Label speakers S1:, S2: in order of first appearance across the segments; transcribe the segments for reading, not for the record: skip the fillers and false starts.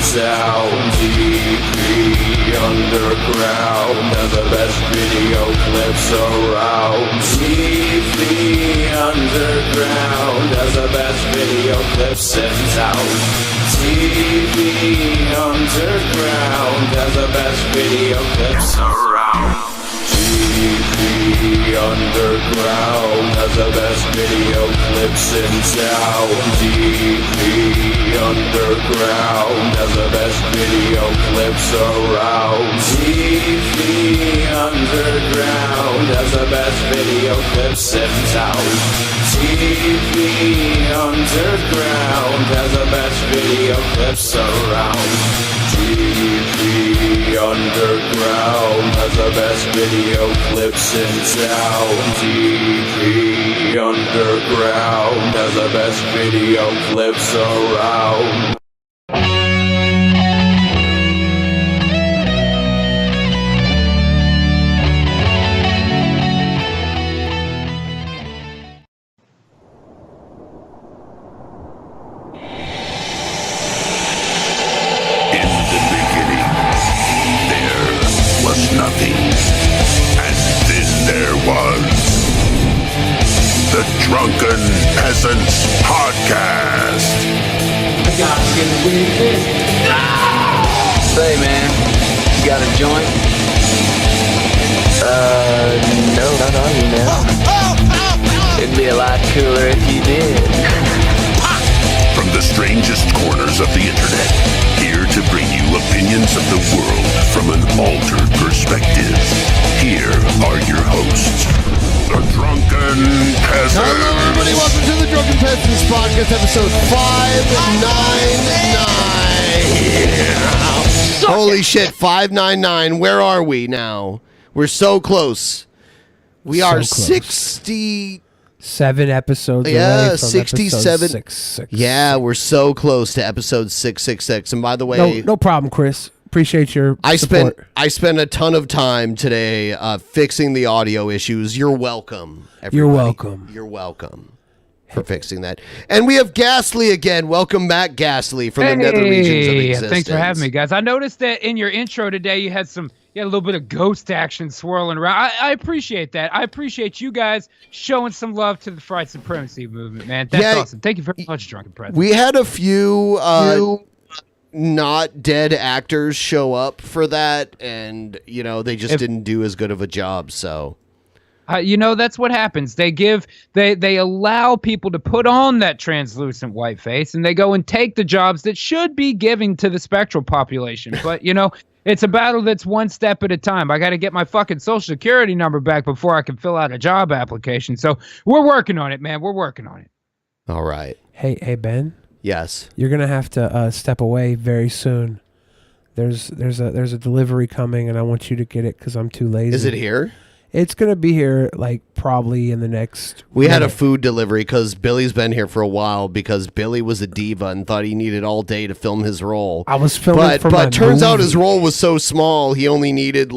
S1: sound. TV Underground has the best video clips around. TV Underground has the best video clips in town. TV Underground has the best video clips around. TV Underground has the best video clips in town. TV Underground has the best video clips around. TV Underground has the best video clips in town. TV Underground has the best video clips around. TV Underground has the best video clips in town. TV Underground has the best video clips around.
S2: Drunken Peasants Podcast.
S3: Say, man, you got a joint? No, not on you now. It'd be a lot cooler if you did.
S2: From the strangest corners of the internet, here to bring you opinions of the world from an altered perspective. Here are your hosts, the Drunken Peasants.
S4: Hello, everybody. Welcome to the Drunken Peasants Podcast, episode 599. Holy shit, 599. Where are we now? We're so close. We are
S5: close.
S4: 67
S5: episodes away
S4: yeah,
S5: from
S4: 67.
S5: episode 666.
S4: Yeah, we're so close to episode 666. And by the way,
S5: No problem, Chris. Appreciate your support.
S4: I spent a ton of time today fixing the audio issues. You're welcome, everybody.
S5: You're welcome.
S4: You're welcome for fixing that. And we have Ghastly again. Welcome back, Ghastly, from the nether regions of existence.
S6: Thanks for having me, guys. I noticed that in your intro today, you had a little bit of ghost action swirling around. I appreciate that. I appreciate you guys showing some love to the Fright Supremacy movement, man. That's awesome. Thank you very much, Drunken President.
S4: We had a few not dead actors show up for that, and they just didn't do as good of a job. So
S6: that's what happens. They allow people to put on that translucent white face, and they go and take the jobs that should be given to the spectral population. But it's a battle that's one step at a time. I got to get my fucking social security number back before I can fill out a job application. So we're working on it, man. We're working on it.
S4: All right.
S5: Hey, Ben.
S4: Yes.
S5: You're gonna have to step away very soon. There's a delivery coming, and I want you to get it because I'm too lazy.
S4: Is it here?
S5: It's gonna be here probably in the next.
S4: We had a food delivery because Billy's been here for a while because Billy was a diva and thought he needed all day to film his role.
S5: I was filming for my
S4: but turns out
S5: movie.
S4: his role was so small he only needed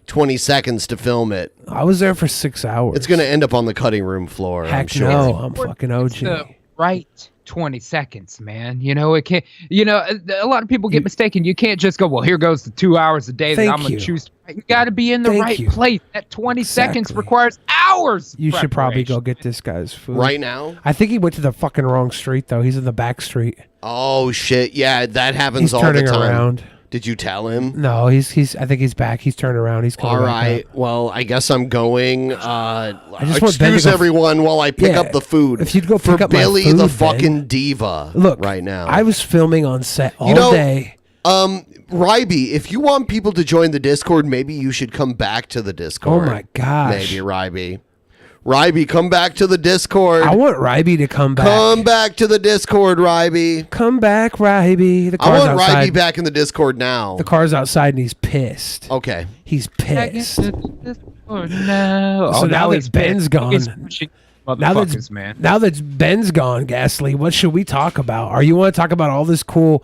S4: 20 seconds to film it.
S5: I was there for 6 hours.
S4: It's gonna end up on the cutting room floor.
S5: Heck
S4: I'm sure.
S5: no, I'm fucking OG.
S6: It's the right 20 seconds, man. It can't. A lot of people get mistaken. You can't just go, well, here goes the 2 hours a day that I'm gonna choose. You got to be in the right place. That 20 seconds requires hours.
S5: You should probably go get this guy's food
S4: right now.
S5: I think he went to the fucking wrong street though. He's in the back street.
S4: Oh shit! Yeah, that happens all the
S5: turning
S4: time.
S5: around.
S4: Did you tell him?
S5: No, he's. I think he's back. He's turned around. He's coming.
S4: All right.
S5: Back up.
S4: Well, I guess I'm going.
S5: Excuse
S4: everyone while I pick up the food.
S5: If you'd go
S4: for
S5: pick up
S4: Billy,
S5: my food,
S4: the
S5: Ben.
S4: fucking diva.
S5: Look,
S4: right now.
S5: I was filming on set all day.
S4: Ryby, if you want people to join the Discord, maybe you should come back to the Discord.
S5: Oh my gosh.
S4: Maybe Ryby. Ryby, come back to the Discord.
S5: I want Ryby to come back.
S4: Come back to the Discord, Ryby.
S5: Come back, Ryby. The
S4: I
S5: car's
S4: want
S5: outside.
S4: Ryby back in the Discord now.
S5: The car's outside and he's pissed.
S4: Okay.
S5: He's pissed.
S6: So
S5: now that Ben's gone. Now that Ben's gone, Ghastly, what should we talk about? Or you want to talk about all this cool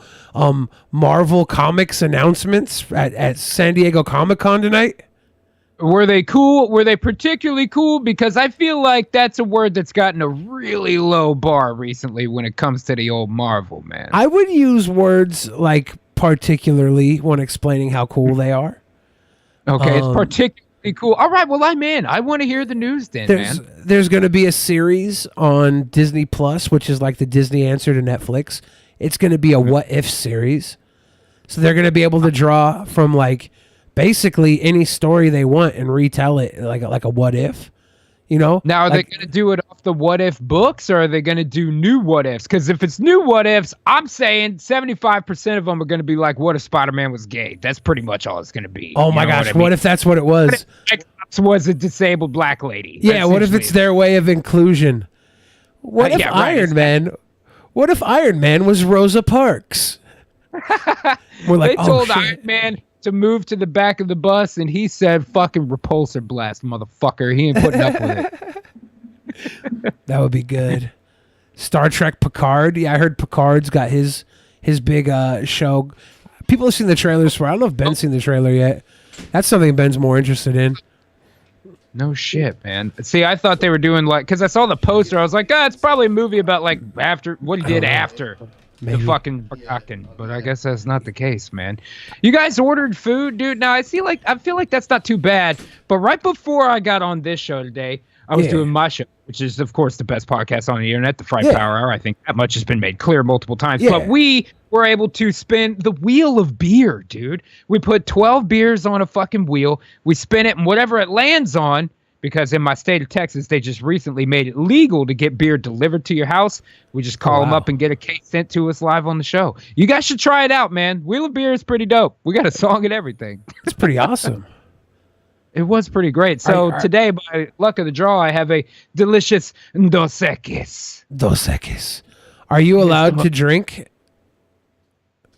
S5: Marvel Comics announcements at San Diego Comic-Con tonight?
S6: Were they cool? Were they particularly cool? Because I feel like that's a word that's gotten a really low bar recently when it comes to the old Marvel, man.
S5: I would use words like particularly when explaining how cool they are.
S6: Okay, it's particularly cool. All right, well, I'm in. I want to hear the news then, man.
S5: There's going to be a series on Disney Plus, which is like the Disney answer to Netflix. It's going to be a what if series. So they're going to be able to draw from like basically any story they want and retell it like a what if. You know?
S6: Now, are they going to do it off the what if books, or are they going to do new what ifs? Because if it's new what ifs, I'm saying 75% of them are going to be like, what if Spider-Man was gay? That's pretty much all it's going to be.
S5: Oh my gosh, what if that's what it was?
S6: Was a disabled black lady.
S5: Yeah, what if it's their way of inclusion? What if Iron Man? What if Iron Man was Rosa Parks? We're like,
S6: they told Iron Man to move to the back of the bus, and he said, fucking repulsor blast, motherfucker. He ain't putting up with it.
S5: That would be good. Star Trek Picard. Yeah, I heard Picard's got his big show. People have seen the trailers for it. I don't know if Ben's seen the trailer yet. That's something Ben's more interested in.
S6: No shit, man. See, I thought they were doing like, because I saw the poster, I was like, it's probably a movie about like after what he did after. Maybe. The fucking fucking, but I guess that's not the case, man. You guys ordered food, dude. Now I feel like that's not too bad. But right before I got on this show today, I was doing my show, which is of course the best podcast on the internet, the Fright Power Hour. I think that much has been made clear multiple times. Yeah. But we were able to spin the wheel of beer, dude. We put 12 beers on a fucking wheel. We spin it, and whatever it lands on. Because in my state of Texas, they just recently made it legal to get beer delivered to your house. We just call them up and get a case sent to us live on the show. You guys should try it out, man. Wheel of Beer is pretty dope. We got a song and everything.
S5: It's pretty awesome.
S6: It was pretty great. So today, by luck of the draw, I have a delicious Dos Equis.
S5: Dos Equis. Are you allowed to drink?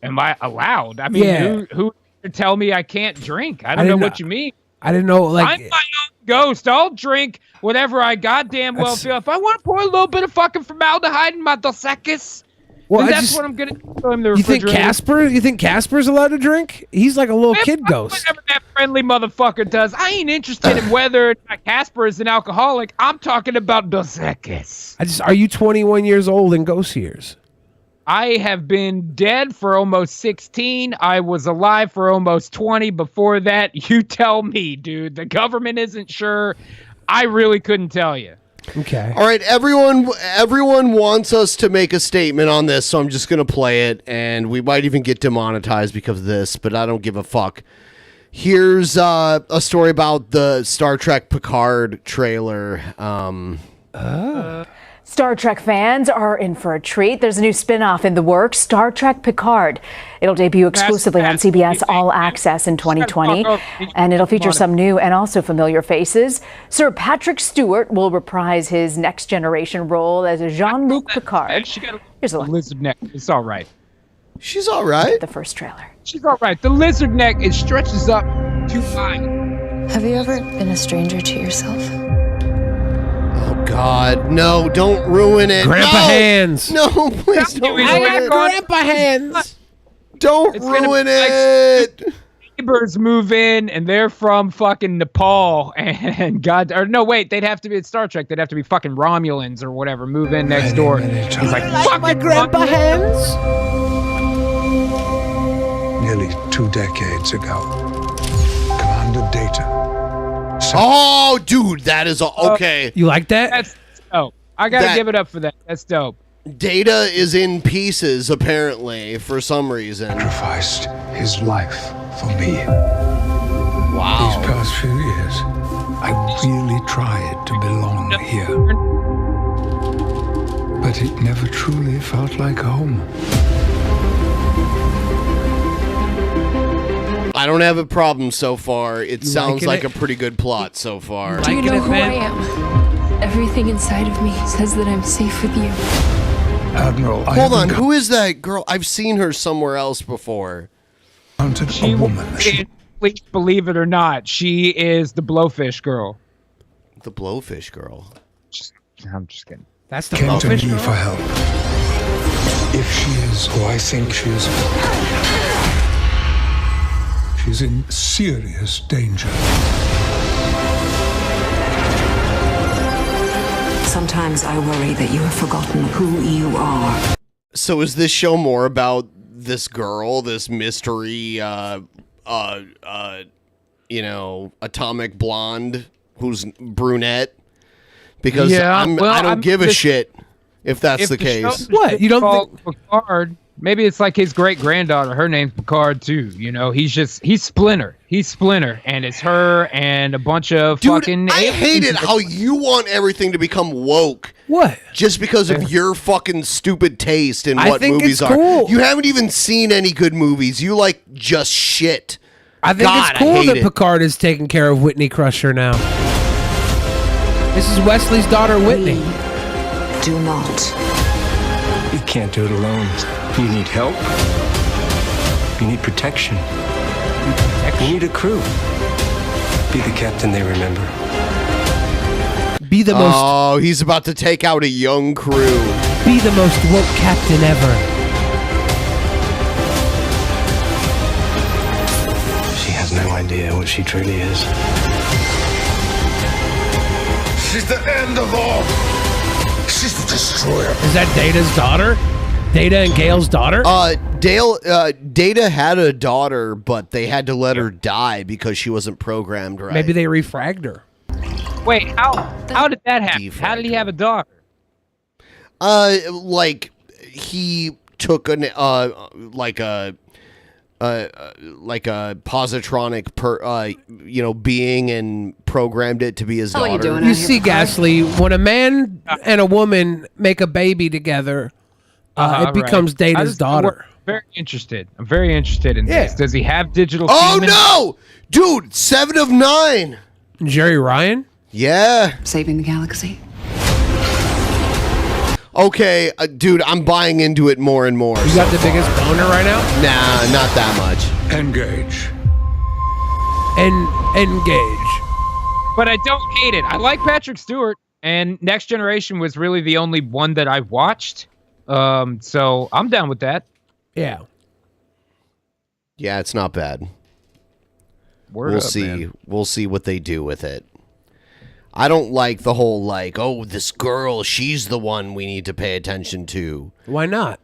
S6: Am I allowed? I mean, who tell me I can't drink? I don't know what you mean.
S5: I didn't know. Like,
S6: I'm my own ghost. I'll drink whatever I goddamn well feel. If I want to pour a little bit of fucking formaldehyde in my Dos Equis, then that's what I'm gonna do in the refrigerator.
S5: You think Casper's allowed to drink? He's like a little kid ghost.
S6: Whatever that friendly motherfucker does. I ain't interested in whether Casper is an alcoholic. I'm talking about Dos Equis.
S5: Are you 21 years old in ghost years?
S6: I have been dead for almost 16. I was alive for almost 20 before that. You tell me, dude. The government isn't sure. I really couldn't tell you.
S5: Okay.
S4: All right, everyone wants us to make a statement on this, so I'm just going to play it, and we might even get demonetized because of this, but I don't give a fuck. Here's a story about the Star Trek Picard trailer.
S7: Star Trek fans are in for a treat. There's a new spin-off in the works, Star Trek Picard. It'll debut exclusively on CBS All Access in 2020, and it'll feature some new and also familiar faces. Sir Patrick Stewart will reprise his Next Generation role as Jean-Luc Picard.
S6: Here's a lizard neck. It's all right.
S4: She's all right.
S7: The first trailer.
S6: She's all right. The lizard neck, it stretches up too high.
S8: Have you ever been a stranger to yourself?
S4: Oh, God. No, don't ruin it.
S5: Grandpa Hands.
S4: No, please don't ruin it.
S5: Grandpa Hands.
S4: Don't ruin it.
S6: Like, neighbors move in, and they're from fucking Nepal, and they'd have to be at Star Trek. They'd have to be fucking Romulans or whatever. Move in next door. He's like, fuck
S5: my Grandpa Hands.
S9: Nearly 2 decades ago, Commander Data.
S4: Oh, dude, that is okay.
S5: You like that?
S6: That's dope. I gotta give it up for that. That's dope.
S4: Data is in pieces, apparently, for some reason.
S9: Sacrificed his life for me.
S4: Wow.
S9: These past few years, I really tried to belong here. But it never truly felt like home.
S4: I don't have a problem so far. It sounds like a pretty good plot so far.
S8: Do you know who I am? Everything inside of me says that I'm safe with you.
S9: Admiral,
S4: hold on. Who is that girl? I've seen her somewhere else before.
S9: She a woman.
S6: Please believe it or not, she is the Blowfish girl.
S4: The Blowfish girl.
S6: I'm just kidding.
S5: That's the
S9: Came to
S5: Blowfish
S9: me
S5: girl?
S9: for help. If she is who I think she is, she's in serious danger.
S10: Sometimes I worry that you have forgotten who you are.
S4: So is this show more about this girl, this mystery, atomic blonde who's brunette, because I don't give a shit if that's the case.
S5: What? You don't think
S6: Picard? Maybe it's like his great granddaughter. Her name's Picard too. You know, he's Splinter. He's Splinter, and it's her and a bunch of fucking.
S4: I hate it how you want everything to become woke.
S5: What?
S4: Just because of your fucking stupid taste in
S5: I
S4: what
S5: think
S4: movies
S5: it's
S4: are.
S5: cool.
S4: You haven't even seen any good movies. You like just shit.
S5: I think it's cool that Picard is taking care of Whitney Crusher now. This is Wesley's daughter, Whitney.
S10: Do not.
S9: You can't do it alone. You need help. You need protection. You need a crew. Be the captain they remember.
S5: Be the most.
S4: Oh, he's about to take out a young crew.
S5: Be the most woke captain ever.
S9: She has no idea what she truly is.
S2: She's the end of all. She's the destroyer.
S5: Is that Data's daughter? Data and Gail's daughter?
S4: Data had a daughter, but they had to let her die because she wasn't programmed right.
S5: Maybe they refragged her.
S6: Wait, how did that happen? How did he have a daughter?
S4: Like he took a positronic being and programmed it to be his daughter.
S5: You see, Gasly, when a man and a woman make a baby together, it becomes Data's daughter.
S6: I'm very interested in this. Does he have digital?
S4: Oh
S6: semen?
S4: no, dude! 7 of 9.
S5: Jerry Ryan.
S4: Yeah.
S10: Saving the galaxy.
S4: Okay, dude, I'm buying into it more and more.
S5: You got the biggest boner right now?
S4: Nah, not that much.
S9: Engage.
S5: Engage.
S6: But I don't hate it. I like Patrick Stewart, and Next Generation was really the only one that I watched. So I'm down with that.
S5: Yeah.
S4: Yeah, it's not bad.
S6: We'll see.
S4: Man. We'll see what they do with it. I don't like the whole this girl, she's the one we need to pay attention to.
S5: Why not?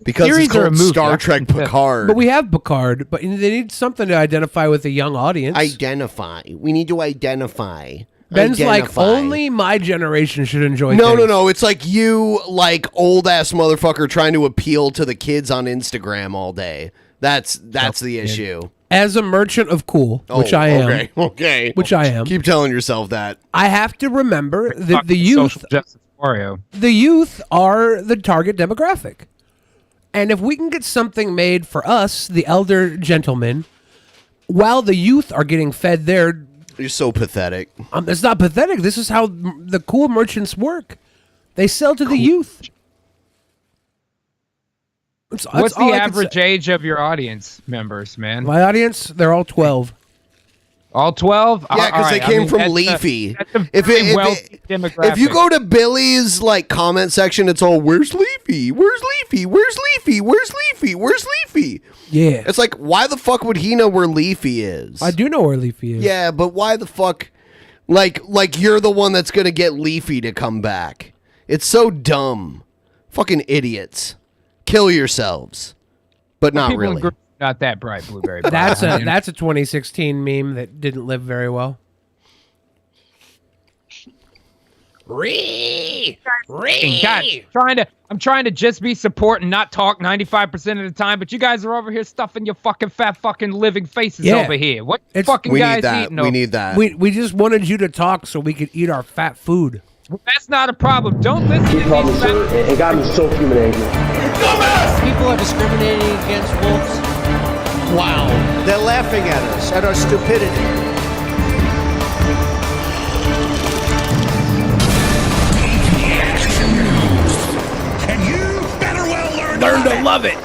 S4: Because it's called Star Trek Picard.
S5: But we have Picard, but they need something to identify with a young audience.
S4: Identify. We need to identify.
S5: Ben's like, only my generation should enjoy
S4: No,
S5: things.
S4: no. It's like you, old-ass motherfucker trying to appeal to the kids on Instagram all day. That's the issue.
S5: As a merchant of cool, which I am.
S4: Okay.
S5: Which I am.
S4: Keep telling yourself that.
S5: I have to remember that the youth... The youth are the target demographic. And if we can get something made for us, the elder gentlemen, while the youth are getting fed their...
S4: You're so pathetic.
S5: It's not pathetic. This is how the cool merchants work. They sell to the youth.
S6: What's the average age of your audience members, man?
S5: My audience, they're all 12.
S6: All 12?
S4: Yeah, because they came from Leafy. If you go to Billy's comment section, it's all, where's Leafy? Where's Leafy? Where's Leafy? Where's Leafy? Where's Leafy?
S5: Yeah.
S4: It's like, why the fuck would he know where Leafy is?
S5: I do know where Leafy is.
S4: Yeah, but why the fuck? Like you're the one that's gonna get Leafy to come back. It's so dumb. Fucking idiots. Kill yourselves. But not really.
S6: Not that bright, Blueberry.
S5: That's a 2016 meme that didn't live very well.
S6: God, I'm trying to just be support and not talk 95% of the time, but you guys are over here stuffing your fucking fat fucking living faces over here. What fucking guys eating over?
S4: We need that.
S5: We just wanted you to talk so we could eat our fat food.
S6: That's not a problem. Don't listen to these fat...
S11: It got me so human angry.
S12: People are discriminating against wolves.
S11: Wow. They're laughing at us, at our stupidity.
S2: And you better well
S5: Learn to love it.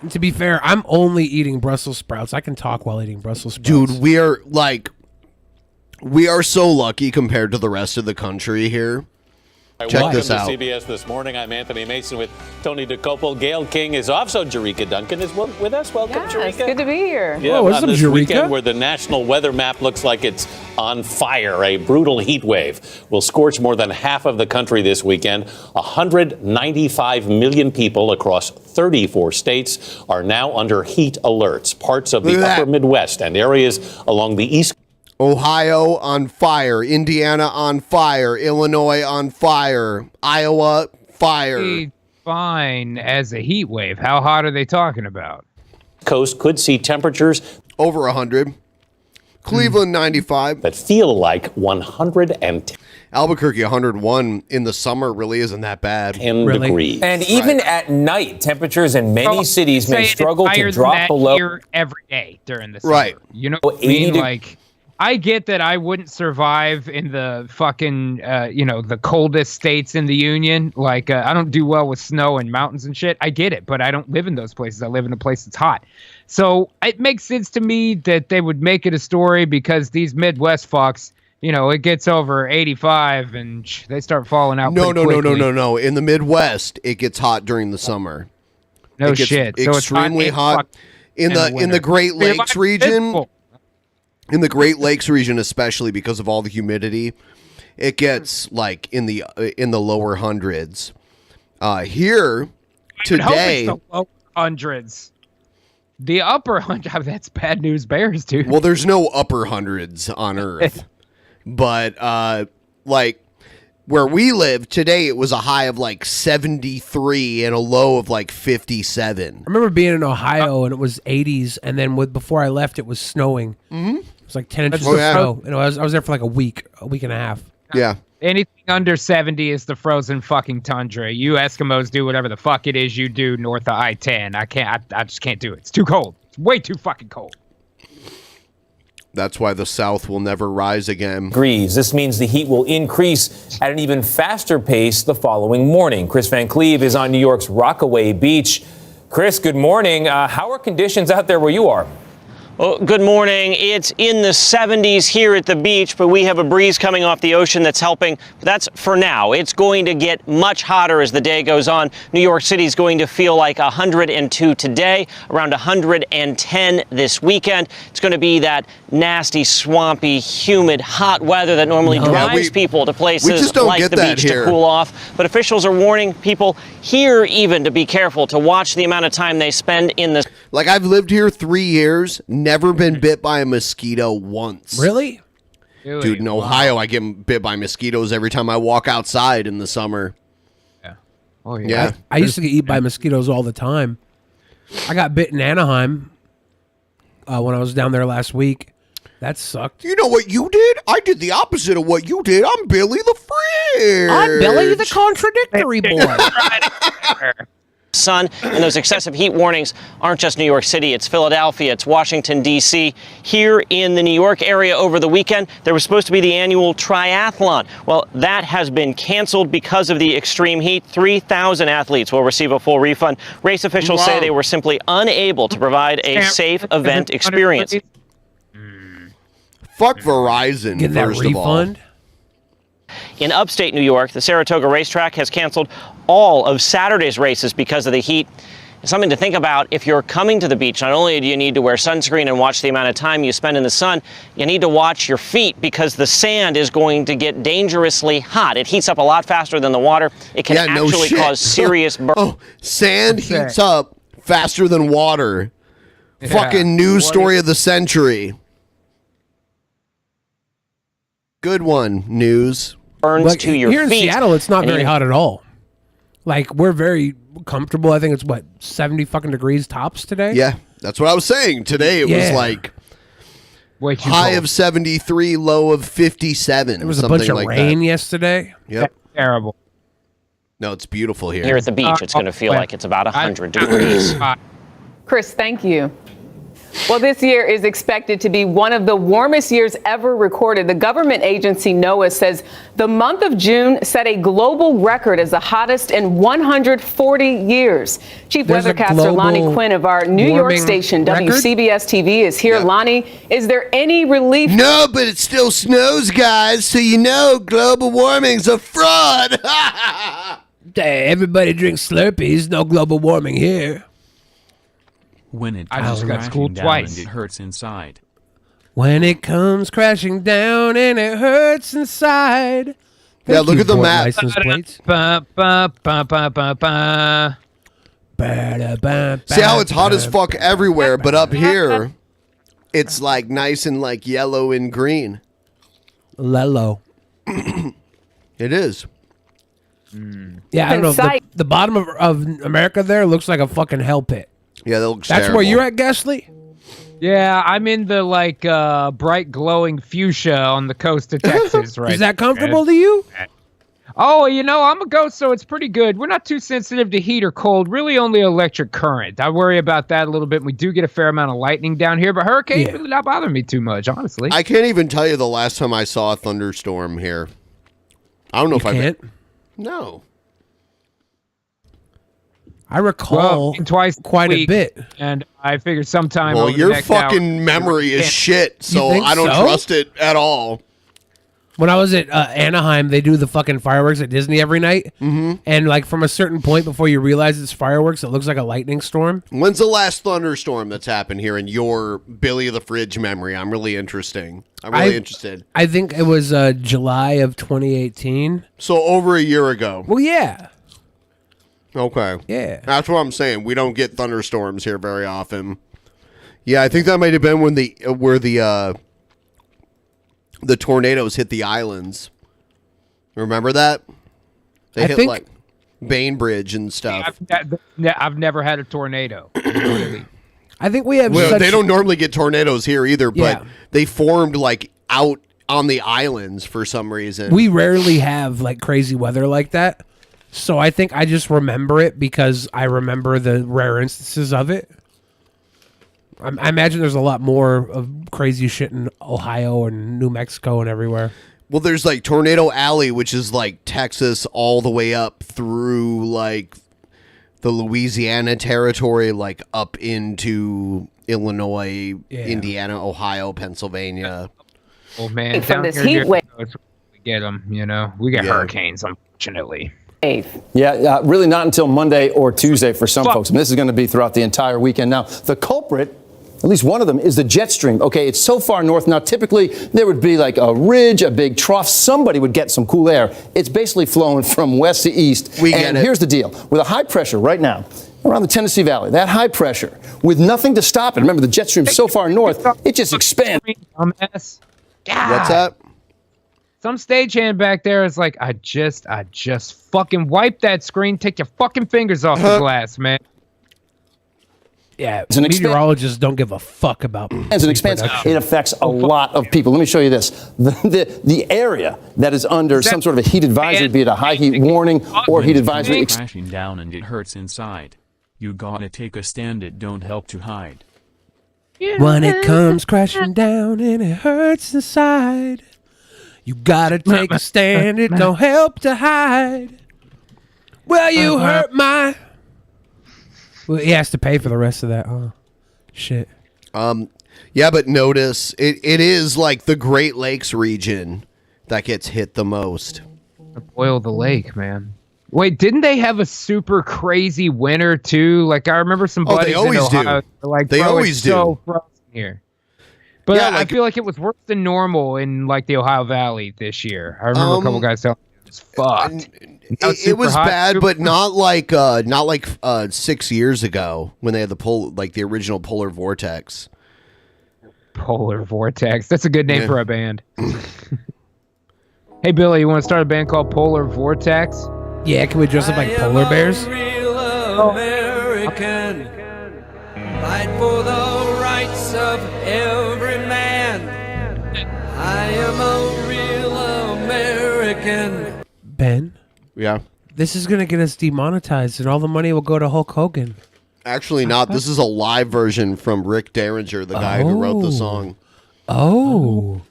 S5: And to be fair, I'm only eating Brussels sprouts. I can talk while eating Brussels sprouts.
S4: Dude, we are so lucky compared to the rest of the country here. Check this out.
S13: Welcome to CBS This Morning. I'm Anthony Mason with Tony DeCopel. Gail King is off, so Jerika Duncan is with us. Welcome, Jerika.
S14: It's good to be here.
S13: Yeah, on this weekend where the national weather map looks like it's on fire. A brutal heat wave will scorch more than half of the country this weekend. 195 million people across 34 states are now under heat alerts. Parts of the upper Midwest and areas along the East.
S4: Ohio on fire, Indiana on fire, Illinois on fire, Iowa fire.
S6: Fine as a heat wave. How hot are they talking about?
S13: Coast could see temperatures
S4: over 100. Cleveland 95.
S13: That feel like 110.
S4: Albuquerque 101 in the summer really isn't that bad.
S13: 10 degrees.
S14: And even at night, temperatures in many cities may struggle to drop below.
S6: Here every day during the summer.
S4: Right.
S6: You know what I mean? Like, I get that I wouldn't survive in the fucking, the coldest states in the union. Like, I don't do well with snow and mountains and shit. I get it, but I don't live in those places. I live in a place that's hot. So it makes sense to me that they would make it a story because these Midwest fucks, it gets over 85 and they start falling out.
S4: No.
S6: quickly.
S4: In the Midwest, it gets hot during the summer.
S6: No
S4: it gets
S6: shit. So
S4: extremely
S6: it's
S4: hot in the Great Lakes region. In the Great Lakes region, especially because of all the humidity, it gets like in the lower hundreds. Here today,
S6: the lower hundreds. The upper hundred. That's bad news bears, dude.
S4: Well, there's no upper hundreds on Earth, but like where we live today, it was a high of like 73 and a low of like 57.
S5: I remember being in Ohio and it was 80s, and then before I left, it was snowing.
S4: Mm-hmm.
S5: It was like 10 inches of snow, and I was there for like a week and a half.
S4: Yeah.
S6: Anything under 70 is the frozen fucking tundra. You Eskimos do whatever the fuck it is you do north of I-10. I just can't do it. It's too cold. It's way too fucking cold.
S4: That's why the South will never rise again.
S14: Degrees. This means the heat will increase at an even faster pace the following morning. Chris Van Cleve is on New York's Rockaway Beach. Chris, good morning. How are conditions out there where you are?
S15: Well, good morning. It's in the 70s here at the beach, but we have a breeze coming off the ocean that's helping. That's for now. It's going to get much hotter as the day goes on. New York City is going to feel like 102 today, around 110 this weekend. It's going to be that nasty, swampy, humid, hot weather that normally drives people to places like the beach to cool off. But officials are warning people here even to be careful, to watch the amount of time they spend in the...
S4: Like, I've lived here 3 years, never been bit by a mosquito once.
S5: Really?
S4: Dude, in Ohio, I get bit by mosquitoes every time I walk outside in the summer.
S6: Yeah. Oh, yeah.
S4: Yeah.
S5: I used to get eaten by mosquitoes all the time. I got bit in Anaheim when I was down there last week. That sucked.
S4: You know what you did? I did the opposite of what you did. I'm Billy the Fridge.
S5: I'm Billy the contradictory boy.
S15: Sun, and those excessive heat warnings aren't just New York City. It's Philadelphia, it's Washington, D.C. Here in the New York area over the weekend, there was supposed to be the annual triathlon. Well, that has been canceled because of the extreme heat. 3,000 athletes will receive a full refund. Race officials say they were simply unable to provide a safe event experience.
S4: Fuck Verizon,
S5: Get that
S4: first of all.
S5: refund?
S15: In upstate New York, the Saratoga racetrack has canceled all of Saturday's races because of the heat. It's something to think about if you're coming to the beach. Not only do you need to wear sunscreen and watch the amount of time you spend in the sun, you need to watch your feet because the sand is going to get dangerously hot. It heats up a lot faster than the water. It can actually cause serious burn.
S4: Oh, sand heats up faster than water. Yeah. Fucking news story of the century. Good one, news.
S15: Burns to your
S5: here
S15: feet.
S5: In Seattle, it's not very hot at all. Like, we're very comfortable. I think it's 70 fucking degrees tops today.
S4: Yeah, that's what I was saying. Today it was like high of 73, low of 57.
S5: There was a bunch of rain yesterday.
S4: Yep.
S6: Terrible.
S4: No, it's beautiful here.
S15: Here at the beach, it's going to feel like it's about 100 degrees.
S16: Chris, thank you. Well, this year is expected to be one of the warmest years ever recorded. The government agency NOAA says the month of June set a global record as the hottest in 140 years. Chief weathercaster Lonnie Quinn of our New York station, WCBS TV, is here. Lonnie, is there any relief?
S4: No, but it still snows, guys, so you know global warming's a fraud.
S5: Everybody drinks Slurpees. No global warming here.
S17: When it
S6: I just got schooled twice.
S17: It hurts inside.
S5: When it comes crashing down and it hurts inside.
S4: Yeah, look at the map.
S5: License plates.
S4: See how it's hot as fuck everywhere, but up here, it's like nice and like yellow and green.
S5: Lello.
S4: It is.
S5: Yeah, I don't know. The bottom of America there looks like a fucking hell pit.
S4: Yeah, that looks
S5: That's
S4: terrible.
S5: where you're at, Gasly?
S6: Yeah, I'm in the like bright glowing fuchsia on the coast of Texas, right?
S5: Is that comfortable to you?
S6: Oh, you know, I'm a ghost, so it's pretty good. We're not too sensitive to heat or cold, really only electric current. I worry about that a little bit. We do get a fair amount of lightning down here, but hurricanes really not bother me too much, honestly.
S4: I can't even tell you the last time I saw a thunderstorm here. I don't know if I
S5: can't?
S4: No.
S5: I recall
S6: twice
S5: quite a bit.
S6: And I figured sometime
S4: Well,
S6: over the
S4: your
S6: next
S4: fucking
S6: hour,
S4: memory is shit,
S5: You
S4: so
S5: think
S4: I don't
S5: so?
S4: trust it at all.
S5: When I was at Anaheim, they do the fucking fireworks at Disney every night. Mm-hmm. And like from a certain point before you realize it's fireworks, it looks like a lightning storm.
S4: When's the last thunderstorm that's happened here in your Billy the Fridge memory? I'm really interested.
S5: I think it was July of 2018.
S4: So over a year ago.
S5: Well, yeah.
S4: Okay.
S5: Yeah.
S4: That's what I'm saying. We don't get thunderstorms here very often. Yeah, I think that might have been when the tornadoes hit the islands. Remember that? They hit like Bainbridge and stuff.
S6: I've never had a tornado.
S5: I think we have.
S4: Well, they don't normally get tornadoes here either, but
S5: Yeah.
S4: they formed like out on the islands for some reason.
S5: We rarely have like crazy weather like that. So I think I just remember it because I remember the rare instances of it. I imagine there's a lot more of crazy shit in Ohio and New Mexico and everywhere.
S4: Well, there's like Tornado Alley, which is like Texas all the way up through like the Louisiana territory, like up into Illinois, Indiana, Ohio, Pennsylvania.
S6: Oh man,
S16: From
S6: down
S16: this
S6: here,
S16: heat wave.
S6: we get them. You know, we get hurricanes, unfortunately.
S17: Yeah, really not until Monday or Tuesday for some folks. And this is going to be throughout the entire weekend. Now, the culprit, at least one of them, is the jet stream. Okay, it's so far north. Now, typically, there would be like a ridge, a big trough. Somebody would get some cool air. It's basically flowing from west to east. And here's the deal. With a high pressure right now, around the Tennessee Valley, that high pressure, with nothing to stop it. Remember, the jet stream's so far north, it just expands.
S6: Dumbass.
S4: What's that?
S6: Some stagehand back there is like, I just fucking wipe that screen, take your fucking fingers off the glass, man.
S5: Yeah,
S17: It's an
S5: meteorologists don't give a fuck about
S17: As it expands, it affects a lot of people. Let me show you this. The area that is under some sort of a heat advisory, be it a high heat warning or heat advisory.
S18: Crashing down and it hurts inside. You gotta take a stand, it don't help to hide.
S5: When it comes crashing down and it hurts inside, you gotta take a stand, it don't help to hide. Well, you hurt my... Well, he has to pay for the rest of that. Oh, shit.
S4: Yeah, but notice, it is like the Great Lakes region that gets hit the most.
S6: Boil the lake, man. Wait, didn't they have a super crazy winter too? Like I remember some buddies
S4: they always
S6: in Ohio,
S4: do.
S6: Like
S4: They
S6: bro,
S4: always
S6: it's
S4: do.
S6: so frozen here. But
S4: Yeah,
S6: I feel like it was worse than normal in like the Ohio Valley this year. I remember a couple guys telling me it was fucked.
S4: It was bad, but not like 6 years ago when they had the original Polar Vortex.
S6: Polar Vortex. That's a good name for a band. Hey Billy, you want to start a band called Polar Vortex?
S5: Yeah, can we dress up like polar bears?
S19: American, fight for the rights of every man. I am a real American.
S5: Ben?
S4: Yeah.
S5: This is going to get us demonetized and all the money will go to Hulk Hogan.
S4: Actually not. This is a live version from Rick Derringer, the guy who wrote the song.
S5: Oh.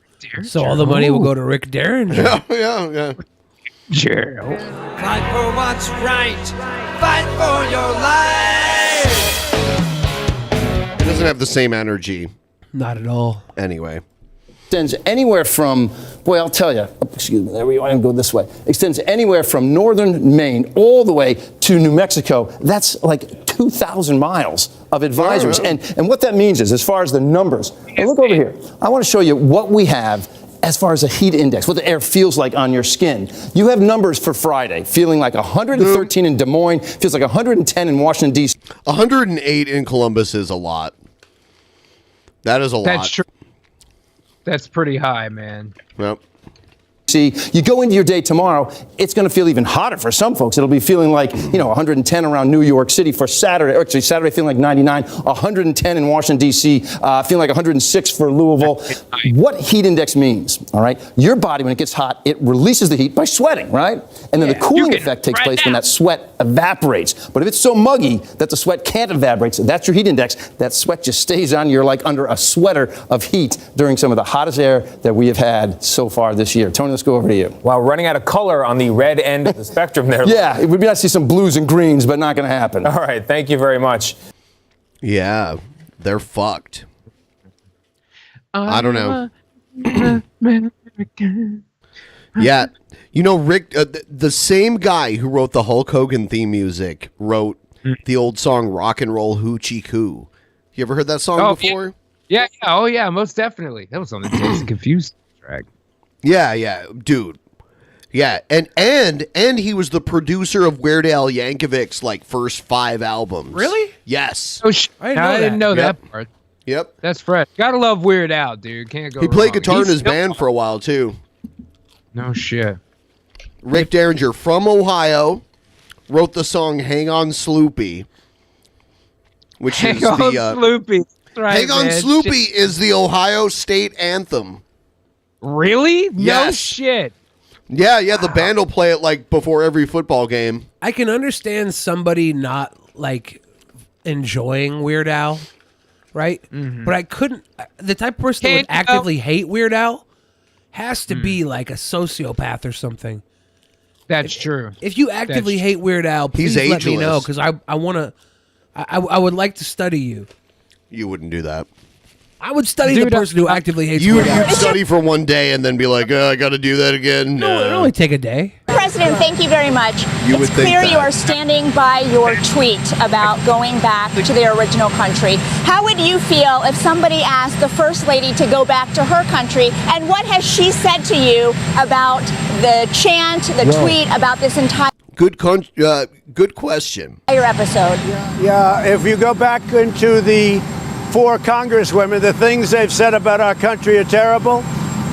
S5: So all the money will go to Rick Derringer.
S4: Yeah.
S6: Gerald.
S19: Fight for what's right. Fight for your life.
S4: It doesn't have the same energy.
S5: Not at all.
S4: Anyway.
S17: extends anywhere from, boy, I'll tell you, excuse me, there we go, I'm going to go this way. Extends anywhere from northern Maine all the way to New Mexico. That's like 2,000 miles of advisories. And what that means is, as far as the numbers, look over here. I want to show you what we have as far as a heat index, what the air feels like on your skin. You have numbers for Friday, feeling like 113 in Des Moines, feels like 110 in Washington, D.C.
S4: 108 in Columbus is a lot. That is a lot.
S6: That's true. That's pretty high, man.
S4: Yep.
S17: See, you go into your day tomorrow, it's going to feel even hotter for some folks. It'll be feeling like, 110 around New York City for Saturday. Actually, Saturday feeling like 99, 110 in Washington, D.C., feeling like 106 for Louisville. What heat index means, all right? Your body, when it gets hot, it releases the heat by sweating, right? And then the cooling effect takes place when that sweat evaporates. But if it's so muggy that the sweat can't evaporate, so that's your heat index, that sweat just stays on. You're like under a sweater of heat during some of the hottest air that we have had so far this year. Tony, let's go over to you.
S14: Wow, running out of color on the red end of the spectrum there.
S17: Yeah, it would be nice to see some blues and greens, but not going to happen.
S14: All right, thank you very much.
S4: Yeah, they're fucked. I don't know. Yeah, Rick, the same guy who wrote the Hulk Hogan theme music wrote the old song "Rock and Roll Hoochie Coo." You ever heard that song before?
S6: Yeah. Oh, yeah. Most definitely. That was on the Dazed and Confused track.
S4: Yeah, dude. Yeah, and he was the producer of Weird Al Yankovic's first 5 albums.
S5: Really?
S4: Yes.
S6: Oh, I didn't know that part.
S4: Yep.
S6: That's fresh. Gotta love Weird Al, dude. Can't go
S4: He played
S6: wrong.
S4: guitar in his band for a while too.
S6: No shit.
S4: Rick Derringer from Ohio wrote the song "Hang On Sloopy," which is the
S6: Sloopy. Right,
S4: "Hang On
S6: man.
S4: Sloopy" is the Ohio state anthem.
S6: Really? No
S4: Yes.
S6: shit.
S4: Yeah. The band will play it before every football game.
S5: I can understand somebody not enjoying Weird Al, right?
S6: Mm-hmm.
S5: But I couldn't. The type of person that would actively hate Weird Al has to be like a sociopath or something.
S6: That's true.
S5: If you actively hate Weird Al, please let me know, because I want to. I would like to study you.
S4: You wouldn't do that.
S5: I would study the person who actively hates Weird Al.
S4: You'd study for one day and then be like, I got to do that again.
S5: No, it'd only take a day.
S20: President, thank you very much.
S4: You would
S20: it's
S4: think
S20: clear
S4: that.
S20: you are standing by your tweet about going back to their original country. How would you feel if somebody asked the First Lady to go back to her country? And what has she said to you about the chant, the tweet, about this entire
S4: Good question.
S20: episode?
S11: Yeah, if you go back into the 4 congresswomen, the things they've said about our country are terrible.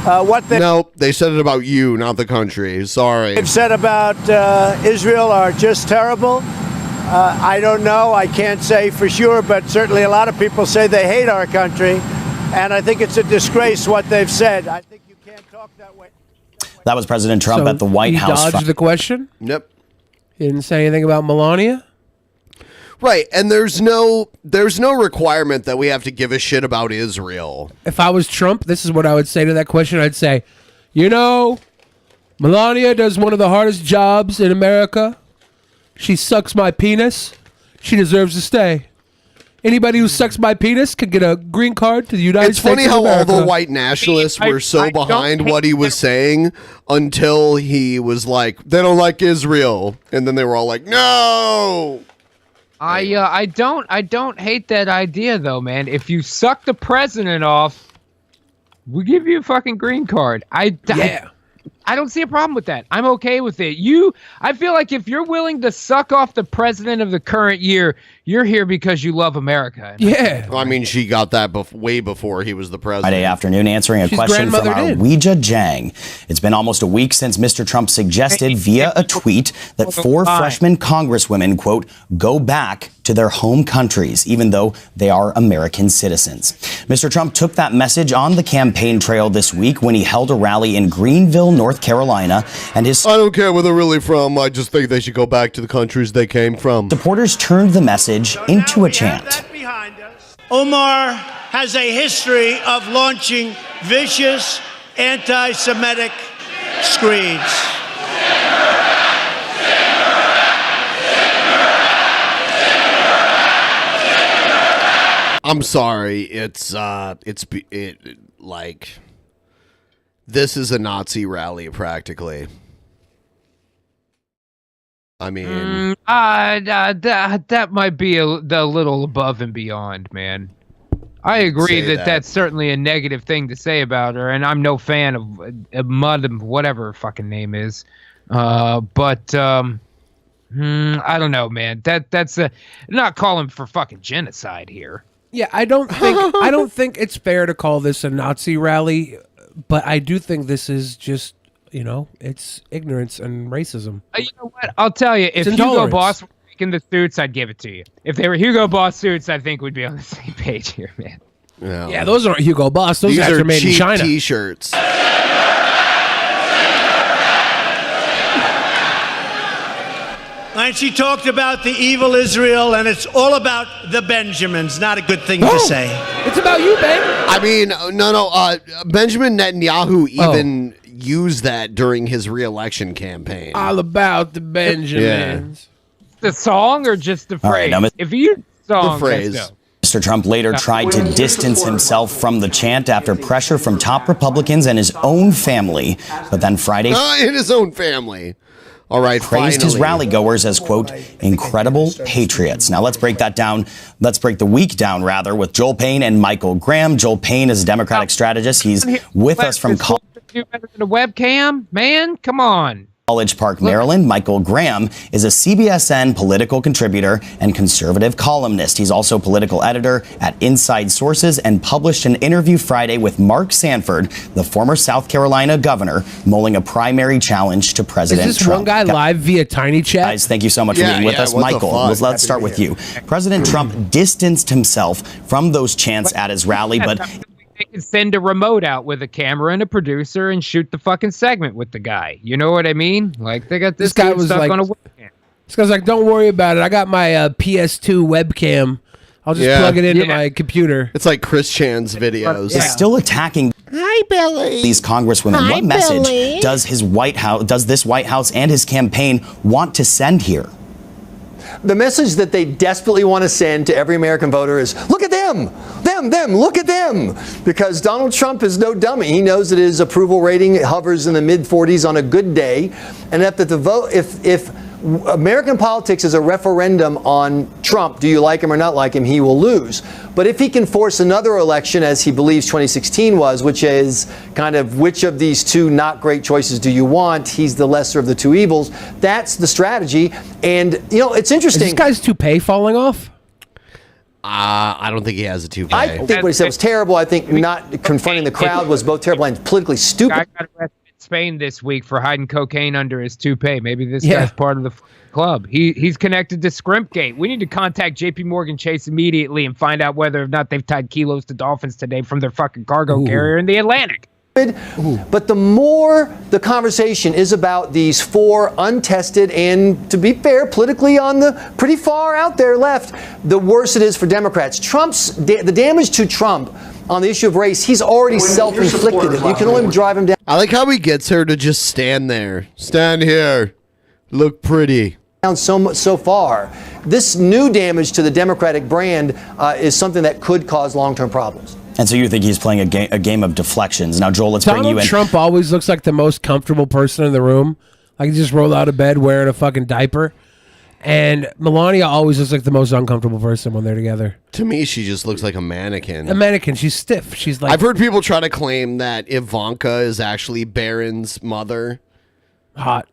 S4: No, they said it about you, not the country. Sorry.
S11: They've said about Israel are just terrible. I don't know. I can't say for sure, but certainly a lot of people say they hate our country. And I think it's a disgrace what they've said. I think you can't talk that way.
S21: That was President Trump at the White House.
S5: He dodged the question?
S4: Yep.
S5: He didn't say anything about Melania?
S4: Right, and there's no requirement that we have to give a shit about Israel.
S5: If I was Trump, this is what I would say to that question. I'd say, Melania does one of the hardest jobs in America. She sucks my penis. She deserves to stay. Anybody who sucks my penis could get a green card to the United States of America.
S4: It's funny how all the white nationalists were so behind what he was saying until he was like, they don't like Israel. And then they were all like, no!
S6: I don't hate that idea though, man. If you suck the president off, we'll give you a fucking green card. I don't see a problem with that. I'm okay with it. I feel like if you're willing to suck off the president of the current year, you're here because you love America.
S5: Yeah.
S4: Well, I mean, she got that way before he was the president.
S21: Friday afternoon, answering a question from our Ouija Jang. It's been almost a week since Mr. Trump suggested via a tweet that 4 freshman congresswomen, quote, go back to their home countries, even though they are American citizens. Mr. Trump took that message on the campaign trail this week when he held a rally in Greenville, North Carolina, and his...
S4: I don't care where they're really from. I just think they should go back to the countries they came from.
S21: Supporters turned the message into a chant.
S11: Omar has a history of launching vicious anti-Semitic screeds.
S4: I'm sorry. It's This is a Nazi rally, practically. I mean,
S6: that might be a little above and beyond, man. I agree that that's certainly a negative thing to say about her, and I'm no fan of Mud, whatever her fucking name is. But I don't know, man. That's not calling for fucking genocide here.
S5: Yeah, I don't think it's fair to call this a Nazi rally, but I do think this is just, it's ignorance and racism.
S6: You know what? I'll tell you, if Hugo Boss were making the suits, I'd give it to you. If they were Hugo Boss suits, I think we'd be on the same page here, man.
S5: Yeah, those aren't Hugo Boss. Those guys are made in China.
S4: T-shirts.
S11: And she talked about the evil Israel, and it's all about the Benjamins. Not a good thing to say.
S5: It's about you, Ben.
S4: I mean, no. Benjamin Netanyahu even used that during his re-election campaign.
S5: All about the Benjamins.
S6: The song or just the phrase?
S21: Right,
S6: if you song,
S4: the phrase.
S6: let's go.
S21: Mr. Trump later tried to distance himself from the chant after pressure from top Republicans and his own family. But then Friday,
S4: in his own family. All right,
S21: praised his rally goers as, quote, incredible patriots. Now let's break that down. Let's break the week down, rather, with Joel Payne and Michael Graham. Joel Payne is a Democratic strategist. He's with us from
S6: Do better than a webcam, man. Come on.
S21: College Park, Maryland. Michael Graham is a CBSN political contributor and conservative columnist. He's also political editor at Inside Sources and published an interview Friday with Mark Sanford, the former South Carolina governor, mulling a primary challenge to President
S5: Is this
S21: Trump.
S5: one guy live via Tiny Chat?
S21: Guys, thank you so much for being with us. Michael, let's start with you. President Trump distanced himself from those chants at his rally, but
S6: They could send a remote out with a camera and a producer and shoot the fucking segment with the guy. You know what I mean? Like, they got this guy was stuck on a webcam.
S5: This guy's like, don't worry about it. I got my PS2 webcam. I'll just plug it into my computer.
S4: It's like Chris Chan's videos.
S21: He's still attacking these congresswomen. What message does this White House and his campaign want to send here?
S1: The message that they desperately want to send to every American voter is, look at them, look at them. Because Donald Trump is no dummy. He knows that his approval rating hovers in the mid-40s on a good day. And if American politics is a referendum on Trump, do you like him or not like him, he will lose. But if he can force another election, as he believes 2016 was, which is kind of which of these two not great choices do you want, he's the lesser of the two evils, that's the strategy. And, it's interesting.
S5: Is this guy's toupee falling off?
S4: I don't think he has a toupee.
S1: I think what he said was terrible. I think not confronting the crowd was both terrible and politically stupid.
S6: I got arrested in Spain this week for hiding cocaine under his toupee. Maybe this guy's part of the club. He's connected to Scrimpgate. We need to contact JP Morgan Chase immediately and find out whether or not they've tied kilos to dolphins today from their fucking cargo carrier in the Atlantic.
S1: But the more the conversation is about these four untested and, to be fair, politically on the pretty far out there left, the worse it is for Democrats. The damage to Trump on the issue of race, he's already self-inflicted it. You can only drive him down.
S4: I like how he gets her to just stand there. Stand here. Look pretty.
S1: So far. This new damage to the Democratic brand is something that could cause long-term problems.
S21: And so you think he's playing a game of deflections. Now, Joel, let's bring you in.
S5: Donald Trump always looks like the most comfortable person in the room. Like he just rolled out of bed wearing a fucking diaper. And Melania always looks like the most uncomfortable person when they're together.
S4: To me, she just looks like a mannequin.
S5: A mannequin. She's stiff. She's like.
S4: I've heard people try to claim that Ivanka is actually Barron's mother.
S5: Hot.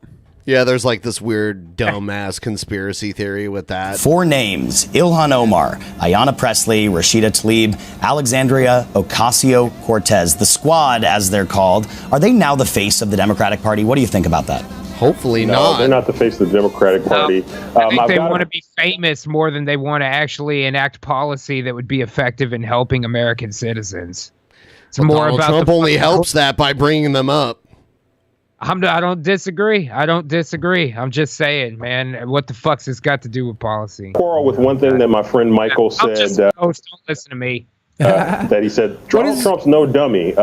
S4: Yeah, there's like this weird dumbass conspiracy theory with that.
S21: 4 names: Ilhan Omar, Ayanna Pressley, Rashida Tlaib, Alexandria Ocasio-Cortez. The Squad, as they're called. Are they now the face of the Democratic Party? What do you think about that?
S4: Hopefully
S22: not. They're not the face of the Democratic Party.
S6: I think they want to be famous more than they want to actually enact policy that would be effective in helping American citizens. It's more
S4: Donald
S6: about
S4: Trump only helps that by bringing them up.
S6: I don't disagree. I'm just saying, man, what the fuck's this got to do with policy?
S22: Quarrel with one thing that my friend Michael said.
S6: Don't listen to me.
S22: That he said, Donald Trump's no dummy.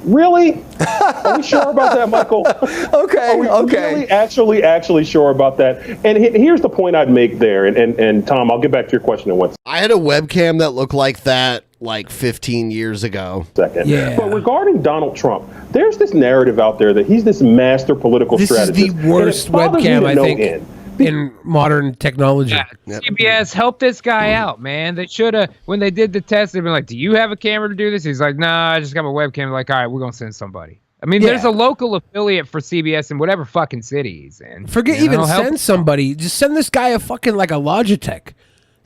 S22: Really? Are we sure about that, Michael?
S1: Okay.
S22: Are we really actually sure about that? And here's the point I'd make there. And Tom, I'll get back to your question in one second.
S4: I had a webcam that looked like that like 15 years ago.
S22: Second.
S5: Yeah.
S22: But regarding Donald Trump, there's this narrative out there that he's this master political
S5: This is
S22: strategist.
S5: the worst
S22: and it bothers me
S5: webcam,
S22: to
S5: I
S22: no
S5: think,
S22: end.
S5: in modern technology.
S6: CBS, help this guy out, man. They should have, when they did the test, they've been like, do you have a camera to do this? He's like, nah, I just got my webcam. Like, all right, we're going to send somebody. I mean, there's a local affiliate for CBS in whatever fucking city he's in.
S5: Forget
S6: You know,
S5: even
S6: help
S5: send somebody. Just send this guy a fucking like a Logitech.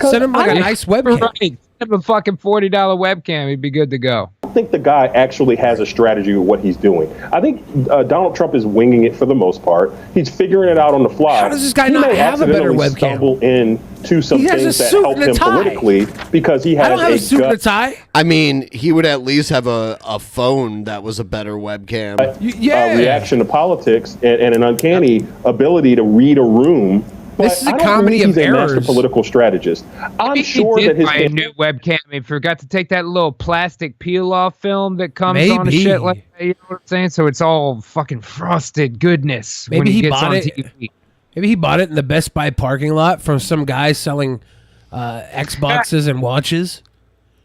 S5: Send him like a nice webcam.
S6: Right. Send him a fucking $40 webcam. He'd be good to go.
S22: I think the guy actually has a strategy with what he's doing. I think Donald Trump is winging it for the most part. He's figuring it out on the fly.
S5: How does this guy
S22: He
S5: not
S22: may
S5: have a better
S22: accidentally
S5: webcam?
S22: Stumble into some
S5: He has a
S22: things that
S5: suit
S22: help
S5: and a
S22: him
S5: tie.
S22: politically because he has
S5: I don't have a suit and a
S22: gut
S5: tie.
S4: I mean, he would at least have a phone that was a better webcam.
S22: reaction to politics and an uncanny ability to read a room. But
S5: This is a
S22: I don't
S5: comedy
S22: believe
S5: of
S22: he's a master
S5: errors.
S22: political strategist. I'm sure
S6: he
S22: that
S6: did
S22: his
S6: buy a new webcam. He forgot to take that little plastic peel-off film that comes on and
S5: Maybe.
S6: shit like that. You know what I'm saying? So it's all fucking frosted goodness when
S5: Maybe
S6: he
S5: he
S6: gets
S5: bought
S6: on
S5: it.
S6: TV.
S5: Maybe he bought it in the Best Buy parking lot from some guy selling Xboxes and watches.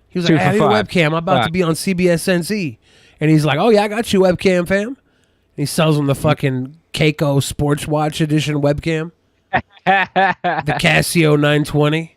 S5: He was like,
S6: Two
S5: "Hey,
S6: for
S5: I need a
S6: five.
S5: webcam. I'm about to be on CBS NC." And he's like, "Oh yeah, I got you webcam, fam." And he sells him the fucking Keiko Sports Watch Edition webcam, the Casio 920.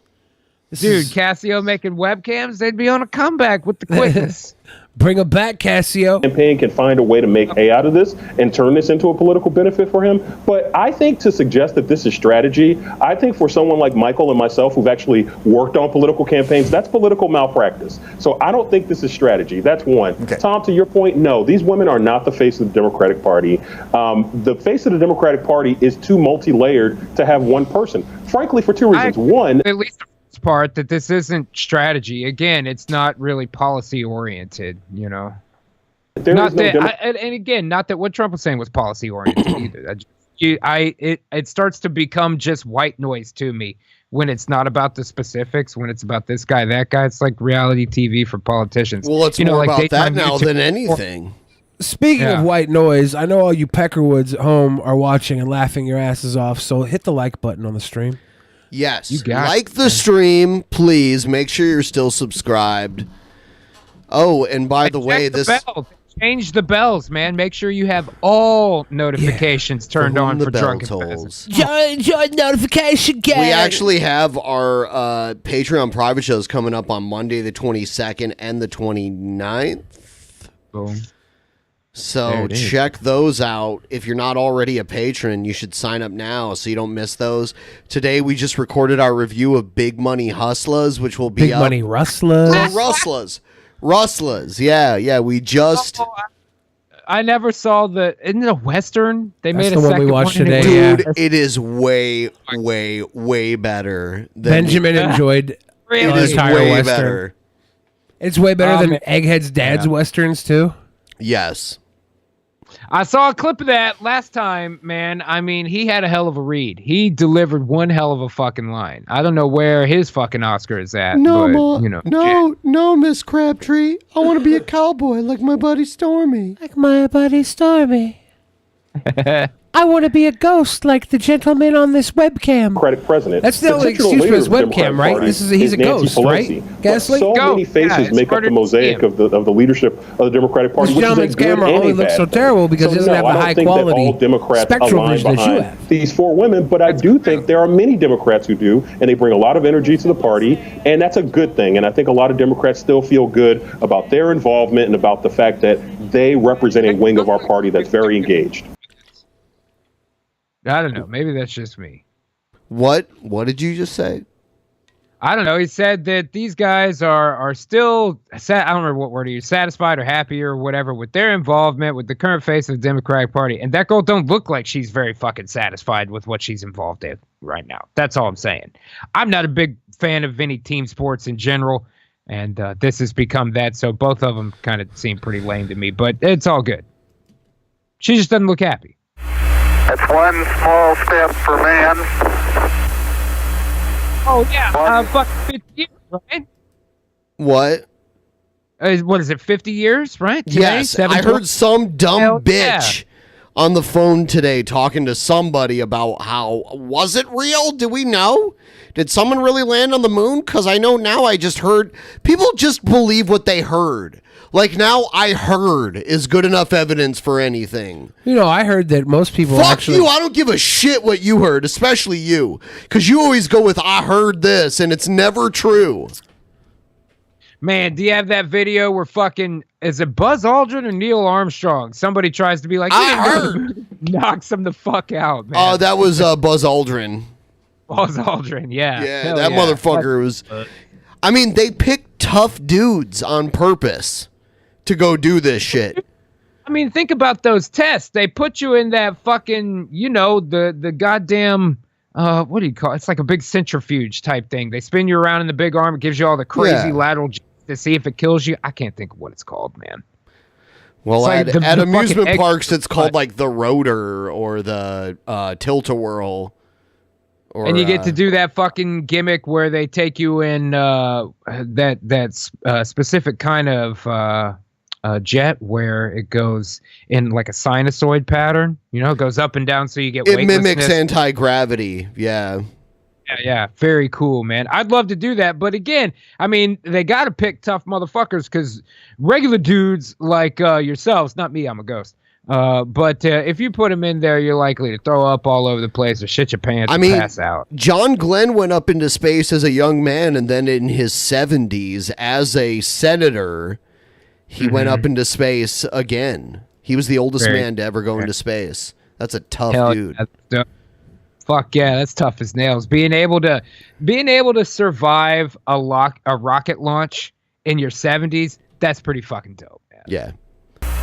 S6: Dude, Casio making webcams, they'd be on a comeback with the quickness.
S5: Bring him back, Casio.
S22: Campaign can find a way to make hay out of this and turn this into a political benefit for him. But I think to suggest that this is strategy, I think for someone like Michael and myself who've actually worked on political campaigns, that's political malpractice. So I don't think this is strategy. That's one. Tom, to your point, no, these women are not the face of the Democratic Party. The face of the Democratic Party is too multi-layered to have one person. Frankly, for two reasons. One,
S6: at least the part that this isn't strategy. Again, it's not really policy oriented, you know.
S22: There
S6: Not
S22: is no
S6: that,
S22: Demo-
S6: and again, not that what Trump was saying was policy oriented either. It starts to become just white noise to me when it's not about the specifics. When it's about this guy, that guy, it's like reality TV for politicians.
S4: Well, it's
S6: You know,
S4: more
S6: like
S4: about that
S6: daytime
S4: now
S6: YouTube.
S4: than anything.
S5: Speaking
S6: Yeah.
S5: of white noise, I know all you Peckerwoods at home are watching and laughing your asses off. So hit the like button on the stream.
S4: Yes.
S5: You got
S4: Like
S5: it,
S4: the stream, please. Make sure you're still subscribed. Oh, and by the way,
S6: Check
S4: this
S6: the bells. Change the bells, man. Make sure you have all notifications turned
S4: For whom
S6: on
S4: the
S6: for
S4: bell
S6: drunken
S4: tolls.
S6: peasants.
S5: Join notification gang.
S4: we actually have our Patreon private shows coming up on Monday the 22nd and the 29th.
S6: Boom. There
S4: So
S6: it is.
S4: check those out. If you're not already a patron, you should sign up now so you don't miss those. Today we just recorded our review of Big Money Hustlers, which will be
S5: Big
S4: up.
S5: Money Rustlers.
S4: Rustlers. Yeah. We just
S6: I never saw isn't it a Western? They
S5: That's
S6: made
S5: the
S6: a
S5: one
S6: second
S5: we watched
S6: one.
S5: today,
S4: Dude,
S5: yeah.
S4: it is way better than
S5: Benjamin enjoyed
S6: Really?
S5: the
S4: It is
S5: entire
S4: way
S5: Western.
S4: better.
S5: It's way better than
S6: man.
S5: Egghead's dad's
S6: Yeah.
S5: Westerns too.
S4: Yes.
S6: I saw a clip of that last time, man. I mean, he had a hell of a read. He delivered one hell of a fucking line. I don't know where his fucking Oscar is at. but, you know,
S4: no, Miss Crabtree. I want to be a cowboy like my buddy Stormy.
S5: Like my buddy Stormy. I want to be a ghost like the gentleman on this webcam.
S22: Democratic president.
S5: That's the only
S22: titular
S5: excuse for
S22: leader
S5: his
S22: of the Democratic
S5: webcam, right?
S22: Party
S5: He's a
S22: is
S5: ghost,
S22: Nancy
S5: right?
S22: Pelosi.
S5: Gasly?
S22: But so
S6: Ghost,
S22: many faces
S6: yeah, it's
S22: make up
S6: harder
S22: the
S6: to see
S22: mosaic
S6: him.
S22: of the leadership of the Democratic Party,
S5: This
S22: which is a
S5: gentleman's
S22: good
S5: camera
S22: and
S5: only
S22: a
S5: looks
S22: bad
S5: so
S22: thing.
S5: terrible because
S22: So
S5: he doesn't
S22: no,
S5: have the
S22: I don't
S5: high
S22: think that
S5: quality
S22: all Democrats
S5: spectral
S22: align
S5: vision that you
S22: behind
S5: have.
S22: these four women, but I do think there are many Democrats who do, and they bring a lot of energy to the party, and that's a good thing. And I think a lot of Democrats still feel good about their involvement and about the fact that they represent a wing of our party that's very engaged.
S6: I don't know. Maybe that's just me.
S4: What did you just say?
S6: I don't know. He said that these guys are still, I don't remember what word he used, satisfied or happy or whatever with their involvement with the current face of the Democratic Party. And that girl don't look like she's very fucking satisfied with what she's involved in right now. That's all I'm saying. I'm not a big fan of any team sports in general. And this has become that. So both of them kind of seem pretty lame to me. But it's all good. She just doesn't look happy.
S3: That's one small step for man.
S6: Oh, yeah. Fucking 50 years, right?
S4: What?
S6: What is it, 50 years, right? Today?
S4: Yes, I heard some dumb
S6: Hell
S4: bitch on the phone today talking to somebody about how, was it real? Do we know? Did someone really land on the moon? Because I know now I just heard people just believe what they heard. Like now I heard is good enough evidence for anything.
S5: You know, I heard that most people
S4: Fuck
S5: actually.
S4: you, I don't give a shit what you heard, especially you. Because you always go with, I heard this, and it's never true.
S6: Man, do you have that video where fucking, is it Buzz Aldrin or Neil Armstrong? Somebody tries to be like,
S4: I heard.
S6: Knocks him the fuck out, man.
S4: Oh, that was Buzz Aldrin.
S6: Buzz Aldrin, yeah.
S4: Yeah,
S6: Hell
S4: that
S6: yeah.
S4: motherfucker was. I mean, they picked tough dudes on purpose to go do this shit.
S6: I mean, think about those tests. They put you in that fucking, you know, the goddamn, what do you call it? It's like a big centrifuge type thing. They spin you around in the big arm. It gives you all the crazy lateral jumps to see if it kills you. I can't think of what it's called, man.
S4: Well,
S6: It's like
S4: at
S6: the
S4: amusement
S6: fucking
S4: parks, it's called like the rotor or the tilt-a-whirl. Or,
S6: And you get to do that fucking gimmick where they take you in that specific kind of jet where it goes in like a sinusoid pattern. You know, it goes up and down so you get
S4: it mimics
S6: weightlessness.
S4: anti-gravity. Yeah.
S6: Yeah, very cool, man. I'd love to do that, but again, I mean, they got to pick tough motherfuckers because regular dudes like yourselves, not me, I'm a ghost. But if you put them in there, you're likely to throw up all over the place or shit your pants and pass out.
S4: John Glenn went up into space as a young man, and then in his 70s, as a senator, he went up into space again. He was the oldest man to ever go into space. That's a tough dude.
S6: Fuck yeah, that's tough as nails. Being able to survive a rocket launch in your 70s, that's pretty fucking dope, man.
S4: Yeah.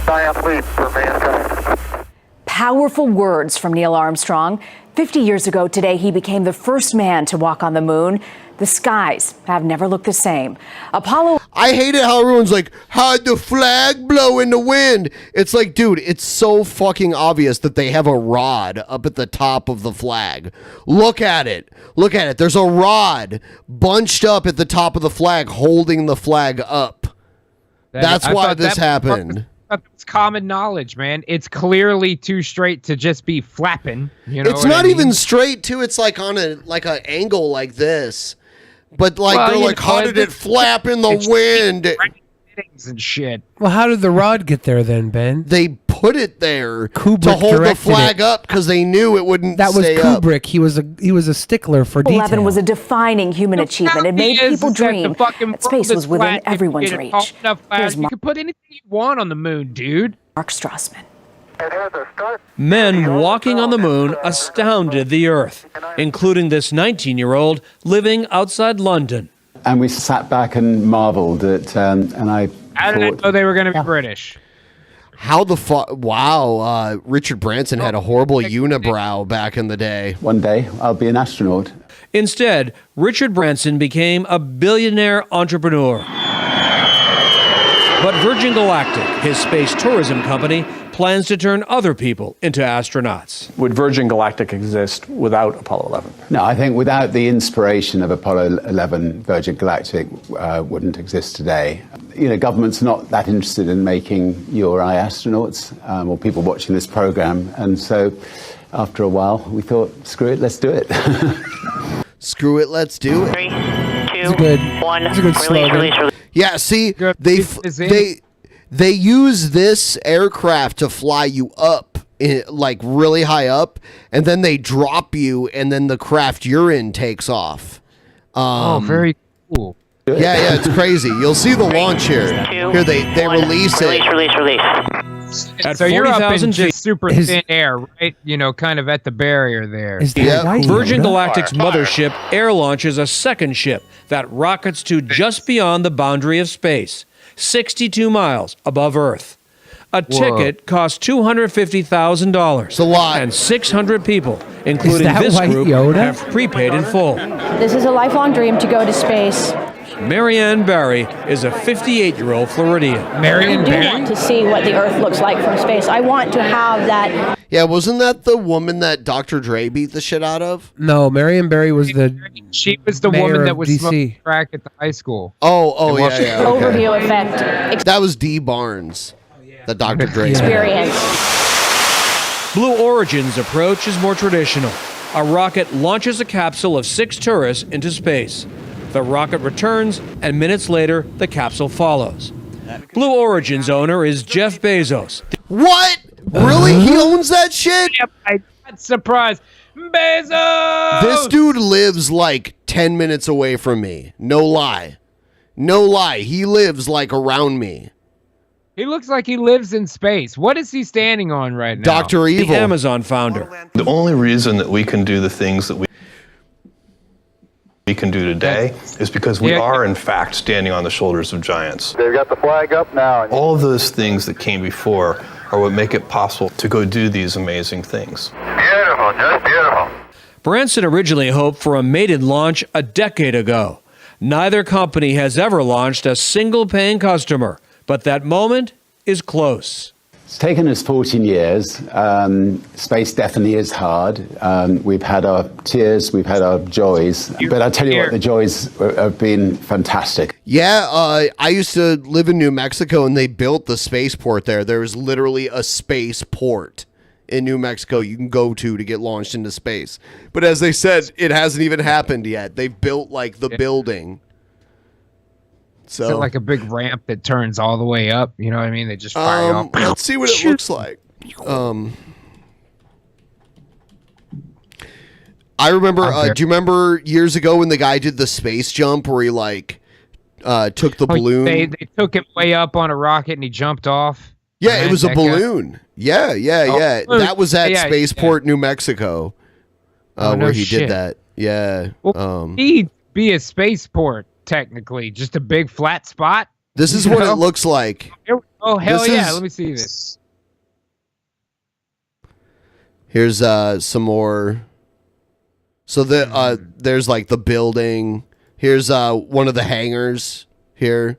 S3: For mankind.
S7: Powerful words from Neil Armstrong. 50 years ago today, he became the first man to walk on the moon. The skies have never looked the same. Apollo.
S4: I hate it how everyone's like, how'd the flag blow in the wind? It's like, dude, it's so fucking obvious that they have a rod up at the top of the flag. Look at it. Look at it. There's a rod bunched up at the top of the flag holding the flag up. That's why this happened.
S6: It's common knowledge, man. It's clearly too straight to just be flapping. You know,
S4: It's not even straight too. It's like on an angle like this. But like
S6: Well,
S4: they're
S6: you
S4: like,
S6: know,
S4: how did it flap in the
S6: it's
S4: wind?
S6: And shit.
S5: Well, how did the rod get there then, Ben?
S4: They put it there
S5: Kubrick
S4: to hold the
S5: directed
S4: flag
S5: it.
S4: up because they knew it wouldn't.
S5: That was
S4: stay up.
S5: Kubrick. He was a stickler for detail.
S7: 11 was a defining human achievement. It made people dream that space was within everyone's reach. Here's
S6: You could put anything you want on the moon, dude.
S7: Mark Strassman.
S8: Men walking on the moon astounded the Earth, including this 19-year-old living outside London.
S23: And we sat back and marveled at, and I
S6: How did I know they were going to be British?
S4: How the fuck? Wow, Richard Branson had a horrible unibrow back in the day.
S23: One day I'll be an astronaut.
S8: Instead, Richard Branson became a billionaire entrepreneur. But Virgin Galactic, his space tourism company, plans to turn other people into astronauts.
S24: Would Virgin Galactic exist without Apollo 11?
S23: No, I think without the inspiration of Apollo 11, Virgin Galactic wouldn't exist today. You know, government's not that interested in making you or I astronauts or people watching this program. And so after a while, we thought, screw it, let's do it.
S4: Screw it, let's do it.
S25: 3, 2,
S5: good.
S25: 1.
S5: That's a good slogan.
S25: Release.
S4: Yeah, see, they use this aircraft to fly you up, like really high up, and then they drop you, and then the craft you're in takes off.
S6: Very cool.
S4: Yeah, it's crazy. You'll see the launch here. Here they release it.
S25: Release.
S8: At
S6: So you're up in
S8: 40,000 feet,
S6: just super thin air, right? You know, kind of at the barrier there.
S8: Virgin Galactic's mothership air launches a second ship that rockets to just beyond the boundary of space, 62 miles above Earth. A ticket costs $250,000. It's
S4: a lot.
S8: And 600 people, including
S5: that
S8: this
S5: White
S8: group,
S5: Yoda?
S8: have prepaid in full.
S26: This is a lifelong dream to go to space.
S8: Marianne Barry is a 58-year-old Floridian.
S6: Marianne
S26: I want to see what the Earth looks like from space. I want to have that.
S4: Yeah, wasn't that the woman that Dr. Dre beat the shit out of?
S5: No, Marion Barry was the
S6: She was the
S5: mayor
S6: woman that
S5: of
S6: was
S5: DC.
S6: smoking crack at the high school.
S4: Oh, yeah. Okay.
S26: Overview effect
S4: That was Dee Barnes, the Dr. Dre.
S26: experience.
S8: Blue Origin's approach is more traditional. a rocket launches a capsule of 6 tourists into space. The rocket returns, and minutes later, the capsule follows. Blue Origin's owner is Jeff Bezos.
S4: What? Really? He owns that shit?
S6: Yep, I'm not surprised. Bezos!
S4: This dude lives like 10 minutes away from me. No lie. No lie. He lives like around me.
S6: He looks like he lives in space. What is he standing on right now?
S4: Dr. Evil.
S8: The Amazon founder.
S2: The only reason that we can do the things that we can do today is because we are, in fact, standing on the shoulders of giants.
S3: They've got the flag up now.
S2: All of those things that came before are what make it possible to go do these amazing things.
S3: Beautiful, just beautiful.
S8: Branson originally hoped for a maiden launch a decade ago. Neither company has ever launched a single paying customer, but that moment is close.
S23: It's taken us 14 years. Space definitely is hard. We've had our tears, we've had our joys, but I tell you what, the joys have been fantastic.
S4: Yeah, I used to live in New Mexico, and they built the spaceport there. There was literally a spaceport in New Mexico you can go to get launched into space. But as they said, it hasn't even happened yet. They've built like the building. So
S6: Is it like a big ramp that turns all the way up? You know what I mean? They just fire up.
S4: Let's see what it looks like. I remember. Do you remember years ago when the guy did the space jump where he like took the balloon?
S6: They took him way up on a rocket and he jumped off.
S4: Yeah, it was a
S6: that guy?
S4: balloon. Yeah. That was at Spaceport, New Mexico, where he did that. Yeah.
S6: Well, he'd be a spaceport. Technically, just a big flat spot.
S4: This is what it looks like.
S6: Oh, hell yeah. Let me see this.
S4: Here's some more. So there's like the building. Here's one of the hangars here.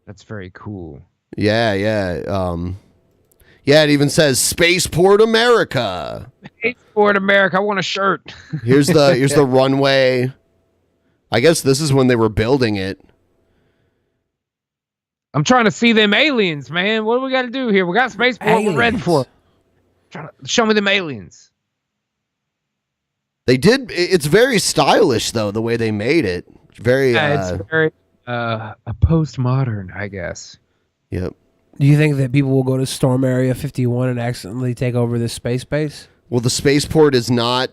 S6: That's very cool.
S4: Yeah. Yeah, it even says Spaceport America.
S6: Spaceport America. I want a shirt.
S4: Here's the runway. I guess this is when they were building it.
S6: I'm trying to see them aliens, man. What do we got to do here? We got spaceport. We're ready for it. Trying to show me them aliens.
S4: They did. It's very stylish, though, the way they made it. Very.
S6: It's very a postmodern, I guess.
S4: Yep.
S5: Do you think that people will go to Storm Area 51 and accidentally take over this space base?
S4: Well, the spaceport is not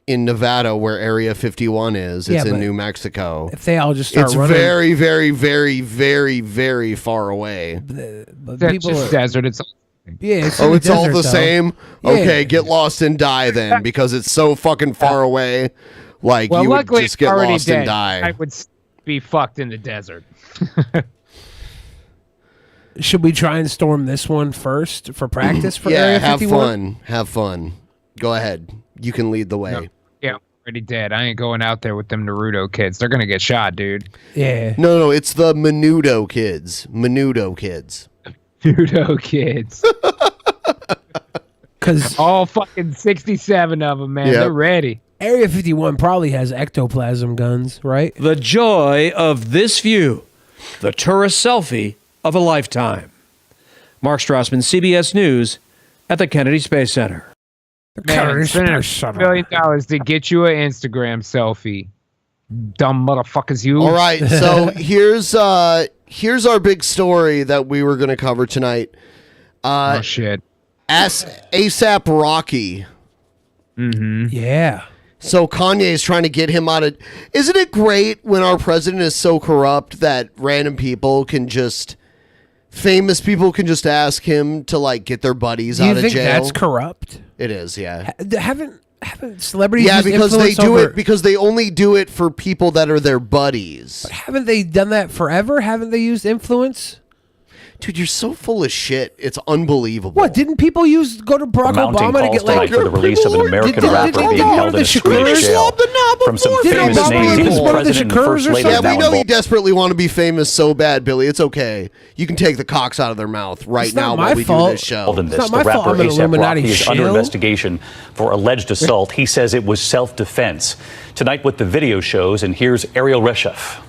S4: in Nevada where Area 51 is. It's in New Mexico.
S5: If they all just start running,
S4: very, very, very, very, very far away.
S5: But
S6: That's
S5: people
S6: just desert. It's
S5: it's
S4: it's all the
S5: though.
S4: same?
S5: Yeah.
S4: Okay, get lost and die then, because it's so fucking far away. Like,
S6: well,
S4: you would
S6: luckily
S4: just
S6: it's
S4: get
S6: already
S4: lost
S6: dead.
S4: and die.
S6: I would be fucked in the desert.
S5: Should we try and storm this one first for practice for
S4: Yeah,
S5: Area
S4: have
S5: 51?
S4: Have fun. Go ahead. You can lead the way.
S6: No. Yeah, I'm already dead. I ain't going out there with them Naruto kids. They're gonna get shot, dude.
S5: Yeah.
S4: No, it's the Menudo kids. Menudo kids.
S6: Naruto kids.
S5: Because
S6: all fucking 67 of them, man.
S4: Yep.
S6: They're ready.
S5: Area 51 probably has ectoplasm guns, right?
S8: The joy of this view, the tourist selfie of a lifetime. Mark Strassman, CBS News, at the Kennedy Space Center.
S6: Man, spending $1 billion to get you an Instagram selfie. Dumb motherfuckers, you.
S4: All right, so here's our big story that we were going to cover tonight.
S6: Oh shit.
S4: ASAP Rocky.
S6: Mm-hmm.
S5: Yeah.
S4: So Kanye is trying to get him out of. Isn't it great when our president is so corrupt that random people can just, famous people can just ask him to like get their buddies out of jail?
S5: Do you think that's corrupt?
S4: It is, yeah.
S5: Haven't celebrities?
S4: Yeah,
S5: used
S4: because they
S5: influence
S4: do
S5: over-
S4: it because they only do it for people that are their buddies.
S5: But haven't they done that forever? Haven't they used influence?
S4: Dude, you're so full of shit. It's unbelievable.
S5: What, didn't people go to Barack
S9: Mounting
S5: Obama to
S9: calls
S5: get like
S9: tonight for the release of an American rapper being held in a Swedish jail. From some famous names, the president and first lady
S4: Yeah,
S9: are now
S4: we know you
S9: involved.
S4: desperately want to be famous so bad, Billy. It's okay. You can take the cocks out of their mouth right
S5: It's not
S4: now
S5: my
S4: while we
S5: fault.
S4: do this show.
S9: In this.
S5: It's not my
S9: The
S5: fault
S9: rapper
S5: I'm an
S9: A$AP
S5: Illuminati
S9: Rocky is under
S5: shill.
S9: investigation for alleged assault. He says it was self-defense. Tonight, what the video shows, and here's Ariel Reshef.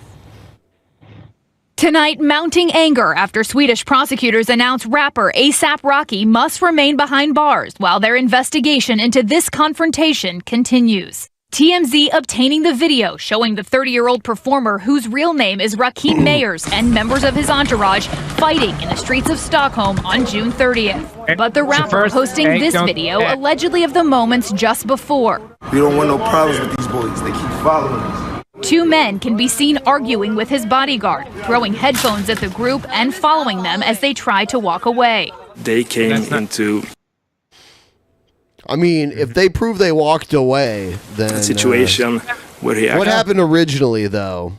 S10: Tonight, mounting anger after Swedish prosecutors announce rapper A$AP Rocky must remain behind bars while their investigation into this confrontation continues. TMZ obtaining the video showing the 30-year-old performer, whose real name is Rakim Mayers, and members of his entourage fighting in the streets of Stockholm on June 30th. But the rapper posting this video allegedly of the moments just before.
S12: We don't want no problems with these boys. They keep following us.
S10: Two men can be seen arguing with his bodyguard, throwing headphones at the group and following them as they try to walk away.
S12: They came into...
S4: I mean, if they prove they walked away, then...
S12: a situation where he...
S4: What happened originally, though?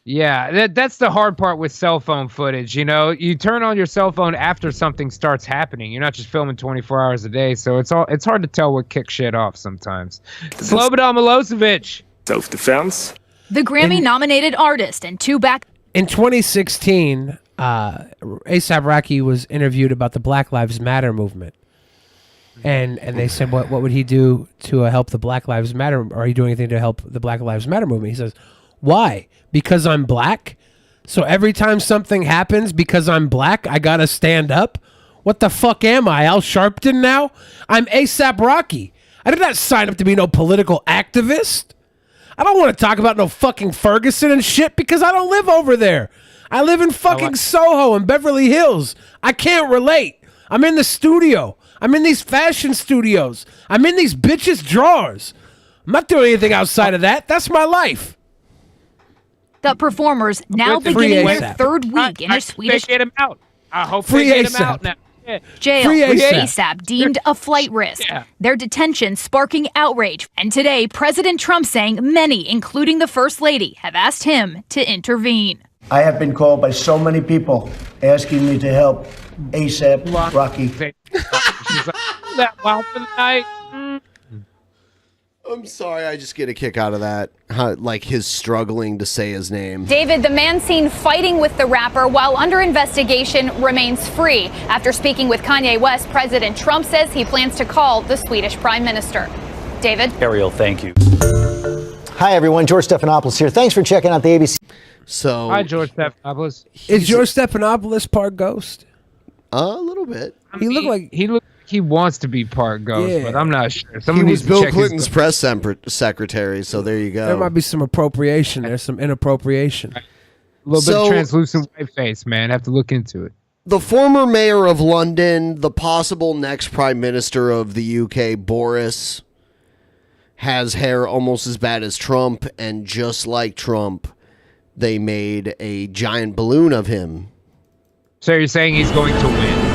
S6: Yeah, that's the hard part with cell phone footage. You know, you turn on your cell phone after something starts happening. You're not just filming 24 hours a day, so it's hard to tell what kicks shit off sometimes. Slobodan Milosevic.
S12: Self-defense.
S10: The Grammy-nominated artist and two back...
S5: In 2016, A$AP Rocky was interviewed about the Black Lives Matter movement. And they said, what would he do to help the Black Lives Matter? Are you doing anything to help the Black Lives Matter movement? He says, why? Because I'm black? So every time something happens because I'm black, I gotta stand up? What the fuck am I, Al Sharpton now? I'm A$AP Rocky. I did not sign up to be no political activist. I don't want to talk about no fucking Ferguson and shit because I don't live over there. I live in fucking Soho and Beverly Hills. I can't relate. I'm in the studio. I'm in these fashion studios. I'm in these bitches' drawers. I'm not doing anything outside of that. That's my life.
S10: The performers now beginning their third week in a Swedish...
S6: Get him out. I hope they get him out now. Yeah.
S10: Jail. A$AP deemed a flight risk. Yeah. Their detention sparking outrage. And today, President Trump saying many, including the First Lady, have asked him to intervene.
S13: I have been called by so many people asking me to help A$AP Rocky.
S6: That wild for the night.
S4: I'm sorry, I just get a kick out of that. Like his struggling to say his name.
S20: David, the man seen fighting with the rapper while under investigation remains free. After speaking with Kanye West, President Trump says he plans to call the Swedish Prime Minister. David?
S9: Ariel, thank you. Hi, everyone. George Stephanopoulos here. Thanks for checking out the ABC.
S4: So,
S6: hi, George Stephanopoulos.
S5: Is George Stephanopoulos part ghost?
S4: A little bit.
S6: He looked like he wants to be part ghost, but I'm not sure.
S4: He was Bill Clinton's press secretary, so there you go.
S5: There might be some appropriation. There's some inappropriation.
S6: A little bit of translucent white face, man. Have to look into it.
S4: The former mayor of London, the possible next prime minister of the UK, Boris, has hair almost as bad as Trump, and just like Trump, they made a giant balloon of him.
S6: So you're saying he's going to win?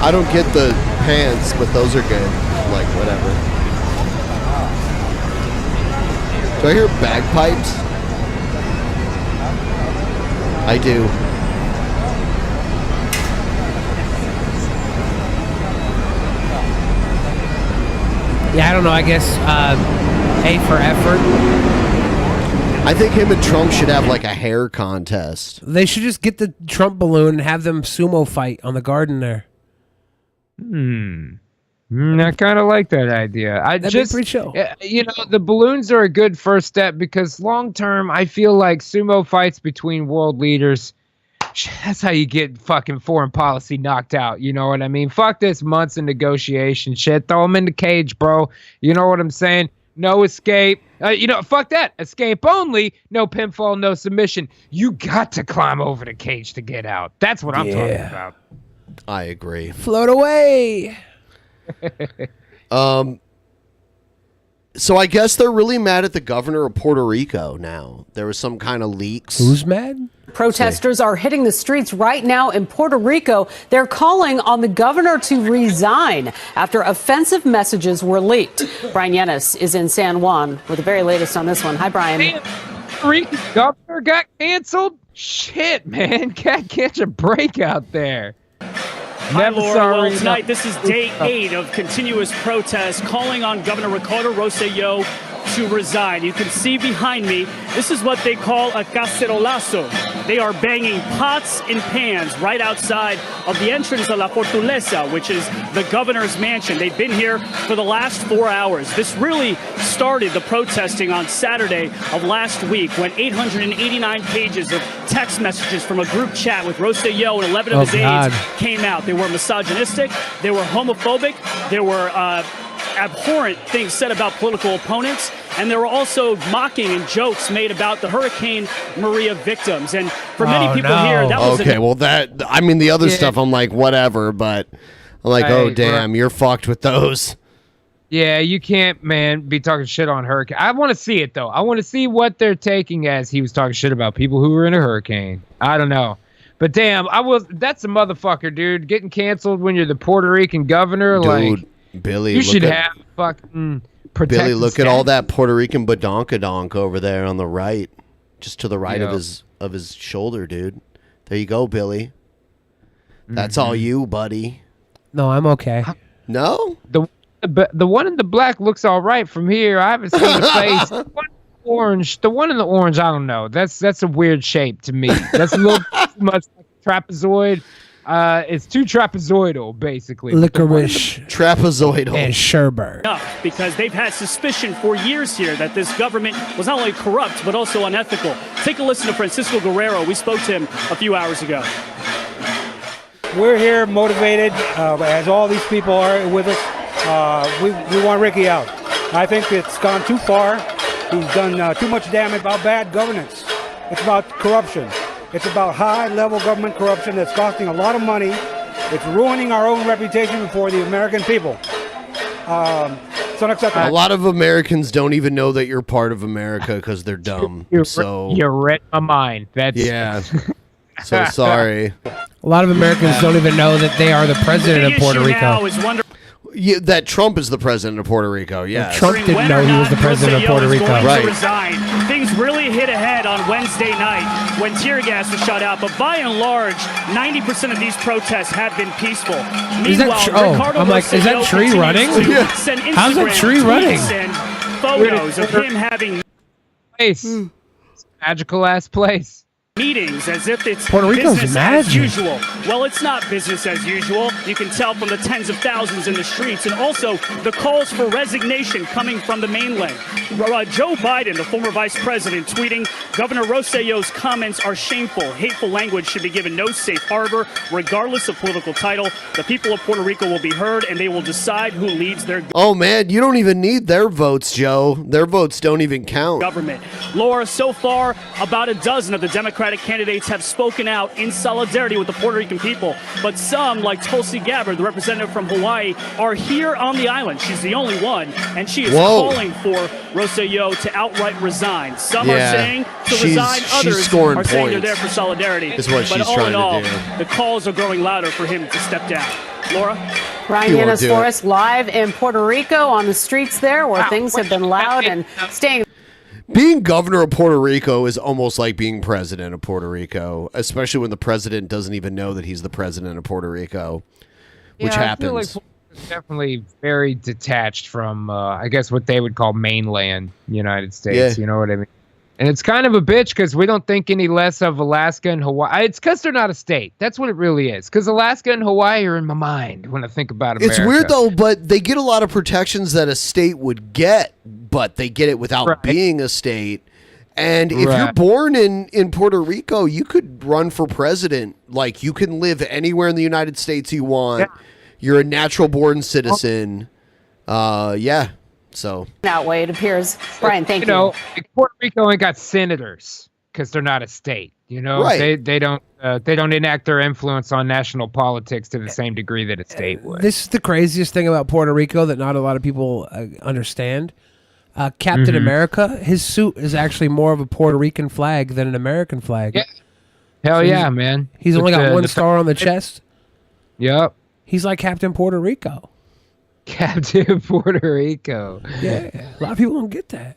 S4: I don't get the pants, but those are good. Like, whatever. Do I hear bagpipes? I do.
S5: Yeah, I don't know. I guess A for effort.
S4: I think him and Trump should have like a hair contest.
S5: They should just get the Trump balloon and have them sumo fight on the garden there.
S6: I kind of like that idea.
S5: That'd be pretty chill.
S6: You know, the balloons are a good first step because long term, I feel like sumo fights between world leaders, that's how you get fucking foreign policy knocked out. You know what I mean? Fuck this months of negotiation shit. Throw them in the cage, bro. You know what I'm saying? No escape. Fuck that. Escape only. No pinfall, no submission. You got to climb over the cage to get out. That's what I'm talking about.
S4: I agree.
S5: Float away.
S4: So I guess they're really mad at the governor of Puerto Rico now. There was some kind of leaks.
S5: Who's mad?
S15: Protesters are hitting the streets right now in Puerto Rico. They're calling on the governor to resign after offensive messages were leaked. Brian Yenis is in San Juan with the very latest on this one. Hi, Brian.
S6: Puerto Rican governor got canceled? Shit, man. Can't catch a break out there.
S16: Hi, Laura. Well, tonight, this is day 8 of continuous protests calling on Governor Ricardo Rosselló to resign. You can see behind me, this is what they call a cacerolazo. They are banging pots and pans right outside of the entrance of La Fortaleza, which is the governor's mansion. They've been here for the last 4 hours. This really started the protesting on Saturday of last week when 889 pages of text messages from a group chat with Rosselló and 11 of his aides came out. They were misogynistic, they were homophobic, there were abhorrent things said about political opponents, and there were also mocking and jokes made about the Hurricane Maria victims. And for many people here, that was
S4: okay. Well, the other stuff, I'm like, whatever, but I'm like, oh damn, you're fucked with those.
S6: Yeah, you can't, man, be talking shit on hurricane. I want to see it though. I want to see what they're taking as he was talking shit about people who were in a hurricane. I don't know. But damn, that's a motherfucker, dude. Getting canceled when you're the Puerto Rican governor,
S4: dude, Billy,
S6: you should have fucking protected
S4: Billy, look at all that Puerto Rican badonkadonk over there on the right, just to the right of his shoulder, dude. There you go, Billy. That's all you, buddy.
S5: No, I'm okay.
S4: No?
S6: The one in the black looks all right from here. I haven't seen the face. The one in the orange, I don't know. That's a weird shape to me. That's a little too much like a trapezoid. It's too trapezoidal, basically.
S5: Licorice,
S4: trapezoidal,
S5: and sherbet.
S16: Because they've had suspicion for years here that this government was not only corrupt but also unethical. Take a listen to Francisco Guerrero. We spoke to him a few hours ago.
S11: We're here motivated, as all these people are with us. We want Ricky out. I think it's gone too far. He's done too much damage about bad governance. It's about corruption. It's about high-level government corruption that's costing a lot of money. It's ruining our own reputation before the American people. It's unacceptable.
S4: A lot of Americans don't even know that you're part of America because they're dumb.
S6: You read my mind.
S4: Yeah. So sorry.
S5: A lot of Americans don't even know that they are the president of Puerto Rico.
S4: Yeah, that Trump is the president of Puerto Rico. Yeah,
S5: Trump didn't know he was the president of Puerto Rico.
S4: Right.
S16: Things really hit ahead on Wednesday night when tear gas was shot out. But by and large, 90% of these protests have been peaceful.
S5: Is that I'm like, is that tree running? How's that tree running?
S16: Send photos of him having
S6: magical ass place.
S16: Meetings as if it's
S5: Puerto Rico's
S16: business
S5: magic.
S16: as usual. Well, it's not business as usual. You can tell from the tens of thousands in the streets and also the calls for resignation coming from the mainland. Joe Biden, the former vice president, tweeting, Governor Rosselló's comments are shameful. Hateful language should be given no safe harbor, regardless of political title. The people of Puerto Rico will be heard and they will decide who leads their
S4: Oh, man, you don't even need their votes, Joe. Their votes don't even count.
S16: Government. Laura, so far, about a dozen of the Democratic candidates have spoken out in solidarity with the Puerto Rican people, but some, like Tulsi Gabbard, the representative from Hawaii, are here on the island. She's the only one, and she is calling for Rosselló to outright resign. Some are saying to resign, others are saying they're there for solidarity.
S4: Is what
S16: but
S4: she's
S16: all
S4: trying
S16: in
S4: to
S16: all,
S4: do.
S16: the calls are growing louder for him to step down. Laura?
S15: Brian Yanis for us live in Puerto Rico on the streets there where things have been loud and staying.
S4: Being governor of Puerto Rico is almost like being president of Puerto Rico, especially when the president doesn't even know that he's the president of Puerto Rico, which happens.
S6: I feel like it's definitely very detached from, I guess, what they would call mainland United States.
S4: Yeah.
S6: You know what I mean? And it's kind of a bitch because we don't think any less of Alaska and Hawaii. It's because they're not a state. That's what it really is. Because Alaska and Hawaii are in my mind when I think about America.
S4: It's weird, though, but they get a lot of protections that a state would get, but they get it without being a state. And if you're born in Puerto Rico, you could run for president. Like, you can live anywhere in the United States you want. Yeah. You're a natural-born citizen. So
S15: that way it appears. Brian, thank you.
S6: You know, Puerto Rico ain't got senators because they're not a state. You know, they don't enact their influence on national politics to the same degree that a state would.
S5: This is the craziest thing about Puerto Rico that not a lot of people understand. Captain America, his suit is actually more of a Puerto Rican flag than an American flag.
S6: Yeah. Hell yeah, man.
S5: He's only got one star on the chest.
S6: Yep.
S5: He's like Captain Puerto Rico.
S6: Captain Puerto Rico.
S5: Yeah, a lot of people don't get that.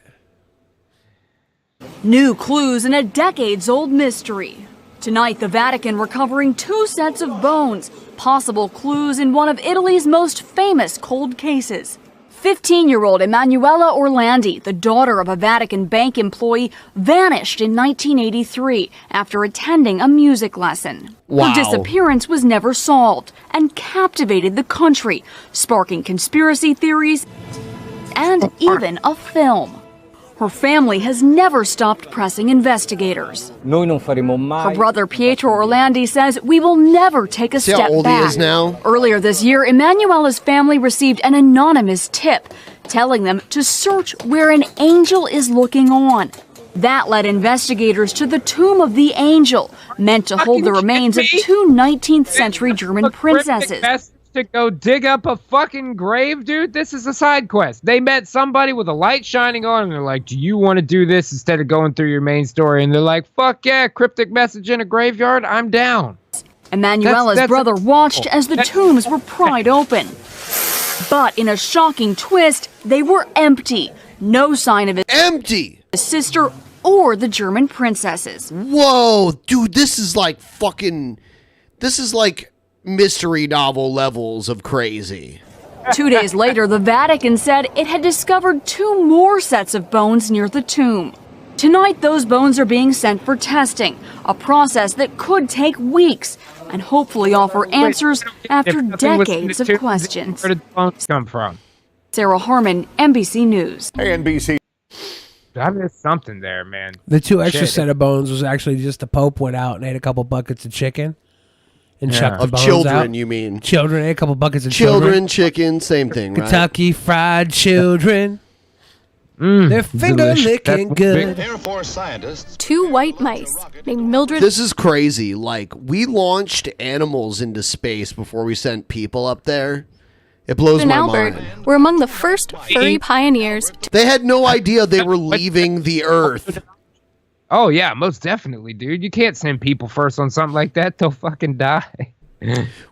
S14: New clues in a decades-old mystery. Tonight, the Vatican recovering 2 sets of bones, possible clues in one of Italy's most famous cold cases. 15-year-old Emanuela Orlandi, the daughter of a Vatican bank employee, vanished in 1983 after attending a music lesson.
S4: Wow.
S14: Her disappearance was never solved and captivated the country, sparking conspiracy theories and even a film. Her family has never stopped pressing investigators. Her brother Pietro Orlandi says we will never take a
S4: See how
S14: step
S4: old he
S14: back.
S4: is now?
S14: Earlier this year, Emanuela's family received an anonymous tip telling them to search where an angel is looking on. That led investigators to the Tomb of the Angel, meant to hold the remains of two 19th century German princesses.
S6: To go dig up a fucking grave, dude? This is a side quest. They met somebody with a light shining on, and they're like, do you want to do this instead of going through your main story? And they're like, fuck yeah, cryptic message in a graveyard, I'm down.
S14: Emanuela's brother watched as the tombs were pried open. But in a shocking twist, they were empty. No sign of his sister or the German princesses.
S4: Whoa, dude, this is like mystery novel levels of crazy.
S14: 2 days later, the Vatican said it had discovered 2 more sets of bones near the tomb. Tonight, those bones are being sent for testing, a process that could take weeks and hopefully offer answers after decades of questions.
S6: Where did the bones come from?
S14: Sarah Harmon, NBC News.
S1: Hey, NBC.
S6: I missed something there, man.
S5: The 2 extra
S6: Shit.
S5: set of bones was actually just the Pope went out and ate a couple buckets of chicken. And chucked the
S4: Of
S5: bones
S4: children,
S5: out.
S4: you mean?
S5: Children, ate a couple buckets of
S4: Children, chicken, same thing, right?
S5: Kentucky Fried Children. They're finger licking good.
S1: Air Force scientists.
S17: 2 white mice named Mildred.
S4: This is crazy. Like, we launched animals into space before we sent people up there. It blows
S17: and
S4: my
S17: Albert
S4: mind.
S17: were among the first furry pioneers.
S4: They had no idea they were leaving the Earth.
S6: Oh, yeah, most definitely, dude. You can't send people first on something like that. They'll fucking die.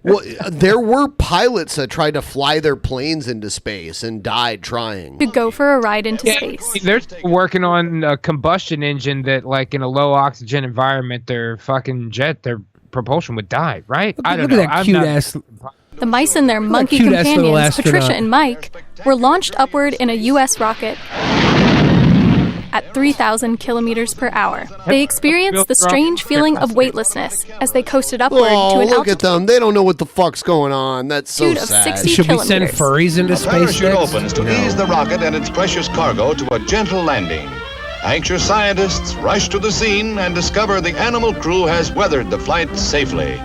S4: Well, there were pilots that tried to fly their planes into space and died trying.
S17: To go for a ride into space.
S6: They're still working on a combustion engine that, like, in a low oxygen environment, their propulsion would die, right? I don't know.
S5: Look at that cute ass.
S17: The mice and their monkey
S5: cute-ass little
S17: companions, Patricia
S5: astronaut.
S17: and Mike, were launched upward in a U.S. rocket at 3,000 kilometers per hour. They experienced the strange feeling of weightlessness as they coasted upward
S4: Oh,
S17: to an
S4: look at them. They don't know what the fuck's going on. That's so
S17: altitude of
S4: sad.
S17: 60
S5: Should we send
S17: kilometers.
S5: furries into
S1: A
S5: space
S1: parachute
S5: next?
S1: opens to ease the rocket and its precious cargo to a gentle landing. Anxious scientists rush to the scene and discover the animal crew has weathered the flight safely.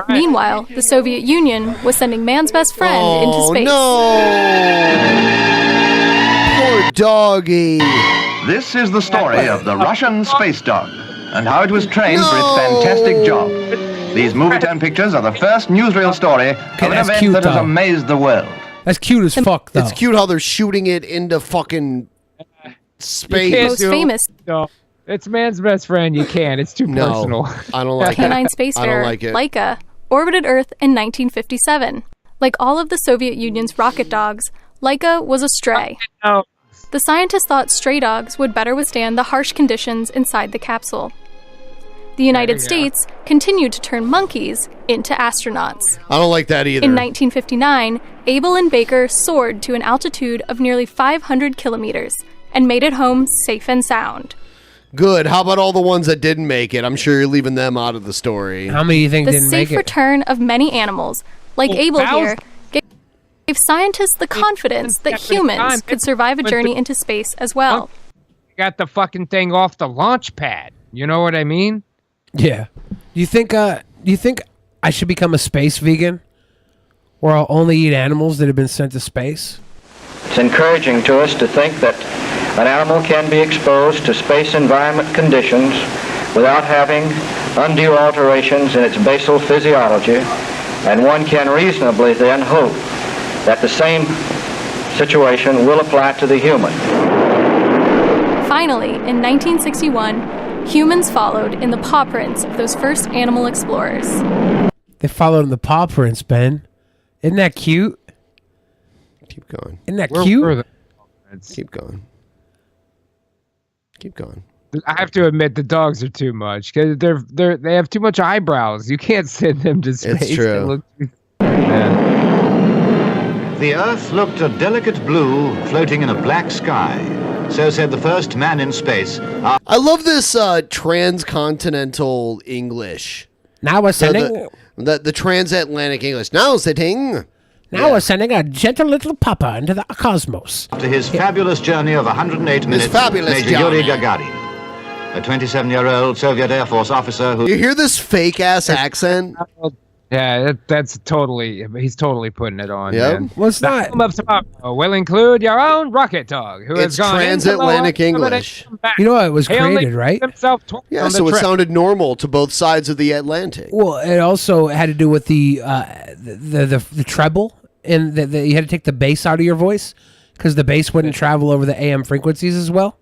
S17: Meanwhile, the Soviet Union was sending man's best friend into space.
S4: Poor doggy.
S18: This is the story of the Russian space dog and how it was trained for its fantastic job. These Movie 10 pictures are the first newsreel story of an
S5: that's
S18: event
S5: cute,
S18: that has
S5: though.
S18: amazed the world.
S5: That's cute as fuck, though.
S4: It's cute how they're shooting it into fucking space.
S17: Most famous.
S6: No, it's man's best friend. You can't. It's too personal.
S4: I don't like
S17: Canine
S4: it. I don't
S17: spacefarer
S4: like it.
S17: Laika orbited Earth in 1957. Like all of the Soviet Union's rocket dogs, Laika was a stray.
S6: Oh.
S17: The scientists thought stray dogs would better withstand the harsh conditions inside the capsule. The United States continued to turn monkeys into astronauts.
S4: I don't like that either.
S17: In 1959, Abel and Baker soared to an altitude of nearly 500 kilometers and made it home safe and sound.
S4: Good. How about all the ones that didn't make it? I'm sure you're leaving them out of the story.
S5: How many do you think
S17: The
S5: didn't
S17: safe
S5: make it?
S17: return of many animals, like Abel here,
S6: thousands.
S17: gave scientists the confidence that humans could survive a journey into space as well.
S6: Got the fucking thing off the launch pad. You know what I mean?
S5: Yeah. Do you think I should become a space vegan? Where I'll only eat animals that have been sent to space?
S19: It's encouraging to us to think that an animal can be exposed to space environment conditions without having undue alterations in its basal physiology, and one can reasonably then hope that the same situation will apply to the human.
S17: Finally, in 1961, humans followed in the paw prints of those first animal explorers.
S5: They followed in the paw prints, Ben. Isn't that cute?
S4: Keep going.
S5: Isn't that cute?
S4: Keep going. Keep going.
S6: I have to admit the dogs are too much because they have too much eyebrows. You can't send them to space.
S4: It's true.
S6: Yeah.
S7: The Earth looked a delicate blue floating in a black sky. So said the first man in space.
S4: I love this transcontinental English.
S5: Now we're sending
S4: the transatlantic English. Now sitting.
S5: Now we're sending a gentle little papa into the cosmos.
S7: After his fabulous journey of 108 minutes,
S4: fabulous
S7: Major Yuri Gagarin, a 27-year-old Soviet Air Force officer who...
S4: You hear this fake-ass accent?
S6: Yeah, that's totally. He's totally putting it on.
S4: Yep.
S6: Man.
S5: Well, it's not.
S6: The film of tomorrow will include your own rocket dog, who has
S4: It's
S6: gone
S4: transatlantic
S6: into the
S4: English.
S5: You know, it was
S6: He only
S5: created, right?
S6: himself twice
S4: Yeah,
S6: on the
S4: so it
S6: trip.
S4: sounded normal to both sides of the Atlantic.
S5: Well, it also had to do with the treble, and you had to take the bass out of your voice because the bass wouldn't travel over the AM frequencies as well.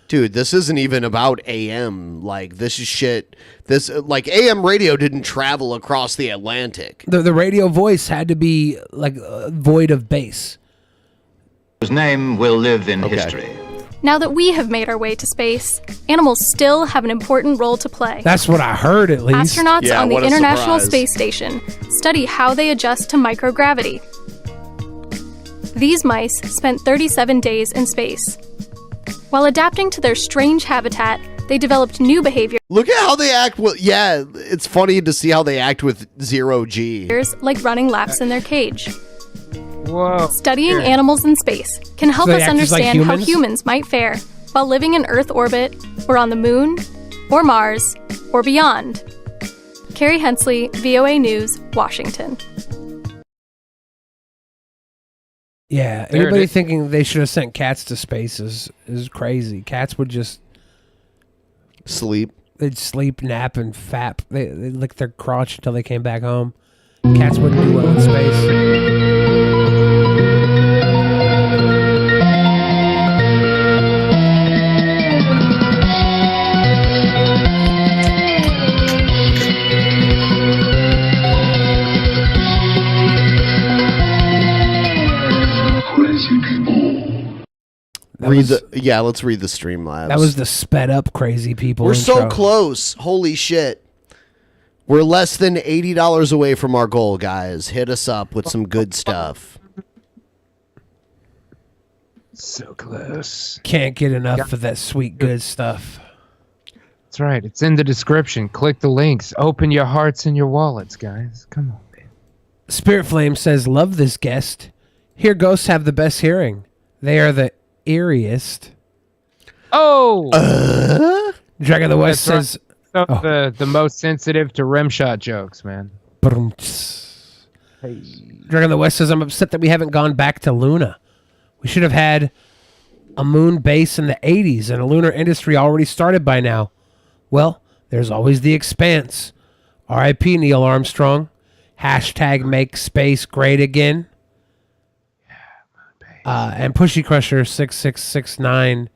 S4: Dude, this isn't even about AM. Like, this is shit. This, like, AM radio didn't travel across the Atlantic.
S5: The radio voice had to be like void of bass.
S7: whose name will live in history.
S17: Now that we have made our way to space, animals still have an important role to play.
S5: That's what I heard, at least.
S17: Astronauts on the International Space Station study how they adjust to microgravity. These mice spent 37 days in space. While adapting to their strange habitat, they developed new behaviors
S4: Look at how they act. Well, yeah, it's funny to see how they act with zero G.
S17: like running laps in their cage.
S6: Whoa.
S17: Studying animals in space can help
S5: So they
S17: us
S5: act just like
S17: understand how
S5: humans?
S17: humans might fare while living in Earth orbit, or on the Moon, or Mars, or beyond. Carrie Hensley, VOA News, Washington.
S5: Yeah,
S6: There it
S5: anybody
S6: is.
S5: thinking they should have sent cats to space is crazy. Cats would just
S4: sleep.
S5: They'd sleep, nap, and fap. They'd lick their crotch until they came back home. Cats wouldn't do well in space.
S4: Let's read the Streamlabs.
S5: That was the sped up crazy people.
S4: We're so
S5: intro.
S4: close. Holy shit. We're less than $80 away from our goal, guys. Hit us up with some good stuff.
S6: So close.
S5: Can't get enough of that sweet good stuff.
S6: That's right. It's in the description. Click the links. Open your hearts and your wallets, guys. Come on.
S5: Spirit Flame says, "Love this guest. Here ghosts have the best hearing. They are the eeriest."
S6: Oh!
S5: Dragon of the West
S6: That's
S5: says,
S6: right. So the most sensitive to rim shot jokes, man.
S5: Dragon of the West says, "I'm upset that we haven't gone back to Luna. We should have had a moon base in the 80s and a lunar industry already started by now. Well, there's always the expanse. R.I.P. Neil Armstrong. Hashtag make space great again." And Pushy Crusher 6669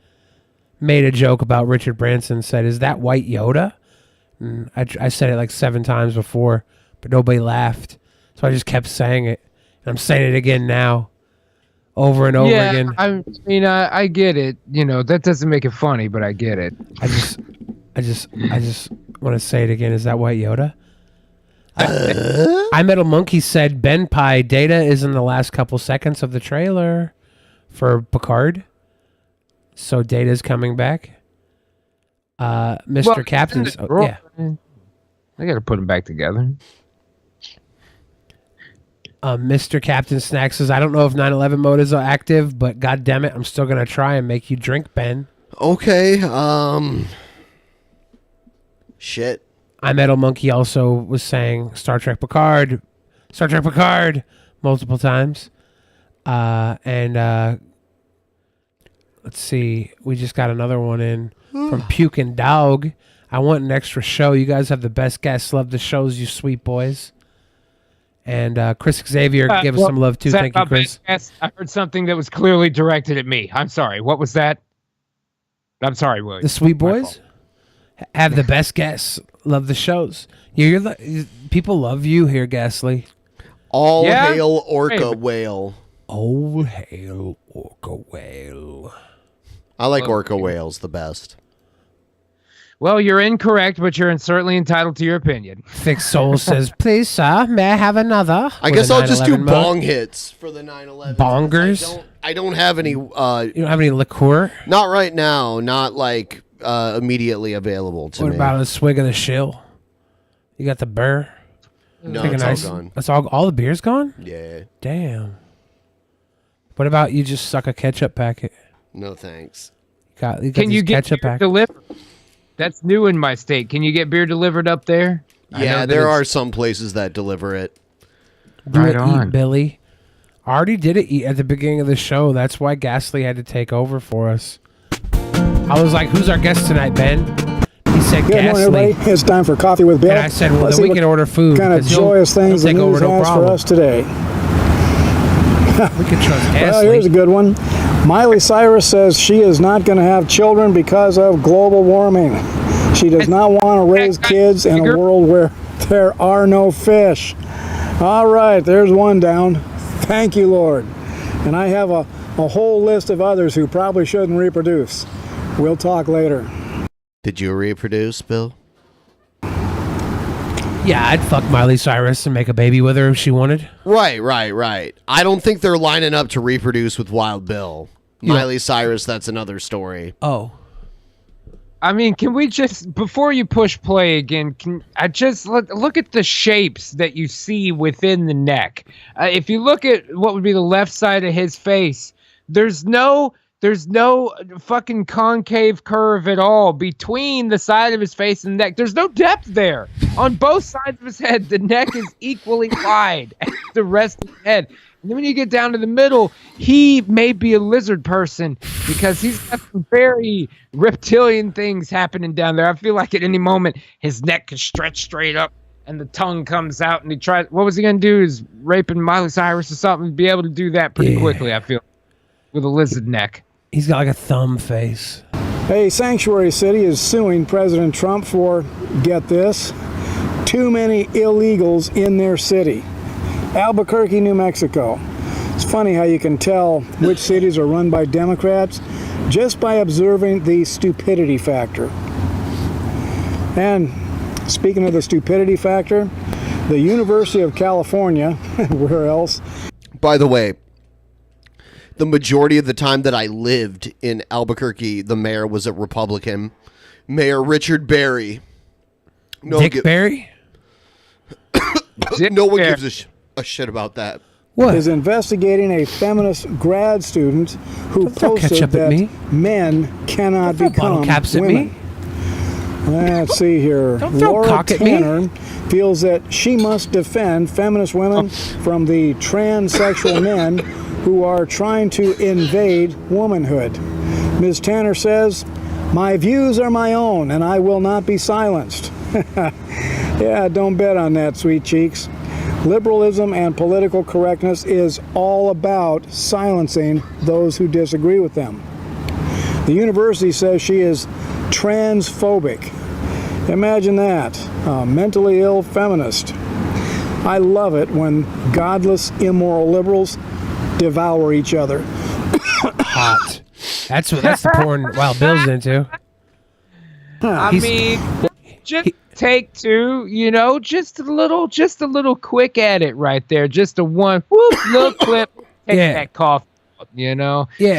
S5: made a joke about Richard Branson. Said, "Is that White Yoda?" And I said it like 7 times before, but nobody laughed. So I just kept saying it. And I'm saying it again now. Over and over again.
S6: I mean, I get it. You know, that doesn't make it funny, but I get it.
S5: I just want to say it again. Is that White Yoda? I Metal Monkey said Ben Pie Data is in the last couple seconds of the trailer for Picard. So Data's coming back. Mr.
S6: Well,
S5: Captain's
S6: yeah. I got to put them back together.
S5: Mr. Captain Snack says, "I don't know if 9/11 mode is active, but god damn it, I'm still gonna try and make you drink, Ben."
S4: Okay. Shit.
S5: Metal Monkey also was saying Star Trek Picard multiple times. Let's see, we just got another one in from Pukin Dog. "I want an extra show. You guys have the best guests. Love the shows, you sweet boys." And Chris Xavier, give us some love too. Thank you, Chris.
S6: Yes, I heard something that was clearly directed at me. I'm sorry. What was that? I'm sorry, William.
S5: The sweet boys have the best guests. Love the shows. People love you here, Ghastly.
S4: All hail Orca Whale.
S5: All hail Orca Whale.
S4: I like Orca Whales the best.
S6: Well, you're incorrect, but you're certainly entitled to your opinion.
S5: Thick Soul says, please, sir, may I have another?
S4: I guess I'll just do
S5: 9/11
S4: bong hits for the 9/11.
S5: Bongers?
S4: I don't have any. You
S5: don't have any liqueur?
S4: Not right now. Not like immediately available to
S5: What
S4: me.
S5: about a swig of the shill? You got the burr?
S4: No,
S5: Take a
S4: it's all gone.
S5: That's all the beer's gone?
S4: Yeah.
S5: Damn. What about you just suck a ketchup packet?
S4: No thanks.
S5: You got
S6: Can you
S5: these
S6: get
S5: ketchup
S6: beer
S5: packets?
S6: delivered? That's new in my state. Can you get beer delivered up there? I know
S4: Yeah,
S6: that
S4: there
S6: it's-
S4: are some places that deliver it.
S5: Do it, eat, Billy. I already did it at the beginning of the show. That's why Ghastly had to take over for us. I was like, who's our guest tonight, Ben? He said
S2: Good morning,
S5: Ghastly.
S2: everybody. It's time for Coffee with Bill.
S5: And I said, well,
S2: Let's
S5: then
S2: see
S5: we can
S2: what
S5: order food.
S2: kind of
S5: because he'll-
S2: joyous things
S5: he'll
S2: the
S5: take
S2: news
S5: over, no
S2: has for
S5: problem.
S2: us today.
S5: We can trust
S2: Well,
S5: Ghastly.
S2: here's a good one. Miley Cyrus says she is not going to have children because of global warming. She does not want to raise kids in a world where there are no fish. All right, there's one down. Thank you, Lord. And I have a whole list of others who probably shouldn't reproduce. We'll talk later.
S4: Did you reproduce, Bill?
S5: Yeah, I'd fuck Miley Cyrus and make a baby with her if she wanted.
S4: Right. I don't think they're lining up to reproduce with Wild Bill.
S5: Yeah.
S4: Miley Cyrus, that's another story.
S5: Oh.
S6: I mean, can we just, before you push play again, can I just look at the shapes that you see within the neck? If you look at what would be the left side of his face, there's no fucking concave curve at all between the side of his face and the neck. There's no depth there. On both sides of his head, the neck is equally wide as the rest of the head. And then when you get down to the middle, he may be a lizard person because he's got some very reptilian things happening down there. I feel like at any moment his neck could stretch straight up and the tongue comes out and he tries. What was he going to do? Is raping Miley Cyrus or something? Be able to do that pretty quickly, I feel, with a lizard neck.
S5: He's got like a thumb face.
S2: Hey, Sanctuary City is suing President Trump for, get this, too many illegals in their city. Albuquerque, New Mexico. It's funny how you can tell which cities are run by Democrats just by observing the stupidity factor. And speaking of the stupidity factor, the University of California, where else?
S4: By the way, the majority of the time that I lived in Albuquerque, the mayor was a Republican. Mayor Richard Berry.
S5: Dick Berry?
S4: No one gives a shit about that.
S2: Is investigating a feminist grad student who
S5: throw
S2: posted
S5: ketchup at
S2: that
S5: me.
S2: men cannot
S5: Don't throw
S2: become
S5: bottle caps at
S2: women.
S5: me.
S2: Let's see here.
S5: Don't throw
S2: Laura
S5: cock at me.
S2: Tanner feels that she must defend feminist women from the transsexual men who are trying to invade womanhood. Ms. Tanner says, "My views are my own and I will not be silenced." Yeah, don't bet on that, sweet cheeks. Liberalism and political correctness is all about silencing those who disagree with them. The university says she is transphobic. Imagine that, a mentally ill feminist. I love it when godless, immoral liberals devour each other.
S5: Hot. That's the porn Wild Bill's into.
S6: I mean, just take two, just a little quick at it right there. Just a one little clip. Take that cough, Yeah.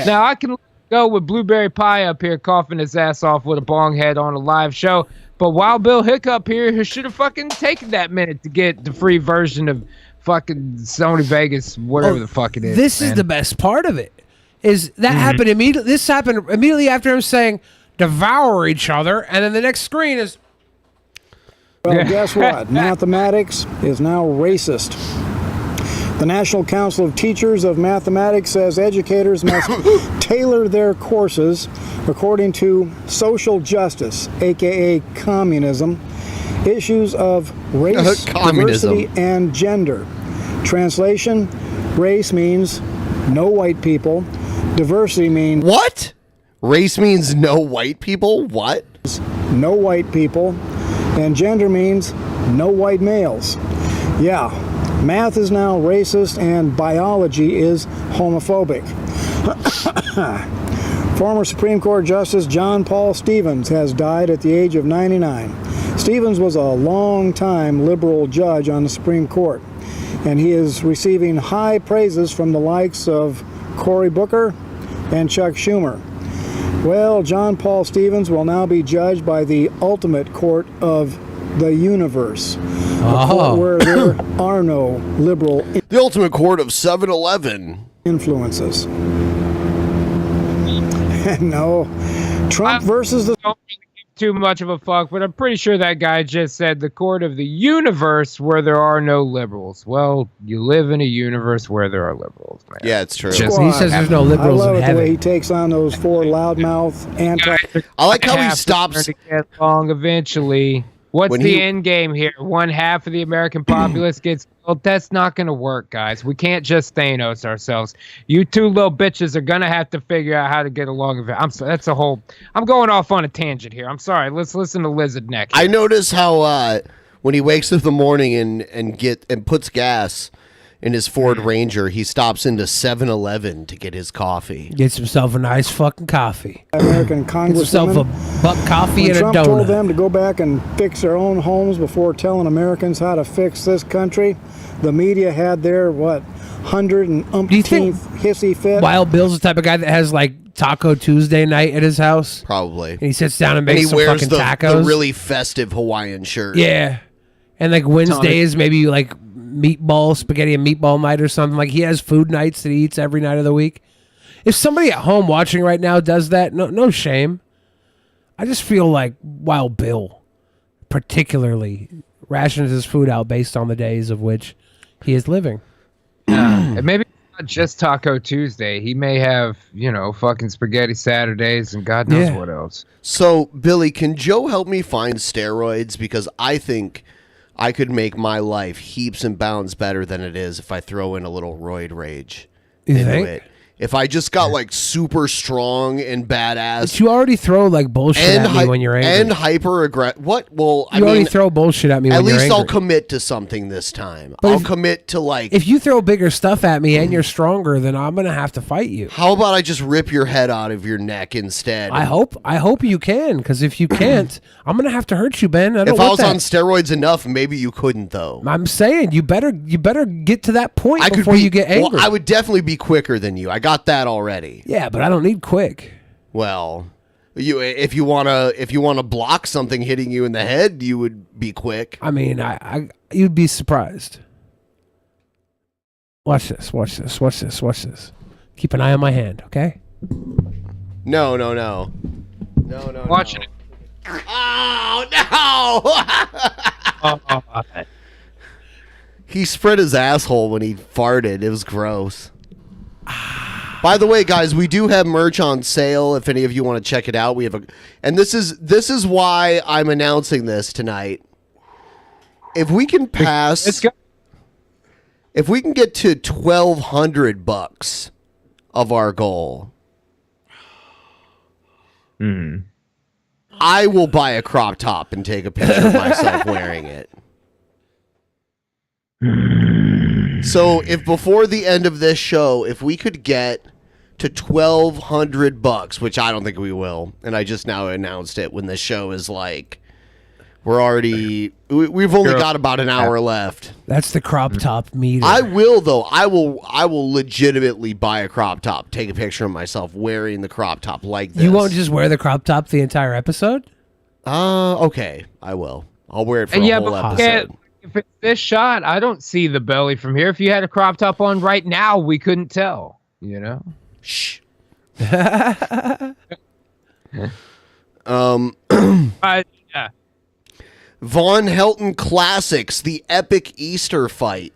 S6: Now I can go with Blueberry Pie up here coughing his ass off with a bong head on a live show. But Wild Bill Hiccup here, who should have fucking taken that minute to get the free version of fucking Sony Vegas, whatever the fuck it is.
S5: This is the best part of it. Is that happened immediately? This happened immediately after him saying devour each other, and then the next screen is.
S2: Well, guess what? Mathematics is now racist. The National Council of Teachers of Mathematics says educators must tailor their courses according to social justice, aka communism, issues of race, diversity, and gender. Translation: race means no white people. Diversity means
S4: what? Race means no white people? What?
S2: No white people. And gender means no white males. Yeah, math is now racist and biology is homophobic. Former Supreme Court Justice John Paul Stevens has died at the age of 99. Stevens was a long-time liberal judge on the Supreme Court, and he is receiving high praises from the likes of Cory Booker and Chuck Schumer. Well, John Paul Stevens will now be judged by the ultimate court of the universe, a court where there are no liberal
S4: the ultimate court of 7-Eleven
S2: influences. No, Trump versus the...
S6: Don't give too much of a fuck, but I'm pretty sure that guy just said the court of the universe where there are no liberals. Well, you live in a universe where there are liberals, man.
S4: Yeah, it's true.
S5: He says there's no liberals
S2: I love
S5: in
S2: it
S5: heaven.
S2: the way he takes on those four loudmouth anti...
S4: I like how he
S6: Half are
S4: stops.
S6: gonna get along eventually. What's
S4: When
S6: the
S4: he-
S6: end game here? One half of the American populace gets killed. That's not going to work, guys. We can't just Thanos ourselves. You two little bitches are going to have to figure out how to get along. That's a whole... I'm going off on a tangent here. I'm sorry. Let's listen to Lizard Neck.
S4: I notice how when he wakes up in the morning and puts gas in his Ford Ranger, he stops into 7-Eleven to get his coffee.
S5: Gets himself a nice fucking coffee.
S2: American
S5: Gets himself a
S2: congresswomen.
S5: buck coffee
S2: When
S5: and
S2: Trump
S5: a
S2: told
S5: donut.
S2: them to go back and fix their own homes before telling Americans how to fix this country, the media had their, 100th hissy fit.
S5: Wild Bill's the type of guy that has like Taco Tuesday night at his house.
S4: Probably.
S5: And he sits down and
S4: And
S5: makes
S4: he
S5: some
S4: wears
S5: fucking
S4: the
S5: tacos.
S4: really festive Hawaiian shirt.
S5: Yeah. And like Wednesdays, maybe like spaghetti and meatball night or something. Like he has food nights that he eats every night of the week. If somebody at home watching right now does that, no shame. I just feel like Wild Bill particularly rations his food out based on the days of which he is living.
S6: And maybe not just Taco Tuesday. He may have, fucking spaghetti Saturdays and God knows what else.
S4: So, Billy, can Joe help me find steroids? Because I think I could make my life heaps and bounds better than it is if I throw in a little roid rage
S5: You
S4: into
S5: think?
S4: it. If I just got like super strong and badass
S5: But you already throw like bullshit at me when you're angry.
S4: and hyper aggressive. What? Well,
S5: You already throw bullshit at me
S4: At
S5: when you're
S4: least I'll
S5: angry.
S4: commit to something this time.
S5: But
S4: I'll
S5: if-
S4: commit to like.
S5: If you throw bigger stuff at me and you're stronger, then I'm gonna have to fight you.
S4: How about I just rip your head out of your neck instead?
S5: I hope you can, because if you can't, I'm gonna have to hurt you, Ben. I don't
S4: If I
S5: want
S4: was
S5: that.
S4: on steroids enough, maybe you couldn't though.
S5: I'm saying you better get to that point
S4: I could
S5: before
S4: be,
S5: you get angry.
S4: Well, I would definitely be quicker than you. I got that already.
S5: Yeah, but I don't need quick.
S4: Well, if you wanna block something hitting you in the head, you would be quick.
S5: I mean, I you'd be surprised. Watch this. Watch this. Watch this. Watch this. Keep an eye on my hand, okay?
S4: No.
S6: Watching it.
S4: Oh no! He spread his asshole when he farted. It was gross. By the way, guys, we do have merch on sale. If any of you want to check it out, we have and this is why I'm announcing this tonight. If we can pass, if we can get to $1,200 of our goal, I will buy a crop top and take a picture of myself wearing it. So if before the end of this show, if we could get to $1,200, which I don't think we will, and I just now announced it when this show is like, we've only got about an hour left.
S5: That's the crop top meter.
S4: I will though. I will legitimately buy a crop top, take a picture of myself wearing the crop top like this.
S5: You won't just wear the crop top the entire episode?
S4: Okay, I will. I'll wear it for a whole
S6: but
S4: episode.
S6: if it's this shot, I don't see the belly from here. If you had a crop top on right now, we couldn't tell.
S4: Shh.
S6: Yeah.
S4: Von Helton Classics, the epic Easter fight.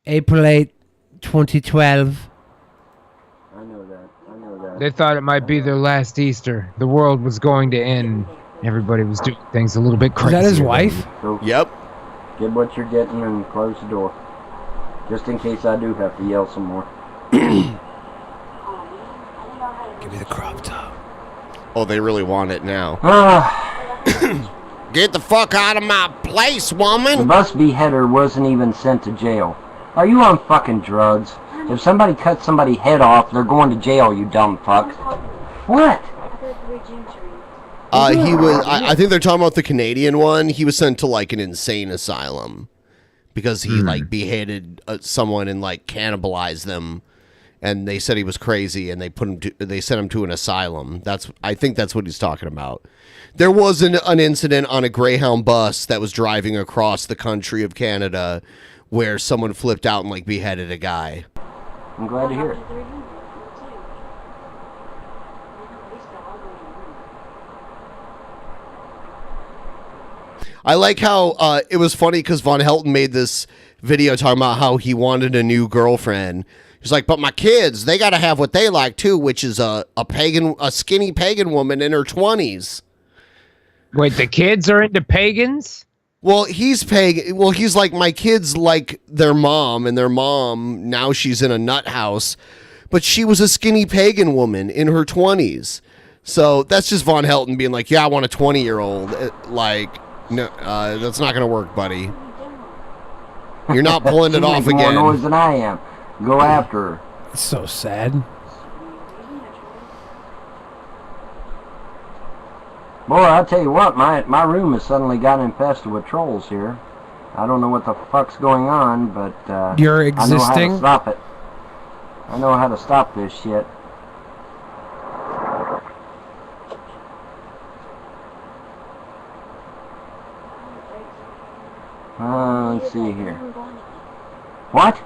S5: April 8, 2012.
S6: They thought it might be their last Easter. The world was going to end. Everybody was doing things a little bit crazy.
S5: Is that his wife?
S4: Yep.
S3: Get what you're getting and close the door. Just in case I do have to yell some more.
S5: Give me the crop top.
S4: Oh, they really want it now. Get the fuck out of my place, woman!
S3: The bus beheader wasn't even sent to jail. Are you on fucking drugs? If somebody cuts somebody's head off, they're going to jail, you dumb fuck. What?
S4: He was. I think they're talking about the Canadian one. He was sent to like an insane asylum because he like beheaded someone and like cannibalized them, and they said he was crazy, and they sent him to an asylum. I think that's what he's talking about. There was an incident on a Greyhound bus that was driving across the country of Canada where someone flipped out and like beheaded a guy.
S3: I'm glad to hear it.
S4: I like how it was funny because Von Helton made this video talking about how he wanted a new girlfriend. He's like, but my kids, they got to have what they like too, which is a skinny pagan woman in her 20s.
S6: Wait, the kids are into pagans?
S4: Well, he's pagan. Well, he's like, my kids like their mom, and their mom, now she's in a nut house, but she was a skinny pagan woman in her 20s. So that's just Von Helton being like, yeah, I want a 20-year-old. Like, no, that's not going to work, buddy. You're not pulling it off again.
S3: More noise than I am. Go after her.
S5: It's so sad.
S3: Boy, I'll tell you what, my room has suddenly got infested with trolls here. I don't know what the fuck's going on, but
S5: You're
S3: I know how
S5: existing?
S3: to stop it. I know how to stop this shit. Let's see here. What?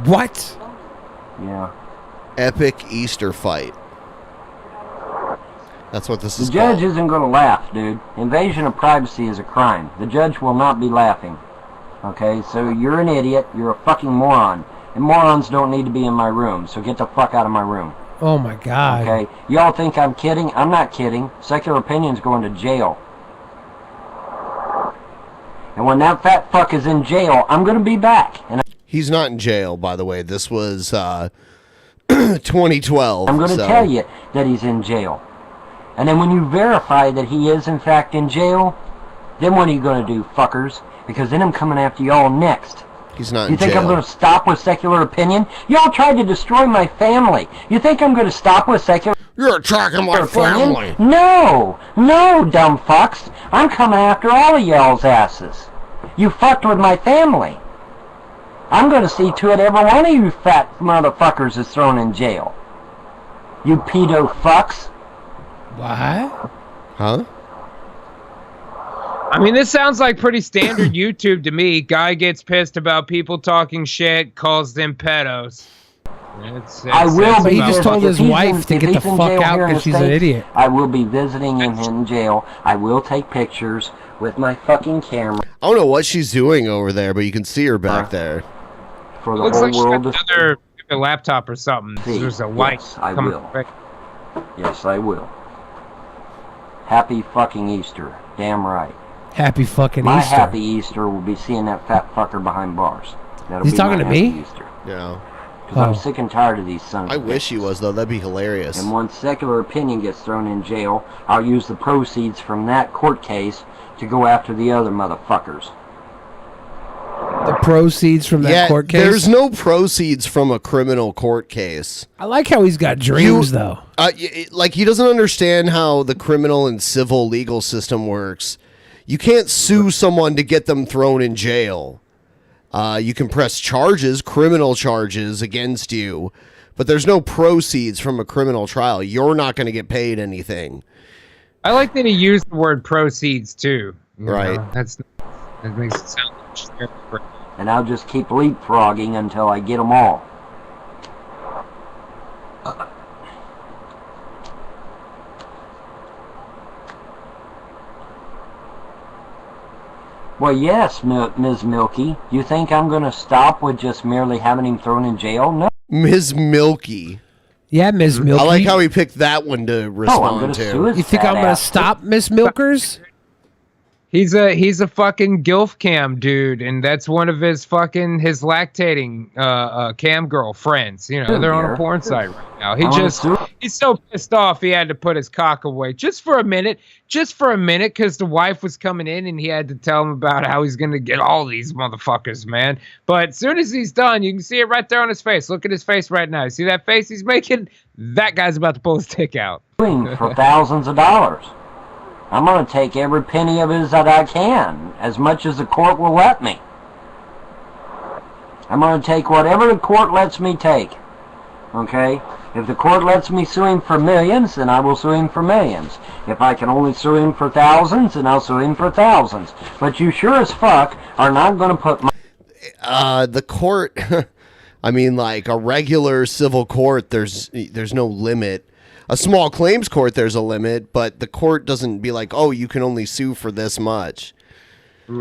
S5: What?
S3: Yeah.
S4: Epic Easter fight. That's what this is
S3: The judge
S4: called.
S3: isn't going to laugh, dude. Invasion of privacy is a crime. The judge will not be laughing. Okay, so you're an idiot. You're a fucking moron. And morons don't need to be in my room, so get the fuck out of my room.
S5: Oh my God.
S3: Okay, y'all think I'm kidding? I'm not kidding. Secular Opinion's going to jail. And when that fat fuck is in jail, I'm going to be back. And
S4: He's not in jail, by the way. This was 2012.
S3: I'm going to tell you that he's in jail. And then when you verify that he is in fact in jail, then what are you going to do, fuckers? Because then I'm coming after y'all next.
S4: He's not
S3: You
S4: in
S3: think
S4: jail.
S3: I'm going to stop with Secular Opinion? Y'all tried to destroy my family. You think I'm going to stop with Secular
S4: You're attacking my
S3: Opinion?
S4: family.
S3: No, dumb fucks. I'm coming after all of y'all's asses. You fucked with my family. I'm going to see to it every one of you fat motherfuckers is thrown in jail. You pedo fucks.
S5: What?
S4: Huh?
S6: I mean, this sounds like pretty standard YouTube to me. Guy gets pissed about people talking shit, calls them pedos.
S3: I will be.
S5: He just told his wife to get the fuck out because she's an idiot.
S3: I will be visiting him in jail. I will take pictures with my fucking camera
S4: I don't know what she's doing over there, but you can see her back there.
S3: for the
S6: Looks
S3: whole
S6: like she
S3: world
S6: got
S3: to
S6: another laptop or something.
S3: see.
S6: There's a light.
S3: Yes, I
S6: coming
S3: will.
S6: back.
S3: Yes, I will. Happy fucking Easter. Damn right.
S5: Happy fucking
S3: My
S5: Easter.
S3: happy Easter will be seeing that fat fucker behind bars. That'll
S5: He's
S3: be
S5: talking
S3: my
S5: to me?
S3: happy Easter.
S4: Yeah.
S3: Because I'm sick and tired of these sons
S4: I
S3: of
S4: wish he
S3: bitches.
S4: was, though. That'd be hilarious.
S3: And once Secular Opinion gets thrown in jail, I'll use the proceeds from that court case to go after the other motherfuckers.
S5: The proceeds from that court case?
S4: There's no proceeds from a criminal court case.
S5: I like how he's got dreams, though.
S4: Like, he doesn't understand how the criminal and civil legal system works. You can't sue someone to get them thrown in jail. You can press charges, criminal charges against you, but there's no proceeds from a criminal trial. You're not going to get paid anything.
S6: I like that he used the word proceeds too. You
S4: Right.
S6: know, that makes it sound like
S3: And I'll just keep leapfrogging until I get them all. Well, yes, Ms. Milky. You think I'm going to stop with just merely having him thrown in jail? No.
S4: Ms. Milky.
S5: Yeah, Ms. Milky.
S4: I like how he picked that one to respond
S3: gonna
S4: to.
S3: sue his
S5: You think
S3: fat
S5: I'm going to
S3: ass.
S5: stop Miss Milkers?
S6: He's a fucking gilf cam dude, and that's one of his lactating cam girl friends. You know, they're on a porn site right now. He's so pissed off he had to put his cock away just for a minute, because the wife was coming in and he had to tell him about how he's gonna get all these motherfuckers, man. But as soon as he's done, you can see it right there on his face. Look at his face right now. You see that face he's making? That guy's about to pull his dick out.
S3: For thousands of dollars. I'm going to take every penny of his that I can, as much as the court will let me. I'm going to take whatever the court lets me take. Okay? If the court lets me sue him for millions, then I will sue him for millions. If I can only sue him for thousands, then I'll sue him for thousands. But you sure as fuck are not going to put my...
S4: The court... I mean, like, a regular civil court, there's no limit. A small claims court, there's a limit, but the court doesn't be like, oh, you can only sue for this much.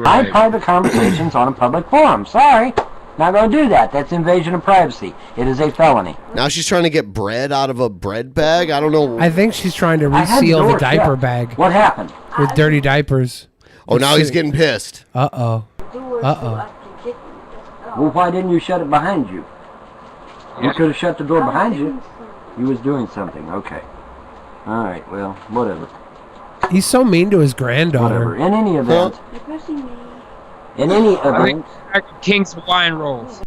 S3: I have private conversations on a public forum. Sorry. Not going to do that. That's invasion of privacy. It is a felony.
S4: Now she's trying to get bread out of a bread bag? I don't know.
S5: I think she's trying to reseal the diaper bag.
S3: What happened?
S5: With dirty diapers.
S4: Oh, now he's getting pissed.
S5: Uh-oh.
S3: Well, why didn't you shut it behind you? You could have shut the door behind you. He was doing something. Okay. All right. Well, whatever.
S5: He's so mean to his granddaughter.
S3: Whatever. In any event. In any event.
S6: King's Hawaiian rolls.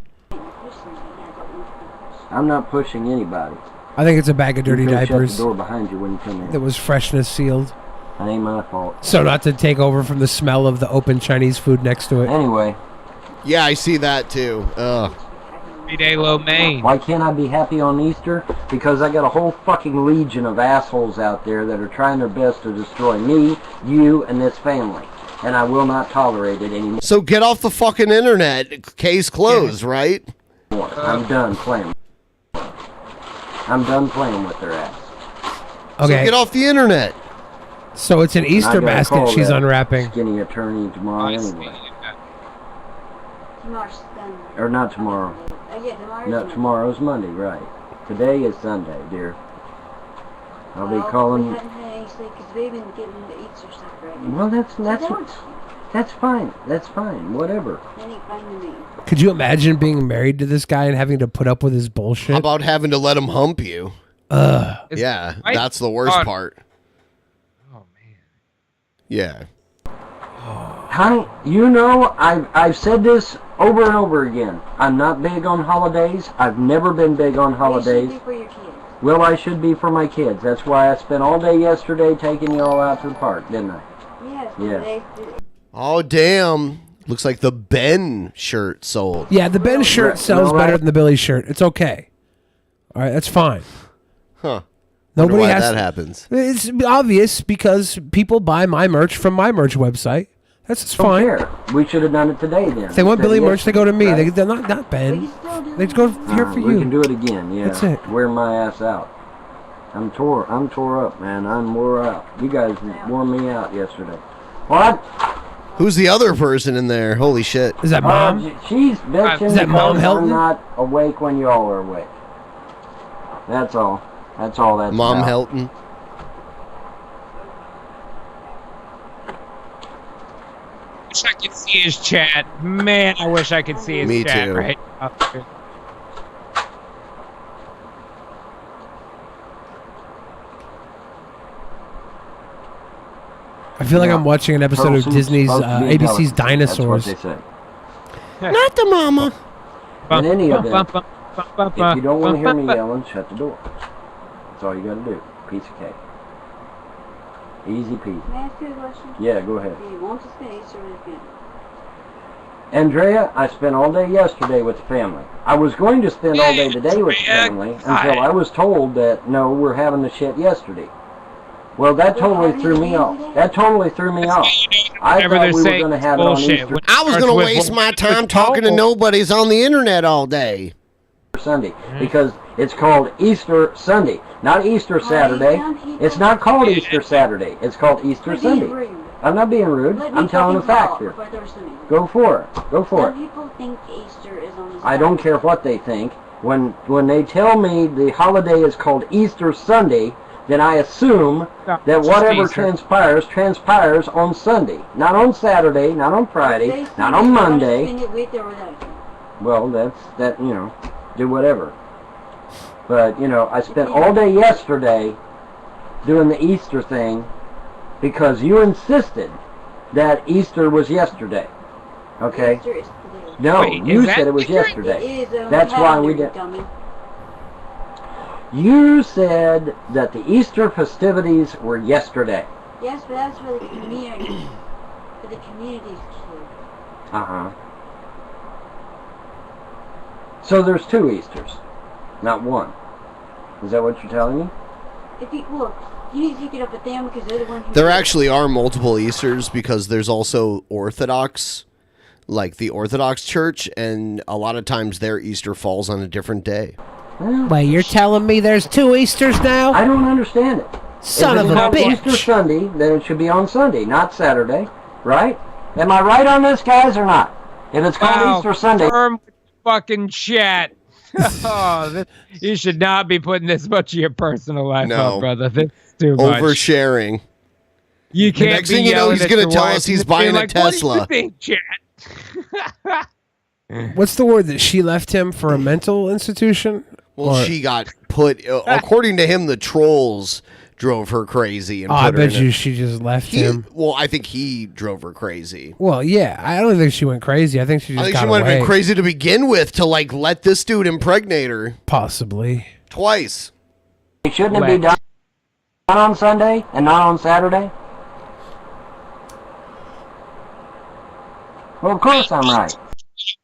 S3: I'm not pushing anybody.
S5: I think it's a bag of dirty
S3: You could've
S5: diapers.
S3: Shut the door behind you when you come in.
S5: That was freshness sealed.
S3: That ain't my fault.
S5: So not to take over from the smell of the open Chinese food next to it.
S3: Anyway.
S4: Yeah, I see that too. Ugh.
S6: Everyday lo mein.
S3: Why can't I be happy on Easter? Because I got a whole fucking legion of assholes out there that are trying their best to destroy me, you, and this family. And I will not tolerate it anymore.
S4: So get off the fucking internet. Case closed, right?
S3: I'm done playing. I'm done playing with their ass.
S5: Okay.
S4: So get off the internet.
S5: So it's an Easter basket she's unwrapping.
S3: Skinny attorney tomorrow anyway. Or not tomorrow. No, tomorrow's Monday, right. Today is Sunday, dear. I'll be calling... Well, that's fine. That's fine. Whatever.
S5: Could you imagine being married to this guy and having to put up with his bullshit?
S4: How about having to let him hump you? Yeah, that's the worst part.
S6: Oh, man.
S4: Yeah.
S3: Honey, you know, I've said this over and over again. I'm not big on holidays. I've never been big on holidays.
S21: For your kids.
S3: Well, I should be for my kids. That's why I spent all day yesterday taking you all out to the park, didn't I?
S21: Yes.
S3: Yeah.
S4: Oh, damn. Looks like the Ben shirt sold.
S5: Yeah, the Ben shirt sells better than the Billy shirt. It's okay. All right, that's fine.
S4: Huh.
S5: Nobody
S4: Wonder why
S5: has
S4: that
S5: to-
S4: happens.
S5: It's obvious because people buy my merch from my merch website. That's just
S3: Don't
S5: fine.
S3: care. We should have done it today then.
S5: If they want
S3: Instead
S5: Billy
S3: of
S5: merch, they go to me.
S3: yesterday,
S5: They're not Ben. They go here for
S3: We
S5: you.
S3: can do it again, yeah.
S5: That's it.
S3: Wear my ass out. I'm tore up, man. I'm wore out. You guys wore me out yesterday. What?
S4: Who's the other person in there? Holy shit.
S5: Is that Mom?
S3: She's bitching
S5: Is that Mom
S3: because
S5: Helton?
S3: I'm not awake when y'all are awake. That's all. That's all that's
S4: Mom
S3: about.
S4: Helton?
S6: Wish I could see his chat. Man, I wish I could see his
S4: Me
S6: chat
S4: too.
S6: right now.
S5: I feel like I'm watching an episode of Disney's, ABC's Dinosaurs.
S3: That's what they say.
S4: Not the mama.
S3: In any event, if you don't want to hear me yelling, shut the door. That's all you got to do. Piece of cake. Easy peasy.
S21: May I ask you a question?
S3: Yeah, go ahead.
S21: Do you want to stay or again?
S3: Andrea, I spent all day yesterday with the family. I was going to spend all day today with the family until I was told that, no, we're having the shit yesterday. Well, that totally threw me off. That totally threw me off. I
S6: Whenever
S3: thought
S6: they're
S3: we were
S6: saying
S3: going to have
S6: bullshit.
S3: it on Easter
S4: I was going to waste my time talking to nobodies on the internet all day.
S3: Sunday because it's called Easter Sunday, not Easter Saturday. It's not called Easter Saturday. It's called Easter Sunday. I'm not being rude. I'm telling a fact here. Go for it. Go for it.
S21: Some people think Easter is on the
S3: I don't care what they think. When they tell me the holiday is called Easter Sunday, then I assume that whatever transpires on Sunday, not on Saturday, not on Friday, not on Monday. Well, that you know, do whatever. But you know, I spent all day yesterday doing the Easter thing because you insisted that Easter was yesterday. Okay? No,
S21: Wait,
S3: you
S21: is
S3: said
S21: that
S3: it was
S21: accurate?
S3: yesterday.
S21: It is,
S3: That's why we did. You said that the Easter festivities were yesterday.
S21: Yes, but that's for the community. For the community's kids.
S3: Uh-huh. So there's 2 Easters, not 1. Is that what you're telling me?
S21: If you look, you need to take it up with them because they're the ones who.
S4: There actually are multiple Easters because there's also Orthodox, like the Orthodox Church, and a lot of times their Easter falls on a different day.
S5: Wait, you're telling me there's 2 Easters now?
S3: I don't understand it.
S5: Son of a
S3: bitch.
S5: bitch.
S3: Easter Sunday, then it should be on Sunday, not Saturday, right? Am I right on this, guys, or not? If it's called Easter Sunday.
S6: Firm fucking chat. You should not be putting this much of your personal life up, brother. This is too much.
S4: Oversharing.
S6: You
S4: The
S6: can't
S4: next
S6: be
S4: thing you know,
S6: yelling
S4: he's
S6: at
S4: gonna
S6: your
S4: tell
S6: wife
S4: us he's
S6: and
S4: buying
S6: being
S4: a
S6: like,
S4: Tesla.
S6: What do you think, chat?
S5: What's the word that she left him for a mental institution?
S4: Well, she got put. According to him, the trolls drove her crazy. And
S5: I
S4: put her
S5: bet
S4: in
S5: you
S4: a-
S5: she just left
S4: He-
S5: him.
S4: Well, I think he drove her crazy.
S5: Well, yeah, I don't think she went crazy. I think she just
S4: I think
S5: got
S4: she might have
S5: away.
S4: been crazy to begin with to like let this dude impregnate her
S5: Possibly.
S4: twice.
S3: Shouldn't it be done on Sunday and not on Saturday? Well, of course I'm right.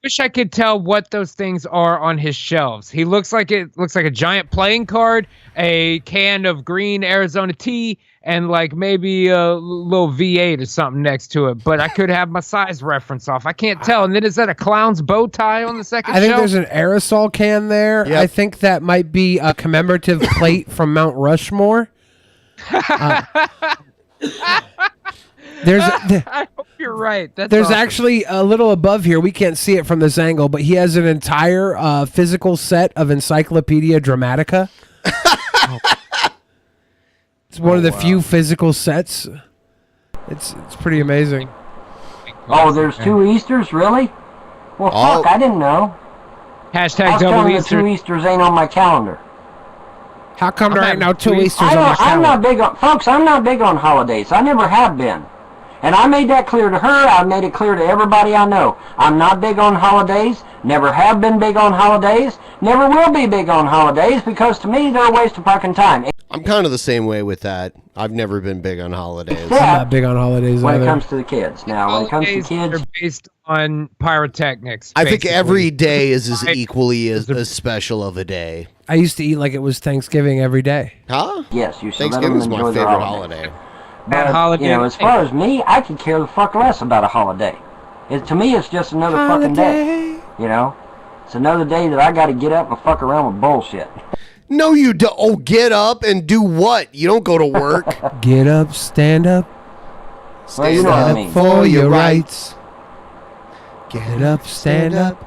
S6: Wish I could tell what those things are on his shelves. He looks like a giant playing card, a can of green Arizona tea, and like maybe a little V8 or something next to it. But I could have my size reference off. I can't tell. And then is that a clown's bow tie on the second
S5: I think
S6: shelf?
S5: there's an aerosol can there. I think that might be a commemorative plate from Mount Rushmore.
S6: I hope you're right. That's
S5: There's
S6: awesome.
S5: actually a little above here. We can't see it from this angle, but he has an entire physical set of Encyclopedia Dramatica. It's one of the few physical sets. It's pretty amazing.
S3: Oh, there's 2 Easters, really? Well, fuck, I didn't know.
S6: Hashtag
S3: How
S6: double
S3: come
S6: Easter.
S3: the 2 Easters ain't on my calendar?
S5: How come there ain't now 2 Easters
S3: I
S5: on
S3: don't-
S5: my
S3: I'm
S5: calendar?
S3: not big on, folks, I'm not big on holidays. I never have been. And I made that clear to her. I made it clear to everybody I know. I'm not big on holidays. Never have been big on holidays. Never will be big on holidays because to me they're a waste of fucking time.
S4: I'm kind of the same way with that. I've never been big on holidays.
S5: I'm not big on holidays
S3: When
S5: either.
S3: it comes to the kids. Now, when it comes to
S6: Holidays
S3: kids,
S6: are based on pyrotechnics.
S4: I think
S6: basically.
S4: every day is as equally as special of a day.
S5: I used to eat like it was Thanksgiving every day.
S4: Huh?
S3: yes, you should let them
S4: Thanksgiving's my
S3: enjoy their
S4: favorite
S3: holiday.
S4: holiday.
S3: But,
S6: holiday-
S3: you know, as far as me, I could care the fuck less about a holiday. To me, it's just another fucking day. You know? It's another day that I gotta get up and fuck around with bullshit.
S4: No, you don't. Oh, get up and do what? You don't go to work.
S5: Get up, stand up.
S3: Well, you know what I
S5: Stand
S3: mean.
S5: up for your rights. Get up, stand up.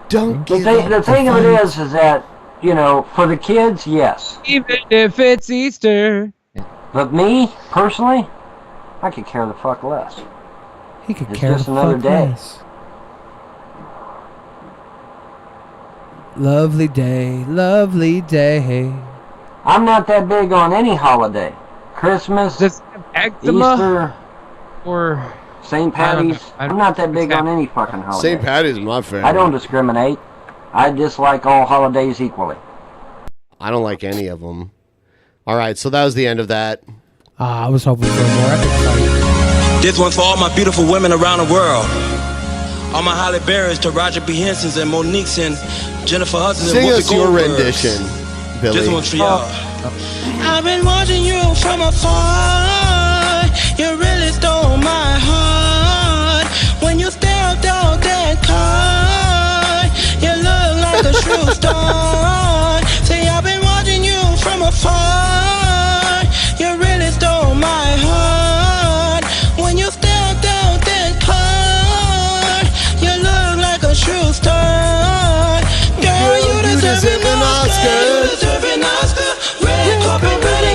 S4: Don't
S3: The thing of it is that, you know, for the kids, yes.
S6: Even if it's Easter.
S3: But me, personally, I could care the fuck less.
S5: He could
S3: It's
S5: care
S3: just
S5: the
S3: another
S5: fuck
S3: day.
S5: less. Lovely day, lovely day.
S3: I'm not that big on any holiday. Christmas,
S6: eczema?
S3: Easter,
S6: or
S3: St.
S6: I don't know.
S3: Patty's. I'm not that big on any fucking holiday.
S4: St. Patty's is my favorite.
S3: I don't discriminate. I dislike all holidays equally.
S4: I don't like any of them. All right, so that was the end of that.
S5: I was hoping for a more epic fight.
S8: This one's for all my beautiful women around the world. All my Holly Berrys to Roger B. Henson's and Monique's and Jennifer Hudson's and
S4: Sing
S8: Whoopi
S4: us your
S8: Goldberg's.
S4: rendition, Billy.
S8: This one's for y'all. I've been watching you from afar. You really stole my heart. When you stepped out that car, you look like a true star. Say I've been watching you from afar. You really stole my heart. When you stepped out that car, you look like a true star. Girl, you deserve an Oscar. You deserve an Oscar. Red carpet ready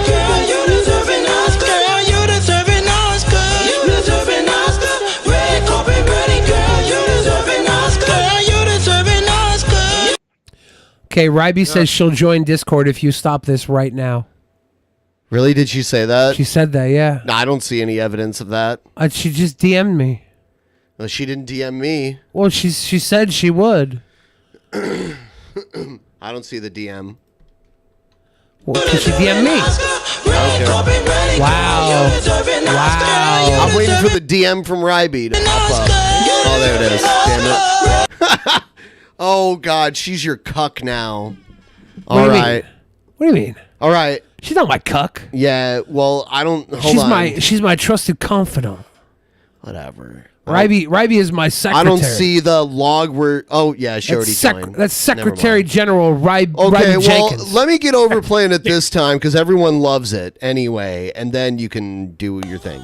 S5: Okay, Ryby says she'll join Discord if you stop this right now.
S4: Really? Did she say that?
S5: She said that, yeah.
S4: No, I don't see any evidence of that.
S5: She just DM'd me.
S4: Well, she didn't DM me.
S5: Well, she said she would.
S4: I don't see the DM.
S5: Well, because she DM'd me. Wow.
S4: I'm waiting for the DM from Ryby to pop up. Oh, there it is. Damn it. Oh, God. She's your cuck now. All right.
S5: What do you mean?
S4: All right.
S5: She's not my cuck.
S4: Yeah, well, I don't... Hold on.
S5: She's my trusted confidant.
S4: Whatever.
S5: Ryby is my secretary.
S4: I don't see the log where... Oh, yeah, she already joined.
S5: That's Secretary General Ryby
S4: Okay, well,
S5: Jenkins.
S4: let me get over playing it this time because everyone loves it anyway, and then you can do your thing.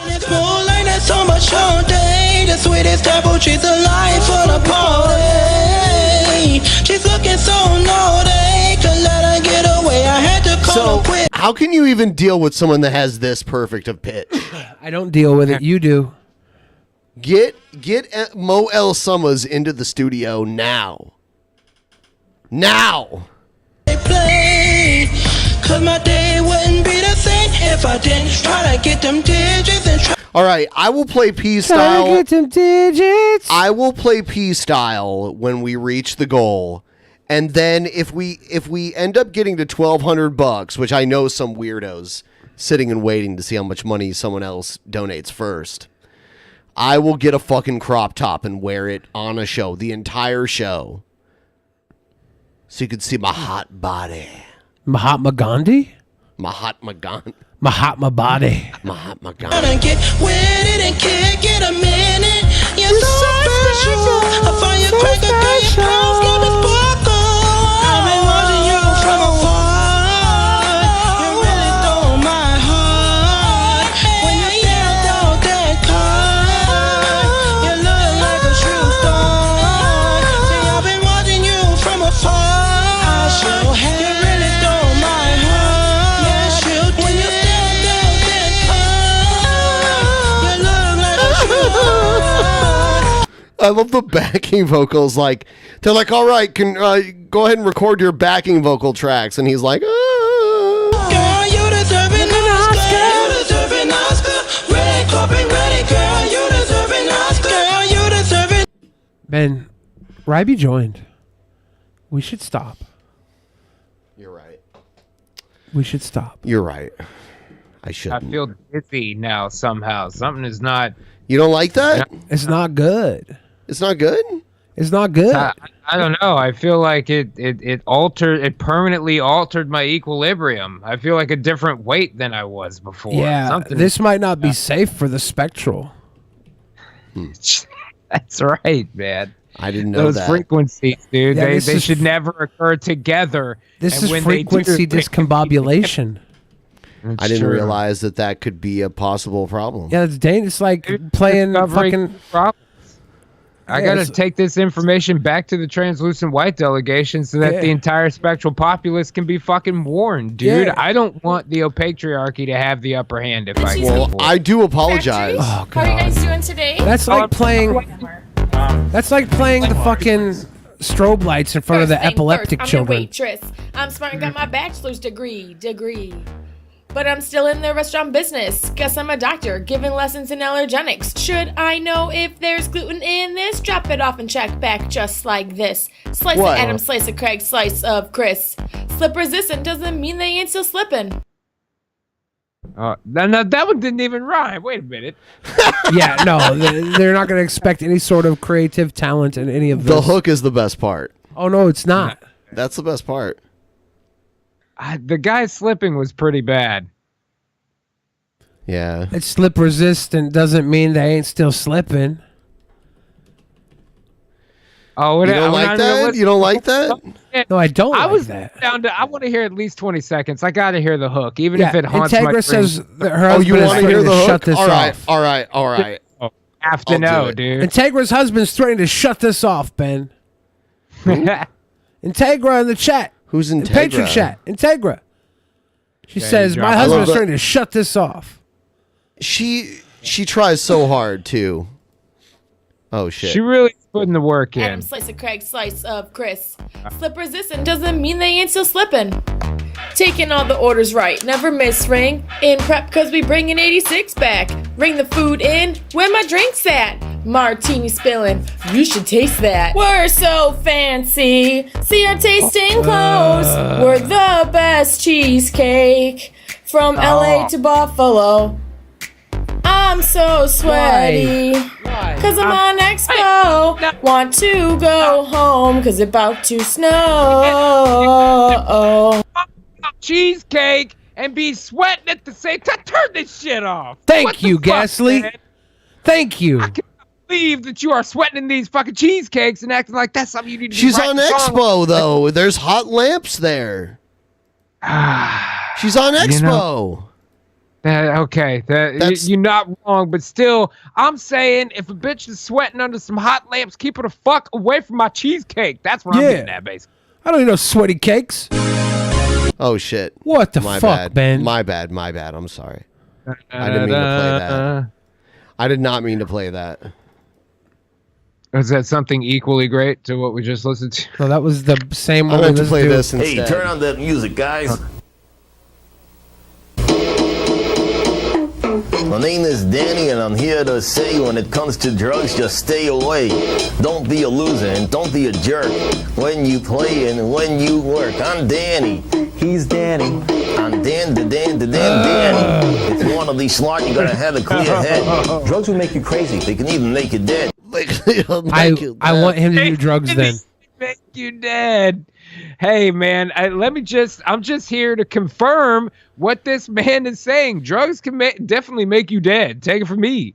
S8: It's more like that so much all day. The sweetest apple trees alive for the party. She's looking so naughty. To let her get away, I had to call her quick.
S4: How can you even deal with someone that has this perfect of pitch?
S5: I don't deal with it. You do.
S4: Get Mo L. Summers into the studio now. Now.
S8: Play. Cause my day wouldn't be the same if I didn't try to get them digits and try.
S4: All right, I will play P style.
S5: Get some digits.
S4: I will play P style when we reach the goal. And then if we end up getting to $1,200, which I know some weirdos sitting and waiting to see how much money someone else donates first, I will get a fucking crop top and wear it on a show, the entire show, so you can see my hot body.
S5: Mahatma Gandhi?
S4: Mahatma Gandhi.
S5: Mahatma body.
S4: Mahatma
S8: Tryna
S4: Gandhi.
S8: get with it and kick it a minute. You're so special. I find you crack a girl, your pounds got me sparkle. I've been watching you from afar. You really stole my heart. When you stepped out that car, you look like a true star. See, I've been watching you from afar. I sure have. You really stole my heart. Yes, you did. When you stepped out that car, you look like a true star.
S4: I love the backing vocals. Like they're like, all right, can go ahead and record your backing vocal tracks, and he's like,
S8: Girl, you deserve an Oscar. You deserve an Oscar. Red carpet ready, girl. You deserve an Oscar. Girl, you deserve it.
S5: Ben, Ryby joined. We should stop.
S4: You're right.
S5: We should stop.
S4: You're right. I
S6: I
S4: shouldn't.
S6: feel dizzy now somehow. Something is not.
S4: You don't like that?
S5: It's not good.
S4: It's not good?
S5: It's not good.
S6: I don't know. I feel like it altered. It permanently altered my equilibrium. I feel like a different weight than I was before.
S5: Yeah,
S6: Something.
S5: this might not be safe for the Spectral.
S6: That's right, man.
S4: I didn't know
S6: Those
S4: that.
S6: frequencies, dude.
S5: Yeah,
S6: they
S5: this is
S6: should never occur together.
S5: This
S6: and
S5: is
S6: when they do,
S5: frequency discombobulation.
S4: I didn't realize that could be a possible problem.
S5: Yeah, it's dangerous. It's like playing
S6: discovering
S5: fucking.
S6: problems. I
S5: Yeah,
S6: got to
S5: it's-
S6: take this information back to the translucent white delegation so that
S5: Yeah.
S6: the entire spectral populace can be fucking warned, dude.
S5: Yeah.
S6: I don't want the opatriarchy to have the upper hand if I
S4: Well,
S6: can.
S4: I do apologize.
S5: Oh
S12: How are you
S5: god.
S12: guys doing today?
S5: That's like playing. That's like playing the fucking strobe lights in front of the
S12: First thing
S5: epileptic
S12: first,
S5: children.
S12: I'm your waitress. I'm smart and got my bachelor's degree. But I'm still in the restaurant business. Guess I'm a doctor, giving lessons in allergenics. Should I know if there's gluten in this? Drop it off and check back just like this. Slice
S4: What?
S12: of Adam, slice of Craig, slice of Chris. Slip resistant doesn't mean they ain't still slipping.
S6: No, that one didn't even rhyme. Wait a minute.
S5: Yeah, no, they're not going to expect any sort of creative talent in any of this.
S4: The hook is the best part.
S5: Oh no, it's not.
S4: That's the best part.
S6: The guy slipping was pretty bad.
S4: Yeah.
S5: It's slip resistant doesn't mean they ain't still slipping.
S6: Oh,
S4: You don't like that? You don't like that?
S5: No, I don't.
S6: I
S5: like
S6: was
S5: that.
S6: down to. I want to hear at least 20 seconds. I got to hear the hook, even
S5: Yeah,
S6: if it haunts my
S5: Integra
S6: brain.
S5: says that her
S4: Oh, you
S5: husband is
S4: want to hear
S5: threatening
S4: the
S5: to
S4: hook?
S5: shut this
S4: All right,
S5: off.
S4: all right, all right.
S6: Have to
S4: I'll do
S6: know,
S4: it.
S6: dude.
S5: Integra's husband's threatening to shut this off, Ben. Integra in the chat.
S4: Who's
S5: In
S4: Integra?
S5: Patreon chat. Integra. She
S6: Okay,
S5: says,
S6: you
S5: my
S6: dropped it.
S5: husband's
S4: I love
S5: threatening to shut this off.
S4: She tries so hard too. Oh shit.
S6: She really putting the work
S12: Adam
S6: in.
S12: slice of Craig, slice of Chris. Slip resistant doesn't mean they ain't still slipping. Taking all the orders right, never miss ring. In prep cause we bring an 86 back. Bring the food in, where my drinks at? Martini spilling, you should taste that. We're so fancy, see our tasting clothes. We're the best cheesecake. From LA to Buffalo. I'm so sweaty. Cause I'm on Expo. Want to go home cause it's about to snow.
S6: Cheesecake and be sweating at the same time. Turn this shit off.
S5: Thank you, Gasly. Thank you.
S6: I can't believe that you are sweating in these fucking cheesecakes and acting like that's something you need to
S4: She's
S6: be
S4: on
S6: writing songs
S4: Expo,
S6: about.
S4: though. There's hot lamps there. She's on Expo.
S6: You know, okay, you're not wrong, but still, I'm saying if a bitch is sweating under some hot lamps, keep her the fuck away from my cheesecake. That's what I'm getting at, basically.
S5: I don't need no sweaty cakes.
S4: Oh, shit.
S5: What the
S4: My
S5: fuck,
S4: bad.
S5: Ben?
S4: My bad. I'm sorry. I didn't mean to play that. I did not mean to play that.
S6: Is that something equally great to what we just listened to?
S5: No, that was the same one.
S4: I meant to play this
S10: Hey,
S4: instead.
S10: turn on that music, guys. My name is Danny, and I'm here to say when it comes to drugs, just stay away. Don't be a loser and don't be a jerk when you play and when you work. I'm Danny. He's Danny. I'm Danny. If you want to be smart, you gotta have a clear head. Drugs will make you crazy. They can even make you dead.
S5: I want him to do drugs then.
S6: Make you dead. Hey man, I'm just here to confirm what this man is saying. Drugs can definitely make you dead. Take it from me.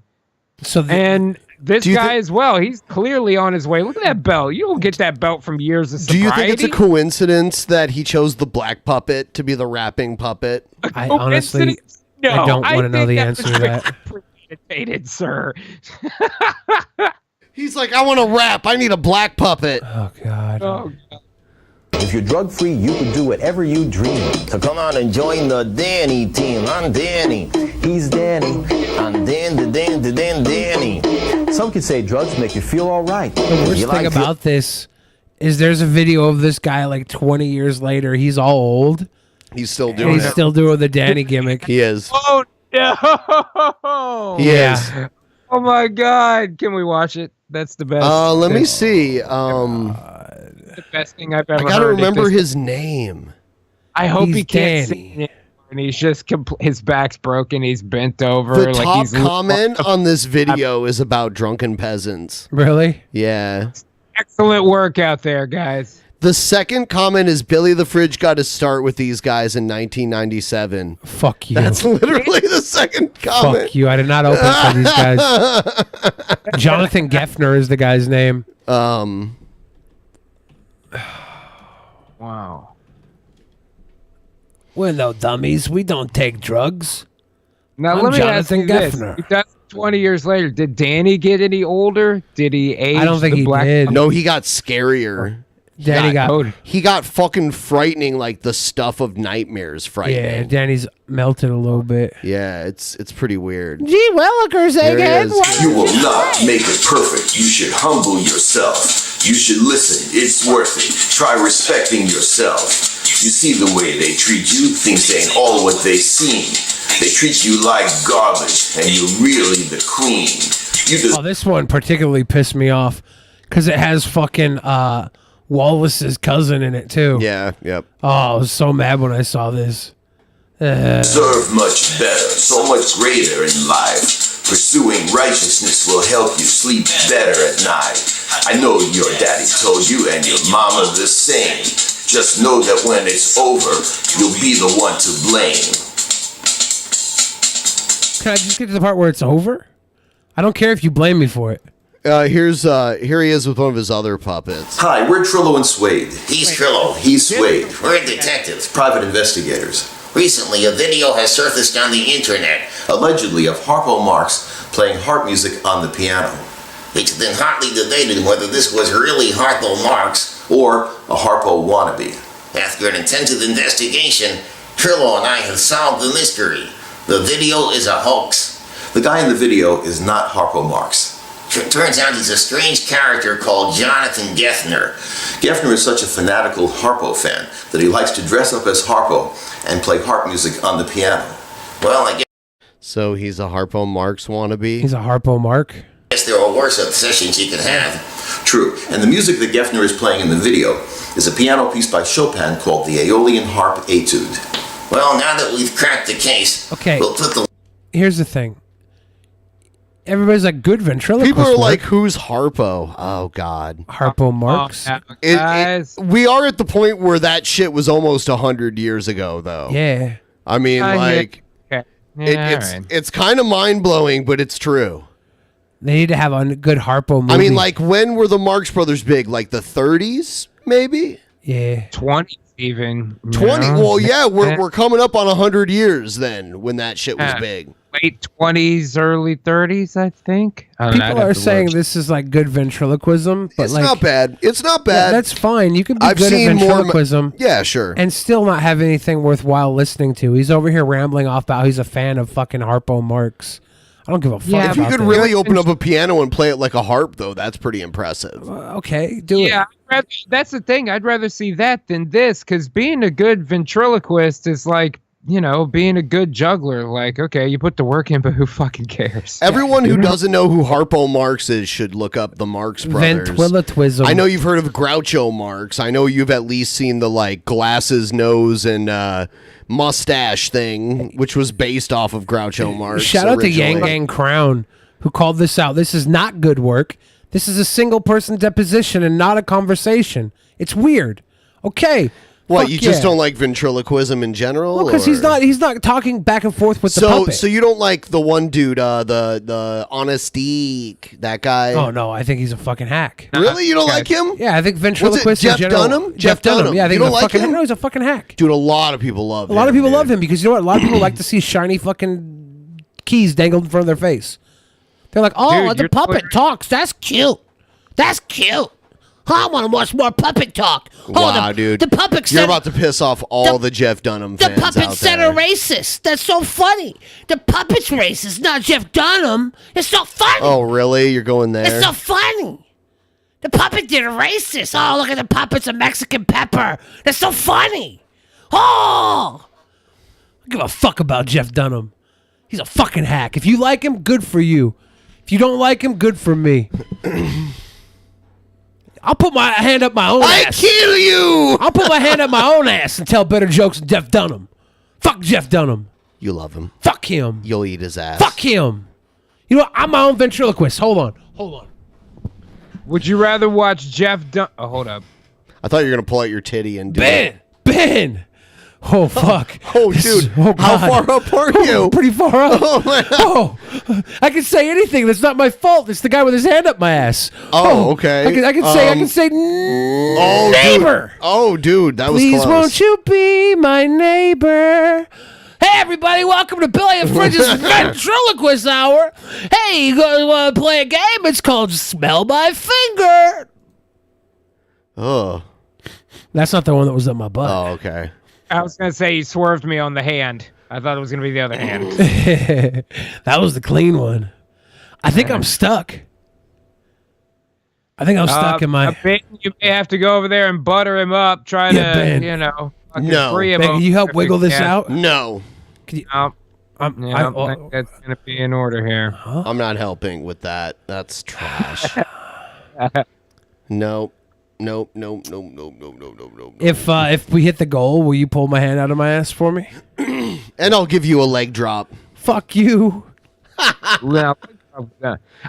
S6: And this guy as well, he's clearly on his way. Look at that belt. You don't get that belt from years of
S4: Do
S6: sobriety.
S4: you think it's a coincidence that he chose the black puppet to be the rapping puppet?
S5: I honestly, I don't want to know the answer to that.
S6: Premeditated, sir.
S4: He's like, I want to rap. I need a black puppet.
S5: Oh, God.
S6: Oh, God.
S10: If you're drug free, you can do whatever you dream. So come on and join the Danny team. I'm Danny. He's Danny. I'm Danny. Some could say drugs make you feel all right.
S5: The worst thing about this is there's a video of this guy like 20 years later. He's all old.
S4: He's still doing
S5: He's
S4: it.
S5: still doing the Danny gimmick.
S4: He is.
S6: Oh no!
S4: He is.
S6: Oh my God! Can we watch it? That's the best.
S4: Let me see.
S6: The best thing I've ever
S4: I gotta
S6: heard.
S4: remember his name.
S6: I hope
S5: He's
S6: he can't
S5: Danny.
S6: sing it. And he's just his back's broken. He's bent over.
S4: The
S6: like
S4: top
S6: he's
S4: comment on this video is about drunken peasants.
S5: Really?
S4: Yeah.
S6: Excellent work out there, guys.
S4: The second comment is Billy the Fridge got his start with these guys in 1997.
S5: Fuck you.
S4: That's literally the second comment.
S5: Fuck you. I did not open for these guys. Jonathan Geffner is the guy's name.
S6: Wow.
S5: We're no dummies. We don't take drugs.
S6: Now
S5: I'm
S6: let me
S5: Jonathan
S6: ask you
S5: Geffner.
S6: this. 20 years later, did Danny get any older? Did he age?
S5: I don't think
S6: the
S5: he
S6: black
S5: did.
S4: No, he got scarier.
S5: Danny got
S4: he got fucking frightening, like the stuff of nightmares frightening.
S5: yeah. Danny's melted a little bit.
S4: Yeah, it's pretty weird.
S5: Gee Willikers,
S4: There he
S5: egghead.
S4: is.
S22: You will not make it perfect. You should humble yourself. You should listen. It's worth it. Try respecting yourself. You see the way they treat you, things ain't all what they seem. They treat you like garbage, and you're really the queen.
S5: Oh, this one particularly pissed me off because it has fucking Wallace's cousin in it too.
S4: Yeah, yep.
S5: Oh, I was so mad when I saw this.
S22: Deserve much better, so much greater in life. Pursuing righteousness will help you sleep better at night. I know your daddy told you and your mama the same. Just know that when it's over, you'll be the one to blame.
S5: Can I just get to the part where it's over? I don't care if you blame me for it.
S4: Here he is with one of his other puppets.
S22: Hi, we're Trillo and Suede. He's Trillo. He's Suede. We're detectives, private investigators. Recently, a video has surfaced on the internet, allegedly of Harpo Marx playing harp music on the piano. It's been hotly debated whether this was really Harpo Marx or a Harpo wannabe. After an intensive investigation, Trillo and I have solved the mystery. The video is a hoax. The guy in the video is not Harpo Marx. Turns out he's a strange character called Jonathan Geffner. Geffner is such a fanatical Harpo fan that he likes to dress up as Harpo and play harp music on the piano. Well, I guess...
S4: So he's a Harpo Marx wannabe?
S5: He's a Harpo Mark?
S22: Yes, there are worse obsessions you could have. True, and the music that Geffner is playing in the video is a piano piece by Chopin called the Aeolian Harp Etude. Well, now that we've cracked the case, we'll put the...
S5: Here's the thing. Everybody's like, good ventriloquist
S4: People are
S5: work.
S4: like, who's Harpo? Oh, God.
S5: Harpo Marx?
S4: We are at the point where that shit was almost 100 years ago, though.
S5: Yeah.
S4: I mean, like, it's kind of mind-blowing, but it's true.
S5: They need to have a good Harpo movie.
S4: I mean, like, when were the Marx Brothers big? Like the 30s, maybe?
S5: Yeah.
S6: 20s even.
S4: 20? Well, yeah, we're coming up on 100 years then when that shit was
S6: Yeah.
S4: big.
S6: Late 20s, early 30s, I think. I don't know, I'd
S5: People
S6: have
S5: are
S6: to
S5: saying
S6: look.
S5: this is like good ventriloquism, but
S4: It's
S5: like,
S4: not bad. It's not
S5: yeah,
S4: bad.
S5: that's fine. You can be
S4: I've
S5: good at
S4: seen more
S5: ventriloquism.
S4: Yeah, sure.
S5: And still not have anything worthwhile listening to. He's over here rambling off about how he's a fan of fucking Harpo Marx. I don't give a fuck.
S4: If you
S5: about
S4: could
S5: that.
S4: really open up a piano and play it like a harp, though, that's pretty impressive.
S5: Okay, do it.
S6: Yeah, that's the thing. I'd rather see that than this, because being a good ventriloquist is like, you know, being a good juggler. Like, okay, you put the work in, but who fucking cares?
S4: Everyone who doesn't know who Harpo Marx is should look up the Marx Brothers.
S5: Ventriloquism.
S4: I know you've heard of Groucho Marx. I know you've at least seen the like glasses, nose, and mustache thing, which was based off of Groucho Marx.
S5: Shout out to
S4: originally.
S5: Yang Gang Crown, who called this out. This is not good work. This is a single person deposition and not a conversation. It's weird. Okay.
S4: What,
S5: fuck
S4: you just
S5: yeah.
S4: don't like ventriloquism in general?
S5: Because he's not talking back and forth with the puppet.
S4: So you don't like the one dude, the Honestique, that guy?
S5: Oh no, I think he's a fucking hack.
S4: Really? You don't like him?
S5: Yeah, I think ventriloquist
S4: Jeff
S5: in general.
S4: Dunham?
S5: Jeff Dunham. Yeah, I think
S4: You don't
S5: he's a
S4: like
S5: fucking
S4: him?
S5: No, he's a fucking hack.
S4: Dude, a lot of people love
S5: A
S4: him.
S5: lot of people love him because you know what? A lot of people like to see shiny fucking keys dangled in front of their face. They're like, oh,
S13: Dude,
S5: the
S13: you're
S5: puppet
S13: Twitter-
S5: talks. That's cute. That's cute. I want to watch more puppet talk.
S4: Wow, dude.
S5: The puppet
S4: You're
S5: said
S4: about to piss off all the Jeff Dunham
S5: the
S4: fans
S5: puppet
S4: out
S5: said
S4: there.
S5: a racist. That's so funny. The puppet's racist, not Jeff Dunham. It's so funny.
S4: Oh, really? You're going there?
S5: It's so funny. The puppet did a racist. Oh, look at the puppet's a Mexican pepper. That's so funny. Oh, I don't give a fuck about Jeff Dunham. He's a fucking hack. If you like him, good for you. If you don't like him, good for me. I'll put my hand up my own ass.
S4: kill you.
S5: I'll put my hand up my own ass and tell better jokes than Jeff Dunham. Fuck Jeff Dunham.
S4: You love him.
S5: Fuck him.
S4: You'll eat his ass.
S5: Fuck him. You know what? I'm my own ventriloquist. Hold on.
S6: Would you rather watch Jeff Dunham? Oh, hold up.
S4: I thought you were going to pull out your titty and do it.
S5: Ben. Oh, fuck.
S4: Oh, dude.
S5: Oh,
S4: How
S5: God.
S4: far up are you?
S5: Pretty far up.
S4: Oh, man.
S5: Oh, I can say anything. That's not my fault. It's the guy with his hand up my ass.
S4: Oh, okay.
S5: I can say
S4: Oh,
S5: neighbor.
S4: Dude. Oh, dude. That was
S5: Please
S4: close.
S5: won't you be my neighbor? Hey, everybody, welcome to Billy and Fridge's Ventriloquist Hour. Hey, you guys want to play a game? It's called Smell My Finger.
S4: Oh.
S5: That's not the one that was up my butt.
S4: Oh, okay.
S6: I was going to say he swerved me on the hand. I thought it was going to be the other hand.
S5: That was the clean one. I think I'm stuck. I think I'm stuck in my...
S6: Ben, you may have to go over there and butter him up, try
S5: Yeah,
S6: to,
S5: Ben.
S6: you know, fucking
S4: No.
S6: free him.
S5: Ben, can you help wiggle this
S6: Yeah.
S5: out?
S4: No.
S5: Can you...
S6: I don't think that's going to be in order here.
S4: I'm not helping with that. That's trash. Nope. Nope.
S5: If we hit the goal, will you pull my hand out of my ass for me?
S4: And I'll give you a leg drop.
S5: Fuck you.
S6: No,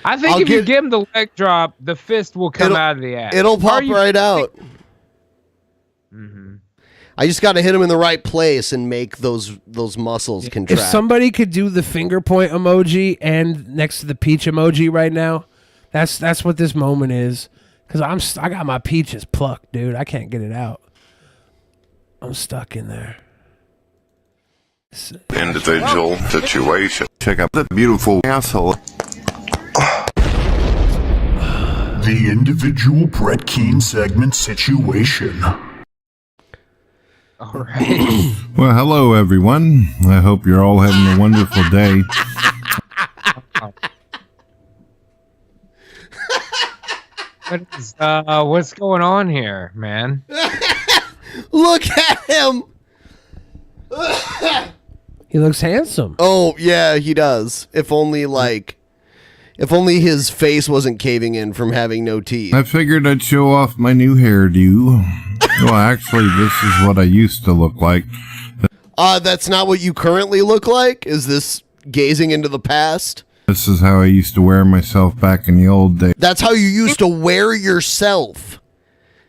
S6: I think
S4: I'll
S6: if you give him the leg drop, the fist will come out of the ass.
S4: It'll pop
S6: Are you-
S4: right out. I just got to hit him in the right place and make those muscles contract.
S5: If somebody could do the finger point emoji and next to the peach emoji right now, that's what this moment is. Cause I got my peaches plucked, dude. I can't get it out. I'm stuck in there.
S20: Individual situation. Check out that beautiful asshole.
S23: The individual Brett Keane segment situation.
S6: All right.
S20: Well, hello everyone. I hope you're all having a wonderful day.
S6: What's going on here, man?
S4: Look at him.
S5: He looks handsome.
S4: Oh yeah, he does. If only his face wasn't caving in from having no teeth.
S9: I figured I'd show off my new hairdo. Well, actually, this is what I used to look like.
S4: That's not what you currently look like? Is this gazing into the past?
S9: This is how I used to wear myself back in the old days.
S4: That's how you used to wear yourself.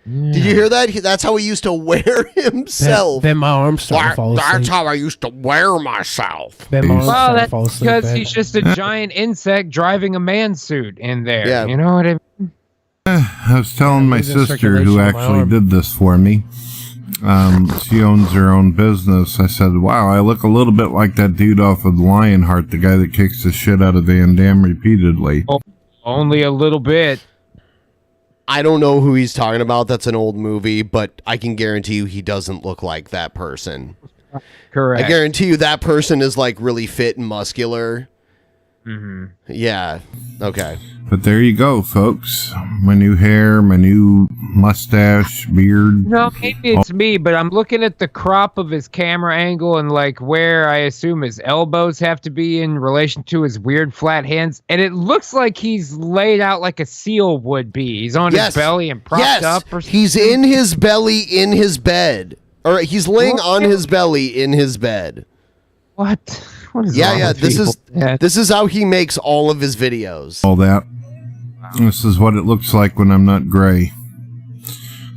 S4: Did you hear that? That's how he used to wear himself.
S5: Then my arms started to fall asleep.
S4: That's how I used to wear myself.
S5: Then my arms
S6: Well,
S5: started to
S6: that's
S5: fall asleep,
S6: because
S5: Ben.
S6: he's just a giant insect driving a man suit in there.
S4: Yeah.
S6: You know what I mean?
S9: I was telling my
S5: maybe the
S9: sister,
S5: circulation
S9: who
S5: on my
S9: actually
S5: arm.
S9: did this for me. She owns her own business. I said, wow, I look a little bit like that dude off of Lionheart, the guy that kicks the shit out of Van Damme repeatedly.
S6: Oh, only a little bit.
S4: I don't know who he's talking about. That's an old movie, but I can guarantee you he doesn't look like that person.
S6: Correct.
S4: I guarantee you that person is like really fit and muscular.
S6: Mm-hmm.
S4: Yeah. Okay.
S9: But there you go, folks. My new hair, my new mustache, beard.
S6: No, maybe it's me, but I'm looking at the crop of his camera angle and like where I assume his elbows have to be in relation to his weird flat hands, and it looks like he's laid out like a seal would be. He's on his belly and propped up. Or
S4: He's in his belly in his bed. Or he's laying on his belly in his bed.
S6: What? What is
S4: Yeah,
S6: wrong
S4: yeah.
S6: with
S4: This
S6: people?
S4: is how he makes all of his videos.
S9: All that. This is what it looks like when I'm not gray.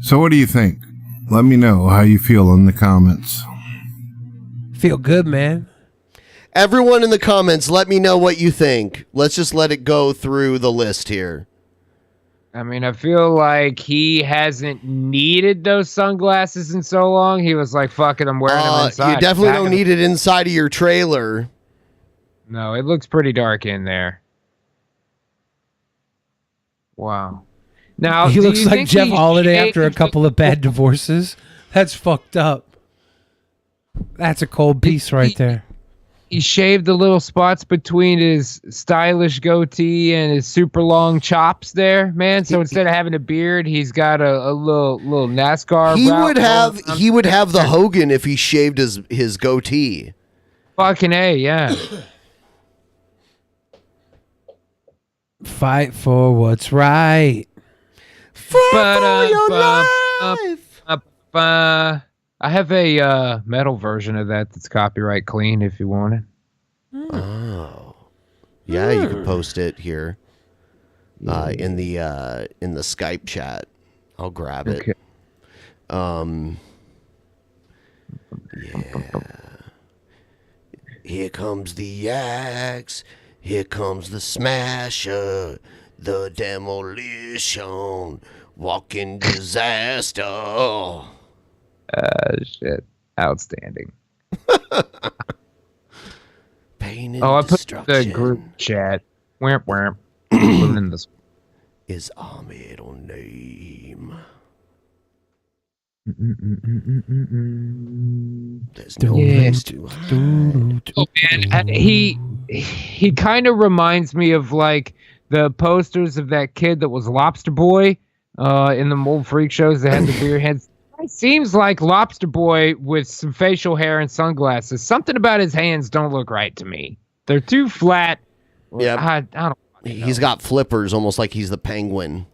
S9: So what do you think? Let me know how you feel in the comments.
S5: Feel good, man.
S4: Everyone in the comments, let me know what you think. Let's just let it go through the list here.
S6: I mean, I feel like he hasn't needed those sunglasses in so long. He was like, fuck it, I'm wearing them inside.
S4: You definitely
S6: Back
S4: don't
S6: in the-
S4: need it inside of your trailer.
S6: No, it looks pretty dark in there. Wow. Now
S5: He
S6: do
S5: looks
S6: you
S5: like
S6: think
S5: Jeff
S6: he
S5: Holiday
S6: shaved-
S5: after a couple of bad divorces. That's fucked up. That's a cold piece right there.
S6: He shaved the little spots between his stylish goatee and his super long chops there, man. So instead of having a beard, he's got a little NASCAR.
S4: He
S6: route
S4: would have the Hogan if he shaved his goatee.
S6: Fucking A, yeah.
S5: Fight for what's right.
S6: But I have a metal version of that's copyright clean if you want it.
S4: Oh, yeah, you can post it here in the Skype chat. I'll grab it.
S6: Okay.
S4: Yeah. Here comes the axe. Here comes the smasher. The demolition. Walking disaster.
S6: Shit. Outstanding.
S4: Pain and
S6: I put the
S4: destruction
S6: group chat. Whamp whamp. Put it in this.
S4: is our middle name. There's no place to hide.
S6: Oh, man, he kind of reminds me of like the posters of that kid that was Lobster Boy in the old freak shows that had the beer heads. It seems like Lobster Boy with some facial hair and sunglasses. Something about his hands don't look right to me. They're too flat.
S4: Yeah,
S6: I don't.
S4: He's got flippers, almost like he's the Penguin.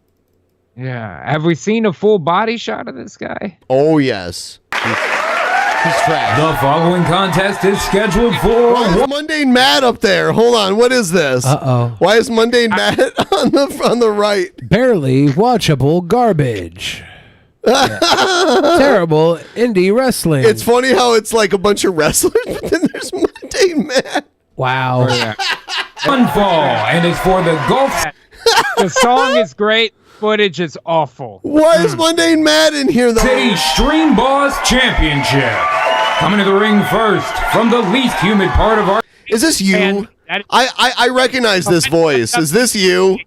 S6: Yeah. Have we seen a full body shot of this guy?
S4: Oh yes. He's trash.
S11: The following contest is scheduled for.
S4: Why is Mundane Matt up there? Hold on, what is this?
S5: Uh-oh.
S4: Why is Mundane Matt on the right?
S5: Barely watchable garbage. Terrible indie wrestling.
S4: It's funny how it's like a bunch of wrestlers, but then there's Mundane Matt.
S5: Wow.
S11: Funfall, and it's for the golf.
S6: The song is great. Footage is awful.
S4: Why is Mundane Matt in here though?
S11: The Extreme Boss Championship. Coming to the ring first from the least humid part of our.
S4: Is this you? I recognize this voice. Is this you?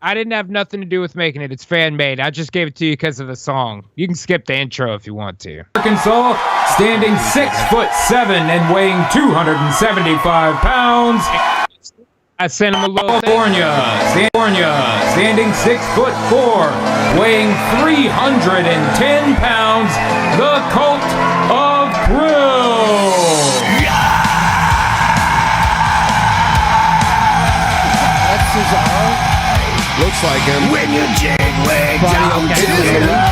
S6: I didn't have nothing to do with making it. It's fan made. I just gave it to you because of the song. You can skip the intro if you want to.
S11: Arkansas, standing 6'7" and weighing 275 pounds.
S6: I sent him a little
S11: California, standing 6'4", weighing 310 pounds, the Cult of Krill.
S5: That's Cesaro.
S4: Looks like him.
S8: When you dig way down to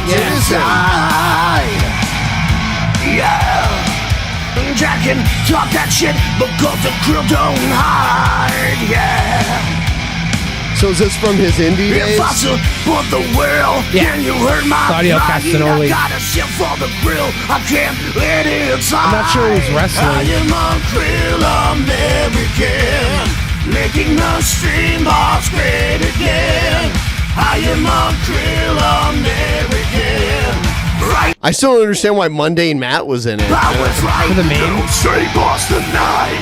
S8: the side. Yeah. Jack can talk that shit, but Cult of Krill don't hide. Yeah.
S4: So is this from his indie days?
S8: If I support the world,
S5: Yeah.
S8: can you hurt my
S5: Claudio
S8: body?
S5: Castagnoli.
S8: I got a shit for the grill. I can't let it slide.
S5: I'm not sure he's wrestling.
S8: I am a Krill American, making the stream box great again. I am a Krill American. Right.
S4: I still don't understand why Mundane Matt was in it.
S8: I was right.
S5: For the meme?
S8: Don't say Boston Night.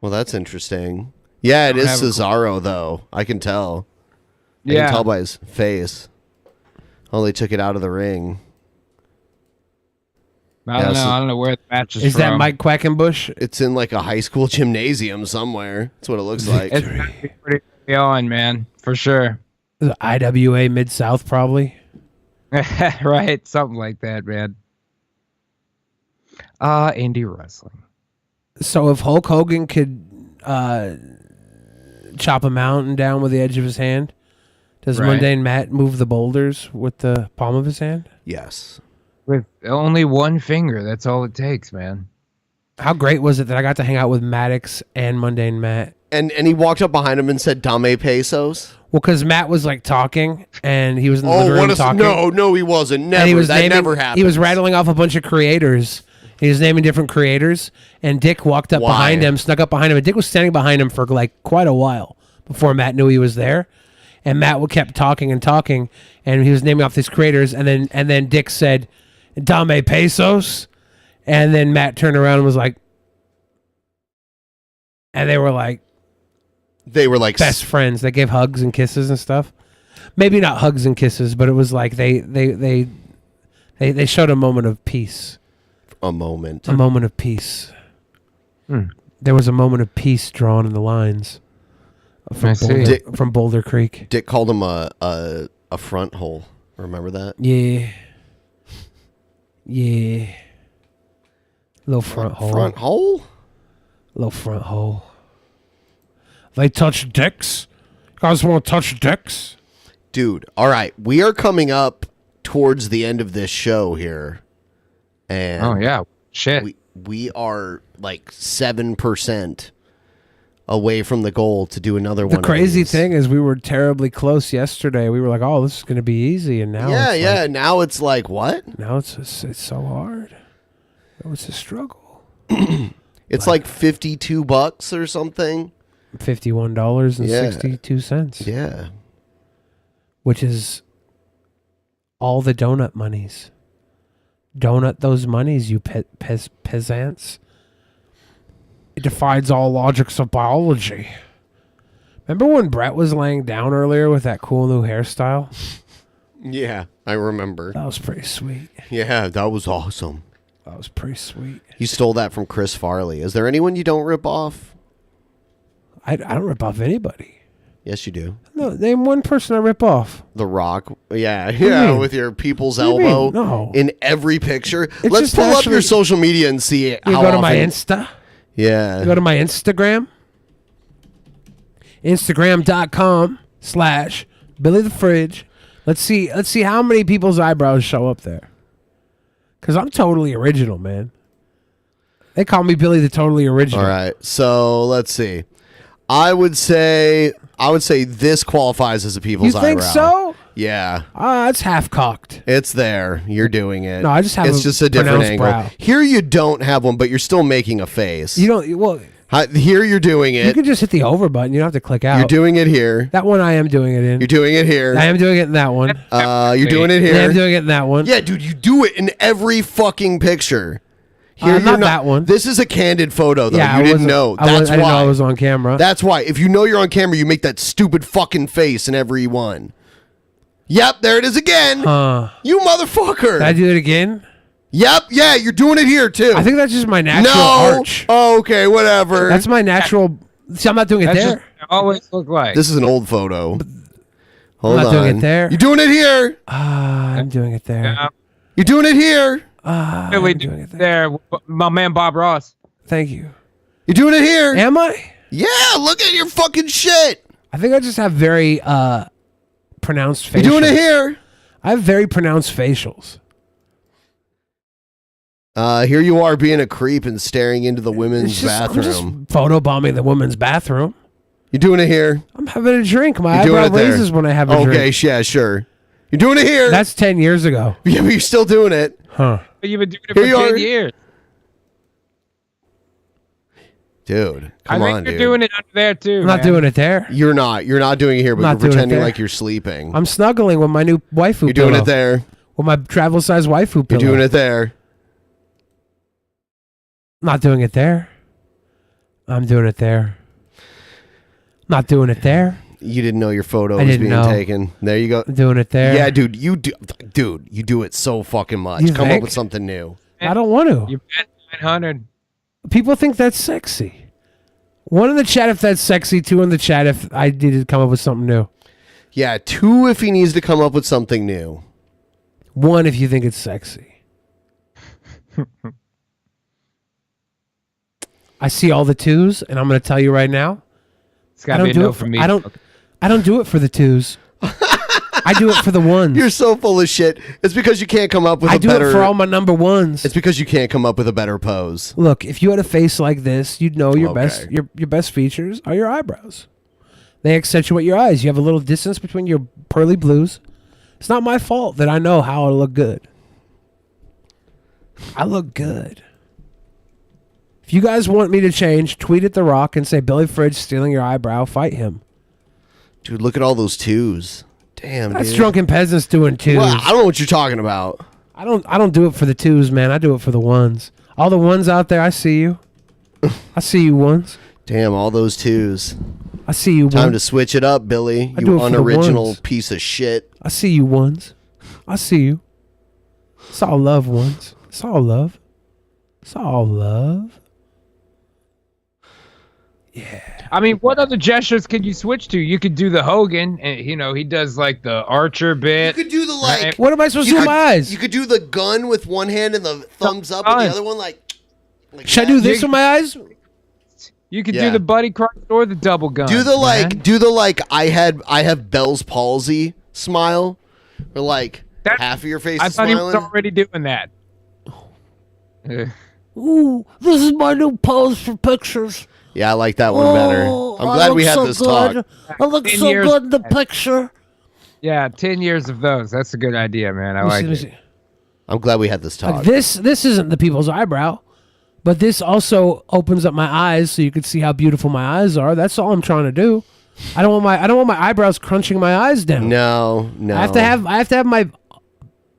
S4: Well, that's interesting. Yeah, it is Cesaro, though. I can tell. I
S6: Yeah.
S4: can tell by his face. Oh, they took it out of the ring.
S6: I don't know. I don't know where the match is
S5: Is
S6: from.
S5: that Mike Quackenbush?
S4: It's in like a high school gymnasium somewhere. That's what it looks like.
S6: It's gotta be pretty early on, man, for sure.
S5: The IWA Mid-South, probably.
S6: Right, something like that, man. Indie wrestling.
S5: So if Hulk Hogan could chop a mountain down with the edge of his hand, does
S6: Right.
S5: Mundane Matt move the boulders with the palm of his hand?
S4: Yes.
S6: With only one finger, that's all it takes, man.
S5: How great was it that I got to hang out with Maddox and Mundane Matt?
S4: And he walked up behind him and said, "Dame pesos."
S5: Well, because Matt was like talking, and he was in the living room talking.
S4: No, he wasn't. Never.
S5: And he was
S4: that
S5: naming-
S4: never happened.
S5: He was rattling off a bunch of creators. He was naming different creators, and Dick walked up
S4: Why?
S5: behind him, snuck up behind him, and Dick was standing behind him for like quite a while before Matt knew he was there. And Matt kept talking and talking, and he was naming off these creators, and then Dick said, "Dame pesos," and then Matt turned around and was like, and they were like best friends. They gave hugs and kisses and stuff. Maybe not hugs and kisses, but it was like they showed a moment of peace.
S4: A moment.
S5: A moment of peace. There was a moment of peace drawn in the lines from, from Boulder Creek.
S4: Dick called him a front hole. Remember that?
S5: Yeah. Little front hole.
S4: Front hole?
S5: Little front hole. They touch dicks? You guys want to touch dicks?
S4: Dude, all right. We are coming up towards the end of this show here. And
S6: Oh, yeah. Shit.
S4: We are like 7% away from the goal to do another one.
S5: The crazy thing is we were terribly close yesterday. We were like, oh, this is going to be easy. And now
S4: Yeah. Now it's like, what?
S5: Now it's so hard. It's a struggle.
S4: It's like $52 or something.
S5: $51.62.
S4: Yeah.
S5: Which is all the donut monies. Donut those monies, you peasants. It defies all logics of biology. Remember when Brett was laying down earlier with that cool new hairstyle?
S4: Yeah, I remember.
S5: That was pretty sweet.
S4: Yeah, that was awesome.
S5: That was pretty sweet.
S4: You stole that from Chris Farley. Is there anyone you don't rip off?
S5: I don't rip off anybody.
S4: Yes, you do.
S5: No, name one person I rip off.
S4: The Rock. Yeah,
S5: do you
S4: yeah,
S5: mean?
S4: with your people's
S5: What do you mean?
S4: elbow
S5: No.
S4: in every picture.
S5: It's
S4: Let's
S5: just
S4: pull up
S5: actually-
S4: your social media and see it.
S5: You go to my Insta.
S4: Yeah.
S5: You go to my Instagram. Instagram.com/BillyTheFridge. Let's see how many people's eyebrows show up there. Cause I'm totally original, man. They call me Billy the Totally Original.
S4: All right. So let's see. I would say this qualifies as a people's
S5: You think
S4: eyebrow.
S5: so?
S4: Yeah.
S5: It's half cocked.
S4: It's there. You're doing it.
S5: No, I just have
S4: It's
S5: a
S4: just a different
S5: pronounced
S4: angle.
S5: brow.
S4: Here you don't have one, but you're still making a face.
S5: You don't. Well,
S4: here you're doing it.
S5: you can just hit the over button. You don't have to click out.
S4: You're doing it here.
S5: That one I am doing it in.
S4: You're doing it here.
S5: I am doing it in that one.
S4: You're doing it here.
S5: I am doing it in that one.
S4: Yeah, dude, you do it in every fucking picture. Here,
S5: not
S4: you're
S5: that one.
S4: This is a candid photo, though.
S5: Yeah,
S4: you
S5: I
S4: didn't
S5: wasn't-
S4: know.
S5: I
S4: That's
S5: didn't know
S4: why.
S5: I was on camera.
S4: That's why. If you know you're on camera, you make that stupid fucking face in every one. Yep, there it is again. You motherfucker.
S5: Did I do it again?
S4: Yep, yeah, you're doing it here too.
S5: I think that's just my natural
S4: No.
S5: arch.
S4: Oh, okay, whatever.
S5: That's my natural. See, I'm not doing it
S6: That's
S5: there.
S6: just always look like.
S4: This is an old photo. Hold
S5: I'm not
S4: on.
S5: doing it there.
S4: You're doing it here.
S5: I'm doing it there.
S4: You're doing it here.
S6: Really doing it there. My man Bob Ross.
S5: Thank you.
S4: You're doing it here.
S5: Am I?
S4: Yeah, look at your fucking shit.
S5: I think I just have very pronounced facials.
S4: You're doing it here.
S5: I have very pronounced facials.
S4: Here you are being a creep and staring into the women's bathroom.
S5: I'm just photobombing the women's bathroom.
S4: You're doing it here.
S5: I'm having a drink. My
S4: You're doing
S5: eyebrow
S4: it there.
S5: raises when I have a drink.
S4: Okay, yeah, sure. You're doing it here.
S5: That's 10 years ago.
S4: Yeah, but you're still doing it.
S5: Huh.
S6: But you've been doing it
S4: Here
S6: for
S4: you
S6: 10
S4: are.
S6: years.
S4: Dude,
S6: I
S4: come
S6: think
S4: on,
S6: you're
S4: dude.
S6: doing it under there too.
S5: I'm not doing it there.
S4: You're not. You're not doing it here, but
S5: Not
S4: you're
S5: doing it
S4: pretending
S5: there.
S4: like you're sleeping.
S5: I'm snuggling with my new waifu
S4: You're doing
S5: pillow.
S4: it there.
S5: With my travel size waifu
S4: You're
S5: pillow.
S4: doing it there.
S5: Not doing it there. I'm doing it there. Not doing it there.
S4: You didn't know your photo
S5: I
S4: was
S5: didn't
S4: being
S5: know.
S4: taken. There you go.
S5: I'm doing it there.
S4: Yeah, dude, you do it so fucking much.
S5: You
S4: Come up
S5: think?
S4: with something new.
S5: I don't want to.
S6: You bet 900.
S5: People think that's sexy. One in the chat if that's sexy. Two in the chat if I need to come up with something new.
S4: Yeah, 2 if he needs to come up with something new.
S5: 1 if you think it's sexy. I see all the 2s, and I'm going to tell you right now.
S6: It's got to be a no for me.
S5: I don't do it for the 2s. I do it for the 1s.
S4: You're so full of shit. It's because you can't come up with
S5: I
S4: a
S5: do
S4: better.
S5: it for all my number 1s.
S4: It's because you can't come up with a better pose.
S5: Look, if you had a face like this, you'd know your
S4: Okay.
S5: best your best features are your eyebrows. They accentuate your eyes. You have a little distance between your pearly blues. It's not my fault that I know how I look good. I look good. If you guys want me to change, tweet at The Rock and say Billy Fridge stealing your eyebrow. Fight him.
S4: Dude, look at all those 2s. Damn,
S5: That's
S4: dude.
S5: drunken peasants doing 2s.
S4: Well, I don't know what you're talking about.
S5: I don't do it for the 2s, man. I do it for the 1s. All the 1s out there, I see you. I see you 1s.
S4: Damn, all those 2s.
S5: I see you.
S4: Time
S5: 1s.
S4: to switch it up, Billy.
S5: I do
S4: You
S5: it for the
S4: unoriginal
S5: ones.
S4: piece of shit.
S5: I see you 1s. I see you. It's all love 1s. It's all love. It's all love.
S6: I mean, what other gestures could you switch to? You could do the Hogan, and he does like the Archer bit.
S4: You could do the like.
S6: Right?
S5: What am I supposed to do with my eyes?
S4: You could do the gun with one hand and the thumbs up with the other one, like
S5: Should I do this with my eyes?
S6: You could
S4: Yeah.
S6: do the buddy crush or the double gun.
S4: do the like,
S6: man.
S4: do the like. I have Bell's palsy smile, or like half of your face
S6: I
S4: is
S6: thought he
S4: smiling.
S6: was already doing that.
S13: Ooh, this is my new pose for pictures.
S4: Yeah, I like that one better. I'm
S13: I
S4: glad
S13: look
S4: we had
S13: so
S4: this
S13: good.
S4: talk.
S13: I look
S6: 10
S13: so
S6: years
S13: good in the
S6: back.
S13: picture.
S6: Yeah, 10 years of those. That's a good idea, man. I like it.
S4: I'm glad we had this talk.
S5: Like this isn't the people's eyebrow, but this also opens up my eyes so you can see how beautiful my eyes are. That's all I'm trying to do. I don't want my eyebrows crunching my eyes down.
S4: No.
S5: I have to have my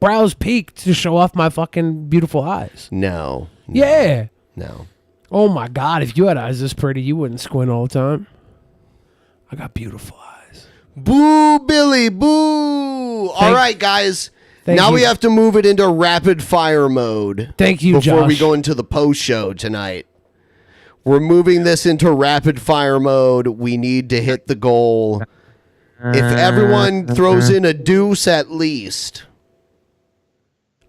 S5: brows peaked to show off my fucking beautiful eyes.
S4: No.
S5: Yeah.
S4: No.
S5: Oh my God! If you had eyes this pretty, you wouldn't squint all the time. I got beautiful eyes.
S4: Boo, Billy, boo! All right, guys. Now
S5: you.
S4: we have to move it into rapid fire mode.
S5: Thank you,
S4: before we
S5: Josh.
S4: go into the post show tonight. We're moving this into rapid fire mode. We need to hit the goal. If everyone throws in a deuce at least,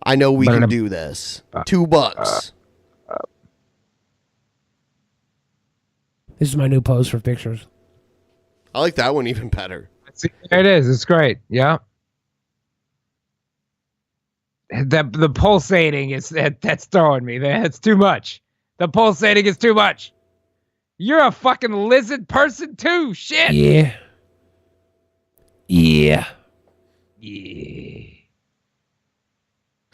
S4: I know we can do this. $2.
S5: This is my new pose for pictures.
S4: I like that one even better.
S6: See, there it is. It's great. Yeah. The pulsating is that's throwing me. That's too much. The pulsating is too much. You're a fucking lizard person too. Shit.
S5: Yeah. Yeah.
S6: Yeah.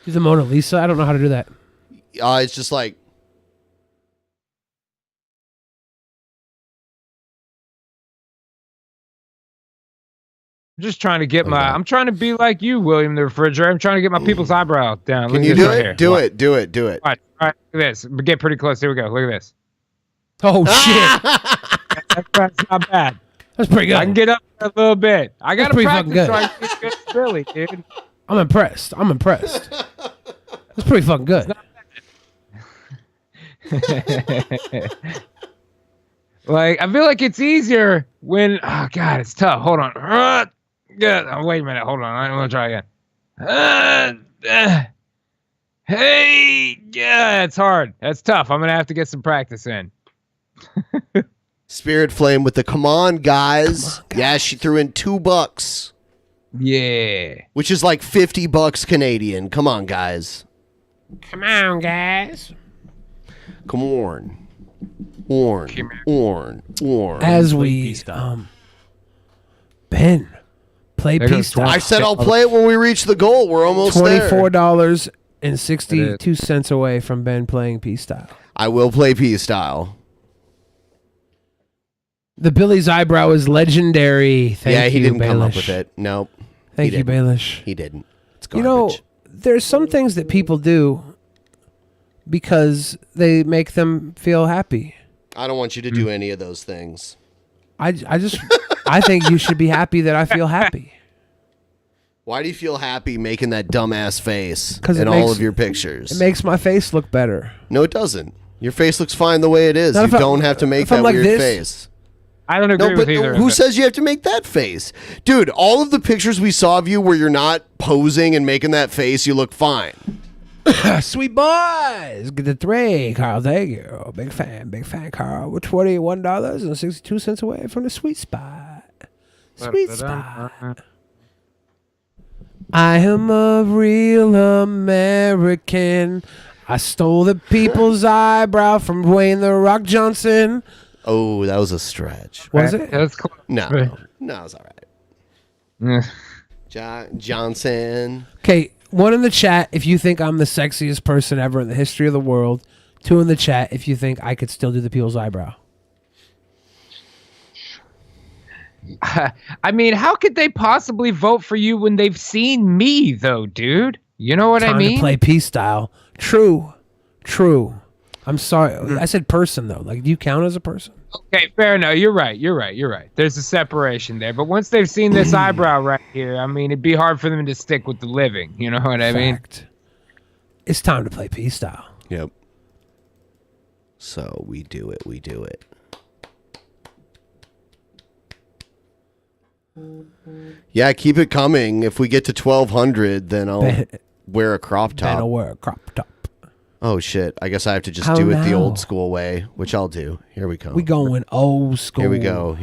S5: Do the Mona Lisa. I don't know how to do that.
S4: It's just like.
S6: I'm just trying to get I'm trying to be like you, William the Refrigerator. I'm trying to get my people's eyebrow down.
S4: Can
S6: Look
S4: you
S6: at
S4: do
S6: this right
S4: it?
S6: here.
S4: Do
S6: Watch.
S4: it. Do it. Do it.
S6: All right, look at this. Get pretty close. Here we go. Look at this.
S5: Oh shit.
S6: That's not bad.
S5: That's pretty good.
S6: I can get up a little bit. I got to
S5: pretty
S6: practice
S5: fucking
S6: so
S5: good.
S6: I can get good Billy, dude.
S5: I'm impressed. I'm impressed. That's pretty fucking good.
S6: Like, I feel like it's easier when, oh God, it's tough. Hold on. Yeah, wait a minute. Hold on. I'm gonna try again. Hey, yeah, it's hard. That's tough. I'm gonna have to get some practice in.
S4: Spirit Flame with the come on, guys. Yeah, she threw in $2.
S6: Yeah.
S4: Which is like $50 Canadian. Come on, guys.
S5: Come on, guys.
S4: Come on. Orn.
S5: As we Ben, play peace style.
S4: I said I'll play it when we reach the goal. We're almost there.
S5: $24.62 away from Ben playing peace style.
S4: I will play peace style.
S5: The Billy's eyebrow is legendary. Thank you,
S4: he didn't come up
S5: Baelish.
S4: with it. Nope.
S5: Thank you, Baelish.
S4: He didn't. It's
S5: You
S4: garbage.
S5: know, there's some things that people do because they make them feel happy.
S4: I don't want you to do any of those things.
S5: I think you should be happy that I feel happy.
S4: Why do you feel happy making that dumbass face
S5: Because
S4: in all of your pictures?
S5: It makes my face look better.
S4: No, it doesn't. Your face looks fine the way it is.
S5: Not
S4: You
S5: if I-
S4: don't have to make
S5: if I'm
S4: that
S5: like
S4: weird
S5: this.
S4: face.
S6: I don't agree with either.
S4: Who
S6: of it.
S4: says you have to make that face? Dude, all of the pictures we saw of you where you're not posing and making that face, you look fine.
S5: Sweet boys, get the 3, Carl. Thank you. Big fan, Carl. We're $21.62 away from the sweet spot. Sweet spot. I am a real American. I stole the people's eyebrow from Dwayne the Rock Johnson.
S4: Oh, that was a stretch.
S5: Was it?
S6: That's cool.
S4: No, it's all right. Johnson.
S5: Okay, 1 in the chat if you think I'm the sexiest person ever in the history of the world. 2 in the chat if you think I could still do the people's eyebrow.
S6: I mean, how could they possibly vote for you when they've seen me, though, dude? You know what I
S5: Time
S6: mean?
S5: to play peace style. True. I'm sorry. I said person, though. Like, do you count as a person?
S6: Okay, fair enough. You're right. There's a separation there. But once they've seen this eyebrow right here, I mean, it'd be hard for them to stick with the living. You know what I mean?
S5: It's time to play peace style.
S4: Yep. So we do it. Yeah, keep it coming. If we get to 1,200, then I'll wear a crop top.
S5: Then I'll wear a crop top.
S4: Oh, shit. I guess I have to just
S5: How
S4: do it the
S5: now?
S4: old school way, which I'll do. Here we go.
S5: We going old school.
S4: Here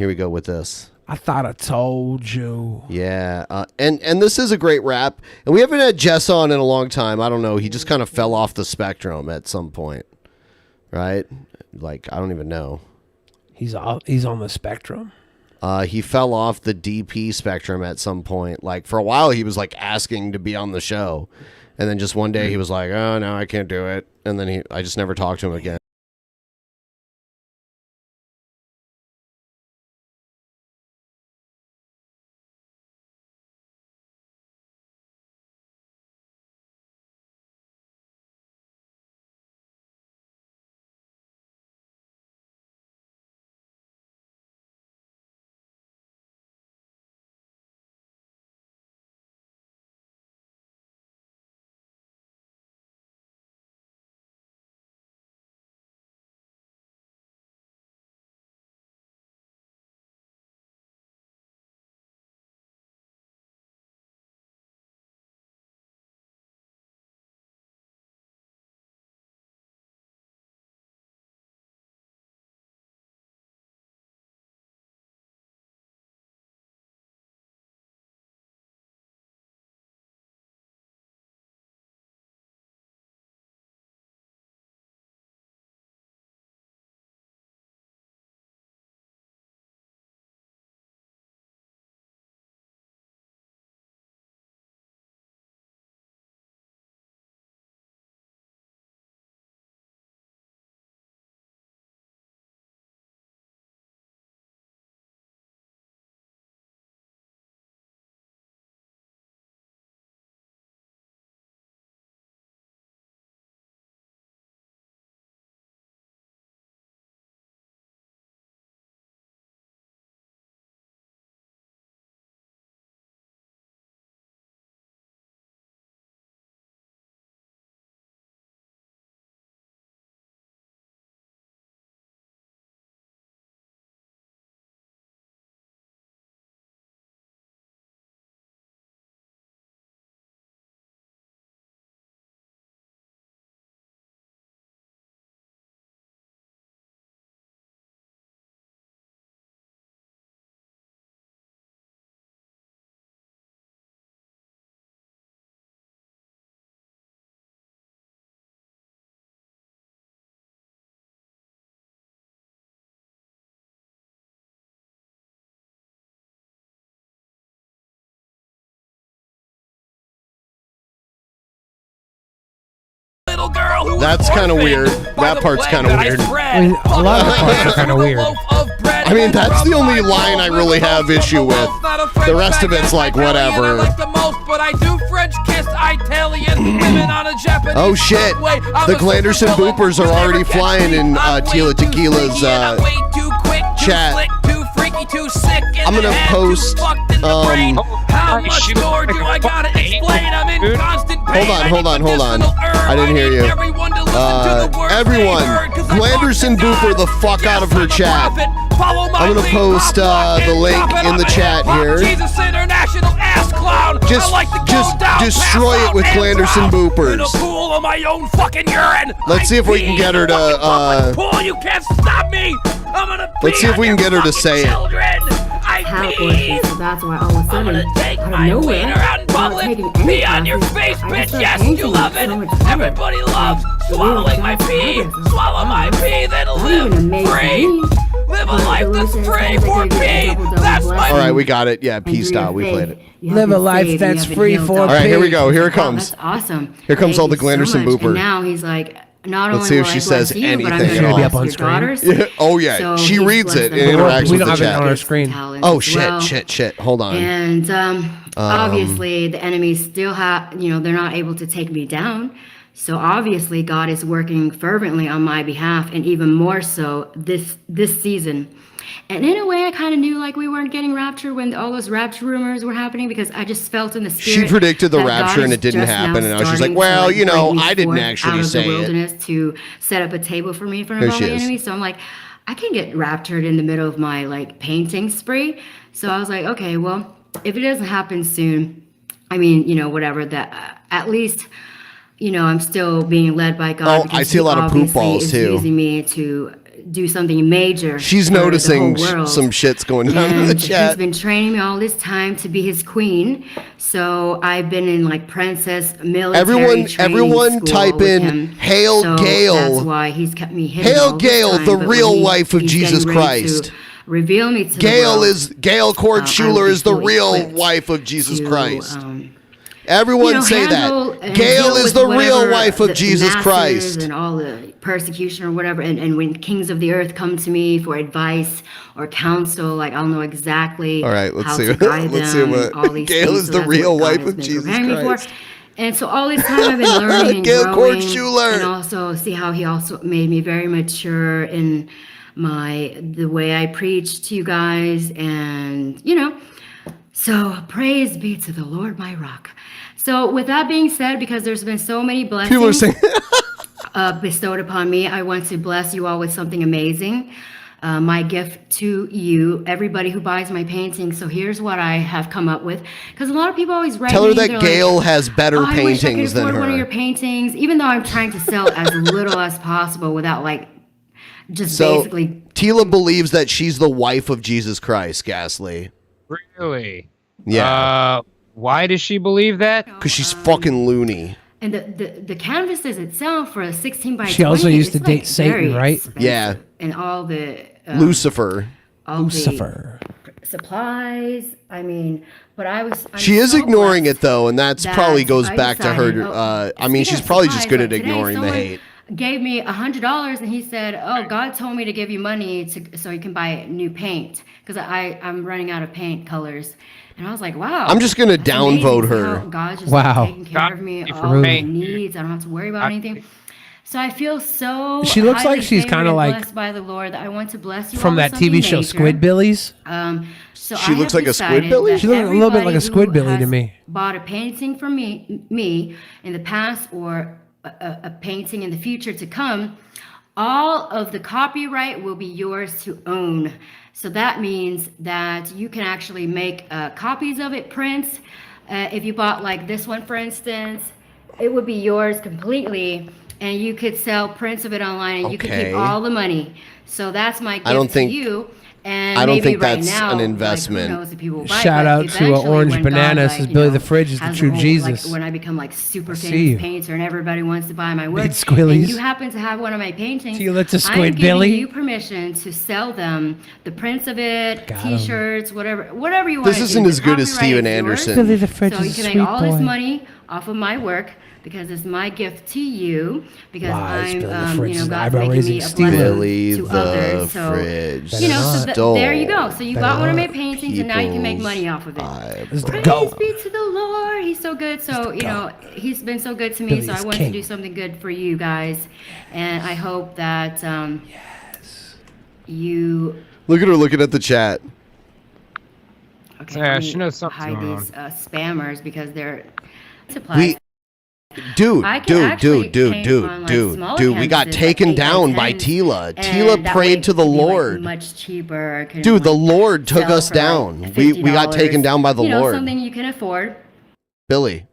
S4: we go with this.
S5: I thought I told you.
S4: Yeah, and this is a great rap, and we haven't had Jess on in a long time. I don't know. He just kind of fell off the spectrum at some point, right? Like, I don't even know.
S5: He's on the spectrum.
S4: He fell off the DP spectrum at some point. Like, for a while, he was like asking to be on the show, and then just one day he was like, "Oh no, I can't do it," and then I just never talked to him again.
S14: who was
S4: That's kind of weird.
S14: orphaned by
S4: That
S14: the
S4: part's
S14: plague
S4: kind of
S14: that I
S4: weird.
S14: spread.
S5: I mean, a lot of the parts are kind of weird.
S4: I mean, that's the only line I really have issue with. The rest of it's like whatever.
S14: But I do French kiss Italian women on a Japanese
S4: Oh shit!
S14: subway. I'm
S4: The
S14: a
S4: Glanderson
S14: super villain.
S4: boopers are already flying in Tila Tequila's chat.
S14: Too sick in
S4: I'm
S14: the
S4: gonna
S14: head,
S4: post.
S14: too fucked in the brain. How much more do I gotta explain? I'm in constant pain.
S4: Hold on. I didn't hear you. Everyone, Glanderson booper the fuck out of her chat. I'm gonna post the link in the chat here.
S14: Jesus International ass clown.
S4: Just destroy it with Glanderson boopers.
S14: Pool of my own fucking urine.
S4: Let's see if we can get her to.
S14: Pool, you can't stop me. I'm gonna.
S4: Let's see if we can get her to say it.
S15: Have orphans, so that's why all of a sudden, out of nowhere, without taking any
S14: Pee on your
S15: classes,
S14: face,
S15: I
S14: bitch.
S15: just started
S14: Yes,
S15: painting
S14: you love it.
S15: so much better.
S14: Everybody loves swallowing my pee. Swallow my pee, then
S15: That
S14: live
S15: even amazed
S14: free.
S15: me.
S14: Live a
S15: But
S14: life
S15: the
S14: that's
S15: Lord
S14: free
S15: says
S14: for
S15: that they get
S14: pee.
S15: a double
S14: That's my.
S4: All right, we got it. Yeah, P style. We played it.
S13: Live a life that's free for
S4: All right, here we go. Here it
S15: Wow,
S4: comes.
S15: that's awesome.
S4: Here comes
S15: Thank
S4: all the
S15: you so
S4: Glanderson
S15: much.
S4: booper.
S15: And now he's like, not
S4: Let's
S15: only
S4: see if
S15: will
S4: she
S15: I
S4: says
S15: bless you, but I'm
S4: anything
S15: gonna
S4: at all.
S15: bless your daughters.
S4: Yeah. Oh yeah,
S15: So
S4: she
S15: he's
S4: reads
S15: blessed
S4: it
S15: them
S4: and
S15: with
S4: interacts
S5: We
S4: with
S5: don't
S4: the
S5: have it
S4: chat.
S5: on our screen.
S4: Oh
S15: as well.
S4: shit. Hold on.
S15: And obviously, the enemy still have, they're not able to take me down. So obviously, God is working fervently on my behalf, and even more so this season. And in a way, I kind of knew like we weren't getting raptured when all those rapture rumors were happening, because I just felt in the spirit.
S4: She predicted the
S15: that
S4: rapture
S15: God
S4: and
S15: is
S4: it didn't
S15: just
S4: happen,
S15: now
S4: and now she's like,
S15: starting
S4: well,
S15: to,
S4: I
S15: bring me
S4: didn't
S15: forth
S4: actually
S15: out of
S4: say
S15: the
S4: it.
S15: wilderness to set up a table for me in front
S4: There
S15: of all
S4: she
S15: my
S4: is.
S15: enemies. So I'm like, I can get raptured in the middle of my like painting spree. So I was like, okay, well, if it doesn't happen soon, I mean, whatever, that at least, I'm still being led by God.
S4: Oh,
S15: because
S4: I see a
S15: he
S4: lot of poop
S15: obviously
S4: balls,
S15: is
S4: too.
S15: using me to do something major.
S4: She's
S15: for the
S4: noticing
S15: whole world.
S4: some shit's going on in the
S15: And he's
S4: chat.
S15: been training me all this time to be his queen. So I've been in like princess military training
S4: Everyone
S15: school
S4: type
S15: with
S4: in
S15: him.
S4: Hail
S15: So
S4: Gale.
S15: That's why he's kept me hidden.
S4: Hail
S15: all this
S4: Gale,
S15: time,
S4: the
S15: but
S4: real
S15: when
S4: wife of
S15: he's
S4: Jesus
S15: getting ready to
S4: Christ.
S15: Reveal me to
S4: Gail
S15: the world.
S4: Gail Cord
S15: I
S4: Schuler
S15: will
S4: is the
S15: be
S4: real
S15: equipped
S4: wife of Jesus
S15: to,
S4: Christ. Everyone say
S15: handle
S4: that.
S15: and
S4: Gail
S15: deal
S4: is
S15: with
S4: the real
S15: whatever
S4: wife of
S15: the
S4: Jesus
S15: masses
S4: Christ.
S15: and all the persecution or whatever. And when kings of the earth come to me for advice or counsel, like I'll know exactly
S4: All right, let's
S15: how
S4: see.
S15: to guide
S4: Let's
S15: them.
S4: see what
S15: all these
S4: Gail
S15: things.
S4: is
S15: So
S4: the
S15: that's
S4: real
S15: what God
S4: wife
S15: has
S4: of
S15: been
S4: Jesus
S15: preparing me for.
S4: Christ.
S15: And so all this time I've been learning and
S4: Gail
S15: growing,
S4: Kortschuler.
S15: and also see how he also made me very mature in the way I preach to you guys, and so praise be to the Lord, my rock. So with that being said, because there's been so many
S4: People are
S15: blessings
S4: saying
S15: bestowed upon me, I want to bless you all with something amazing. My gift to you, everybody who buys my paintings. So here's what I have come up with, because a lot of people always write.
S4: Tell her
S15: me,
S4: that
S15: they're
S4: Gail
S15: like,
S4: has better
S15: I wish I could
S4: paintings than
S15: afford one of your
S4: her.
S15: paintings, even though I'm trying to sell as little as possible without like just
S4: So
S15: basically.
S4: Tila believes that she's the wife of Jesus Christ, Ghastly.
S6: Really?
S4: Yeah.
S6: Why does she believe that?
S4: Because she's fucking loony.
S15: And the canvases itself for a 16 by 20.
S5: She also used to
S15: it's,
S5: date
S15: like,
S5: Satan,
S15: very
S5: right?
S15: expensive.
S4: Yeah.
S15: And all the
S4: Lucifer.
S15: all the supplies. I mean, but I'm
S4: She is
S15: so
S4: ignoring it though, and that's
S15: that
S4: probably goes
S15: I
S4: back to her.
S15: decided,
S4: I mean, she's
S15: speaking of
S4: probably just good
S15: supplies,
S4: at
S15: like, today
S4: ignoring the
S15: someone
S4: hate.
S15: Gave me $100 and he said, "Oh, God told me to give you money so you can buy new paint because I'm running out of paint colors." And I was like, "Wow!"
S4: I'm just gonna
S15: that's
S4: downvote
S15: amazing
S4: her.
S15: how God's just
S5: Wow.
S15: like, taking care of me,
S6: God,
S15: all my
S6: paint.
S15: needs. I don't have to worry about anything. So I feel so.
S5: She looks
S15: highly
S5: like she's
S15: favored
S5: kinda
S15: and
S5: like
S15: blessed by the Lord that I want to bless you
S5: From
S15: all with
S5: that TV show
S15: something major.
S5: Squidbillies.
S15: So
S4: She
S15: I
S4: looks
S15: have
S4: like a
S15: decided
S4: Squidbilly?
S15: that
S5: She looks a little bit like a
S15: everybody who
S5: Squidbilly to
S15: has
S5: me.
S15: Bought a painting from me in the past or a painting in the future to come, all of the copyright will be yours to own. So that means that you can actually make copies of it, prints. If you bought like this one, for instance, it would be yours completely, and you could sell prints of it online, and you could
S4: Okay.
S15: keep all the money. So that's my gift
S4: I don't think-
S15: to you. And
S4: I don't
S15: maybe
S4: think
S15: right
S4: that's
S15: now,
S4: an
S15: like,
S4: investment.
S15: who knows if people will buy it,
S5: Shout
S15: but
S5: out to
S15: eventually
S5: Orange
S15: when
S5: Banana
S15: God,
S5: says
S15: like,
S5: Billy the Fridge is the
S15: has
S5: true
S15: a whole,
S5: Jesus.
S15: Like, when I become like super
S5: see
S15: famous
S5: you.
S15: painter and everybody wants to buy my work,
S5: It's Squillies.
S15: and you happen to have one of my paintings,
S5: See, that's a
S15: I'm
S5: Squid
S15: giving
S5: Billy.
S15: you permission to sell them, the prints of it,
S5: Got 'em.
S15: T-shirts, whatever you want.
S4: This isn't as good as Steven Anderson.
S5: Billy the Fridge
S15: So you
S5: is a
S15: can make
S5: sweet
S15: all this
S5: boy.
S15: money off of my work because it's my gift to you because
S5: Wow, it's
S15: I'm,
S5: Billy the Fridge,
S15: God's
S5: eyebrow
S15: making me
S5: raising
S15: a
S5: Steven.
S15: blessing
S4: Billy
S15: to
S4: the
S15: others. So,
S4: Fridge
S15: there you go. So you got one of my
S4: stole
S15: paintings and now you can make money off of it.
S5: Go.
S15: Praise be to the Lord. He's so good. So, he's been so good to me.
S5: Billy
S15: So I
S5: is
S15: want
S5: king.
S15: to do something good for you guys. And I hope that you
S4: Look at her looking at the chat.
S15: Okay,
S6: Yeah,
S15: let
S6: she
S15: me
S6: knows something's
S15: hide
S6: going
S15: these spammers because they're supplies.
S4: Dude,
S15: I can actually paint on, like, smaller
S4: we got
S15: canvases,
S4: taken
S15: like 8 by
S4: down by
S15: 10s,
S4: Tila.
S15: and
S4: Tila
S15: that
S4: prayed
S15: way
S4: to the
S15: it could be, like,
S4: Lord.
S15: much cheaper. Can,
S4: Dude, the
S15: like,
S4: Lord took
S15: sell
S4: us
S15: for, like,
S4: down. We got
S15: $50,
S4: taken down by the Lord.
S15: Something you can afford.
S4: Billy.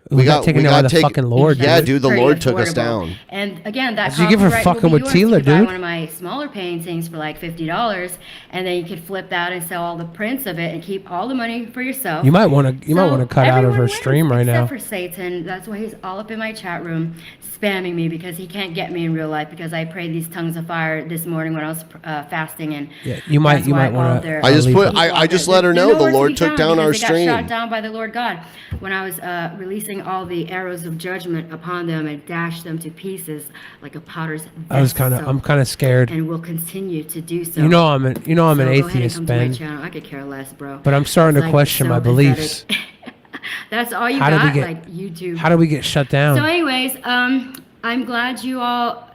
S5: We got taken down by the fucking Lord,
S4: Yeah,
S5: dude.
S4: dude, the
S15: Pretty
S4: Lord took us
S15: affordable.
S4: down.
S15: And again, that
S5: Did you give her
S15: copyright
S5: fucking
S15: will be
S5: with
S15: yours.
S5: Tila,
S15: You could buy
S5: dude?
S15: one of my smaller paintings for like $50, and then you could flip that and sell all the prints of it and keep all the money for yourself.
S5: You might want to cut out of her
S15: everyone
S5: stream right
S15: wins,
S5: now.
S15: except for Satan. That's why he's all up in my chat room spamming me because he can't get me in real life because I prayed these tongues of fire this morning when I was fasting and
S5: Yeah, you might want to.
S4: I just let her know the Lord took down our
S15: They got
S4: stream.
S15: shot down by the Lord God when I was releasing all the arrows of judgment upon them and dashed them to pieces like a potter's vessel.
S5: I'm kind of scared.
S15: And will continue to do so.
S5: You know I'm an
S15: So go ahead and
S5: atheist,
S15: come to my
S5: Ben.
S15: channel. I could care less, bro.
S5: But I'm starting
S15: It's
S5: to
S15: like
S5: question
S15: so
S5: my beliefs.
S15: pathetic. That's all you
S5: How did
S15: got,
S5: we get?
S15: like YouTube.
S5: How do we get shut down?
S15: So, anyways, I'm glad you all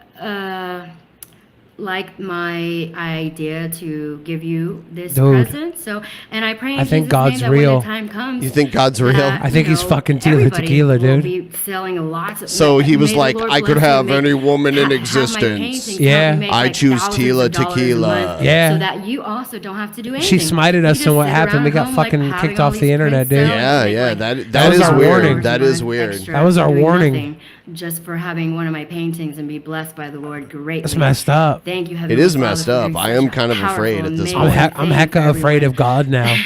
S15: liked my idea to give you this
S5: Dude.
S15: present. So, and I pray in
S5: I think
S15: Jesus'
S5: God's
S15: name that
S5: real.
S15: when the time comes,
S4: You think God's real?
S15: that,
S5: I think
S15: you
S5: he's
S15: know,
S5: fucking Tila
S15: everybody
S5: Tequila,
S15: will
S5: dude.
S15: be selling lots of,
S4: So he was
S15: may the
S4: like,
S15: Lord
S4: I could
S15: bless you,
S4: have
S15: make-
S4: any woman in
S15: have my
S4: existence.
S15: paintings
S5: Yeah.
S15: help me make,
S4: I
S15: like,
S4: choose
S15: thousands
S4: Tila
S15: of dollars a
S4: Tequila.
S15: month
S5: Yeah.
S15: So that you also don't have to do anything.
S5: She smited
S15: You
S5: us,
S15: just
S5: and what
S15: sit
S5: happened?
S15: around
S5: We got
S15: home, like,
S5: fucking
S15: having
S5: kicked
S15: all
S5: off the
S15: these
S5: internet,
S15: prints
S5: dude.
S15: out
S4: Yeah,
S15: and,
S4: yeah,
S15: like,
S4: that
S5: was
S4: is
S5: our
S4: weird.
S5: warning.
S4: That is weird.
S15: extra
S5: That was our
S15: doing
S5: warning.
S15: nothing just for having one of my paintings and be blessed by the Lord greatly.
S5: That's messed up.
S15: Thank you,
S4: It
S15: Heavenly
S4: is
S15: Father,
S4: messed
S15: for
S4: up.
S15: doing
S4: I
S15: such
S4: am
S15: a
S4: kind of afraid
S15: powerful,
S4: at this
S15: amazing
S4: point.
S5: I'm
S15: thing
S5: hecka
S15: for
S5: afraid of God now.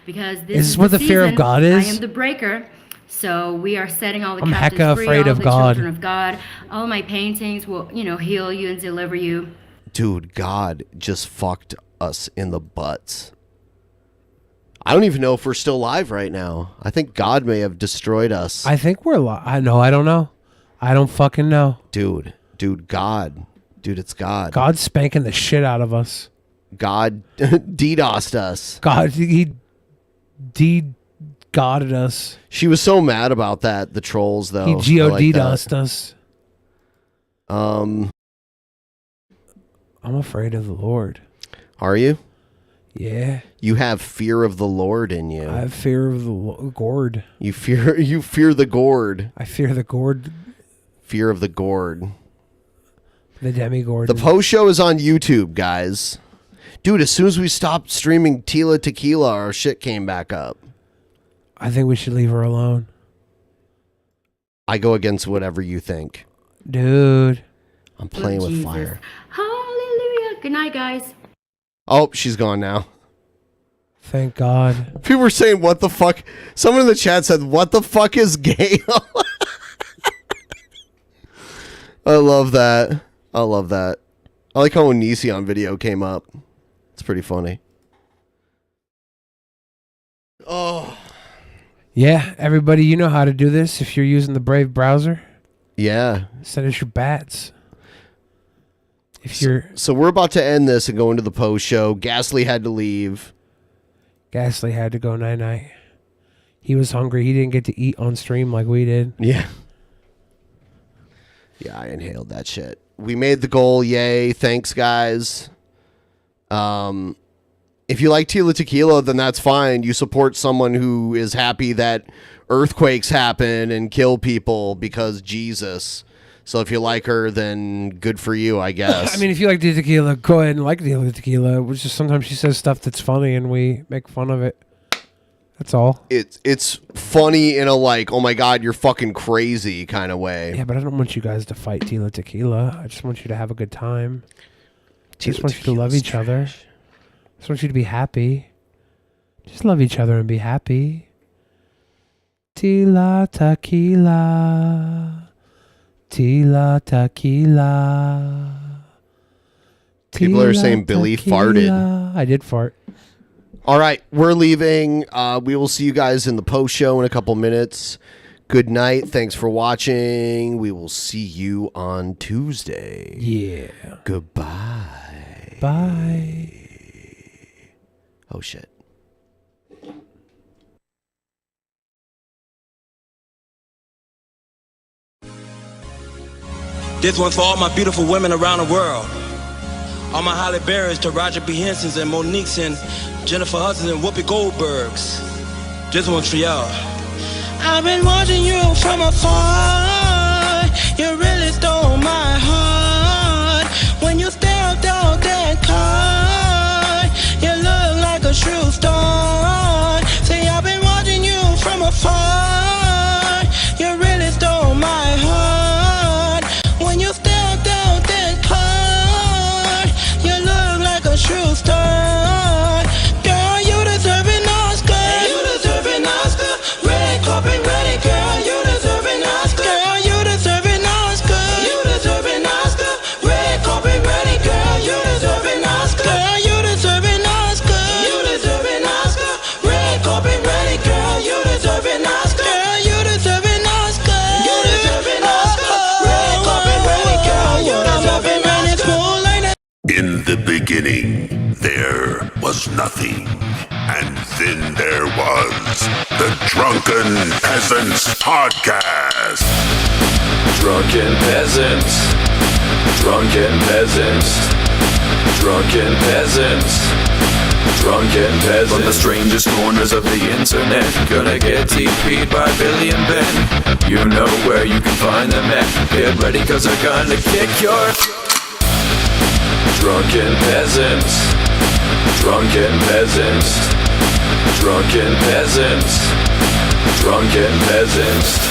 S15: because
S5: Is
S15: this
S5: this what the fear of
S15: season.
S5: God is?
S15: I am the breaker. So we are setting all the
S5: I'm
S15: captives
S5: hecka
S15: free,
S5: afraid
S15: all
S5: of
S15: the
S5: God.
S15: children of God. All my paintings will, heal you and deliver you.
S4: Dude, God just fucked us in the butts. I don't even know if we're still alive right now. I think God may have destroyed us.
S5: I think we're I don't know. I don't fucking know.
S4: Dude, God. Dude, it's God.
S5: God's spanking the shit out of us.
S4: God DDoSed us.
S5: God, he de-godded us.
S4: She was so mad about that, the trolls, though.
S5: He
S4: I like
S5: GOD'd us.
S4: that.
S5: I'm afraid of the Lord.
S4: Are you?
S5: Yeah.
S4: You have fear of the Lord in you.
S5: I have fear of the gourd.
S4: You fear the gourd.
S5: I fear the gourd.
S4: Fear of the gourd.
S5: The demigod.
S4: The post show is on YouTube, guys. Dude, as soon as we stopped streaming Tila Tequila, our shit came back up.
S5: I think we should leave her alone.
S4: I go against whatever you think.
S5: Dude.
S4: I'm playing with
S15: Jesus.
S4: fire.
S15: Hallelujah. Good night, guys.
S4: Oh, she's gone now.
S5: Thank God.
S4: People were saying, what the fuck? Someone in the chat said, what the fuck is gay? I love that. I love that. I like how when Nisi on video came up. It's pretty funny. Oh.
S5: Yeah, everybody, you know how to do this if you're using the Brave browser.
S4: Yeah.
S5: Send us your bats. If you're
S4: So we're about to end this and go into the post show. Ghastly had to leave.
S5: Ghastly had to go night-night. He was hungry. He didn't get to eat on stream like we did.
S4: Yeah. Yeah, I inhaled that shit. We made the goal. Yay. Thanks, guys. If you like Tila Tequila, then that's fine. You support someone who is happy that earthquakes happen and kill people because Jesus. So if you like her, then good for you, I guess.
S5: I mean, if you like the tequila, go ahead and like the tequila. Which is sometimes she says stuff that's funny and we make fun of it. That's all.
S4: It's funny in a like, oh my God, you're fucking crazy kind of way.
S5: Yeah, but I don't want you guys to fight Tila Tequila. I just want you to have a good time. I just want you to love each other. I just want you to be happy. Just love each other and be happy. Tila Tequila. Tila Tequila.
S4: People are saying Billy farted.
S5: I did fart.
S4: All right, we're leaving. We will see you guys in the post show in a couple minutes. Good night. Thanks for watching. We will see you on Tuesday.
S5: Yeah.
S4: Goodbye.
S5: Bye.
S4: Oh, shit.
S1: This one's for all my beautiful women around the world. All my Holly Berrys to Roger B. Henson's and Monique's and Jennifer Hudson's and Whoopi Goldberg's. This one's for y'all.
S8: I've been watching you from afar. You really stole my heart. When you stepped out that car, you look like a true star. See, I've been watching you from afar. You really stole my heart. When you stepped out that car, you look like a true star. Girl, you deserve an Oscar. You deserve an Oscar. Red carpet ready, girl. You deserve an Oscar. Girl, you deserve an Oscar. You deserve an Oscar. Red carpet ready, girl. You deserve an Oscar. Girl, you deserve an Oscar. You deserve an Oscar. Red carpet ready, girl. You deserve an Oscar. Girl, you deserve an Oscar. You deserve an Oscar. Red carpet ready, girl. You deserve an Oscar.
S20: In the beginning, there was nothing. And then there was the Drunken Peasants Podcast.
S16: Drunken Peasants. Drunken Peasants. Drunken Peasants. Drunken Peasants. From the strangest corners of the internet, gonna get TP'd by Billy and Ben. You know where you can find them at. Get ready, cause they're gonna kick your Drunken Peasants. Drunken Peasants. Drunken Peasants. Drunken Peasants.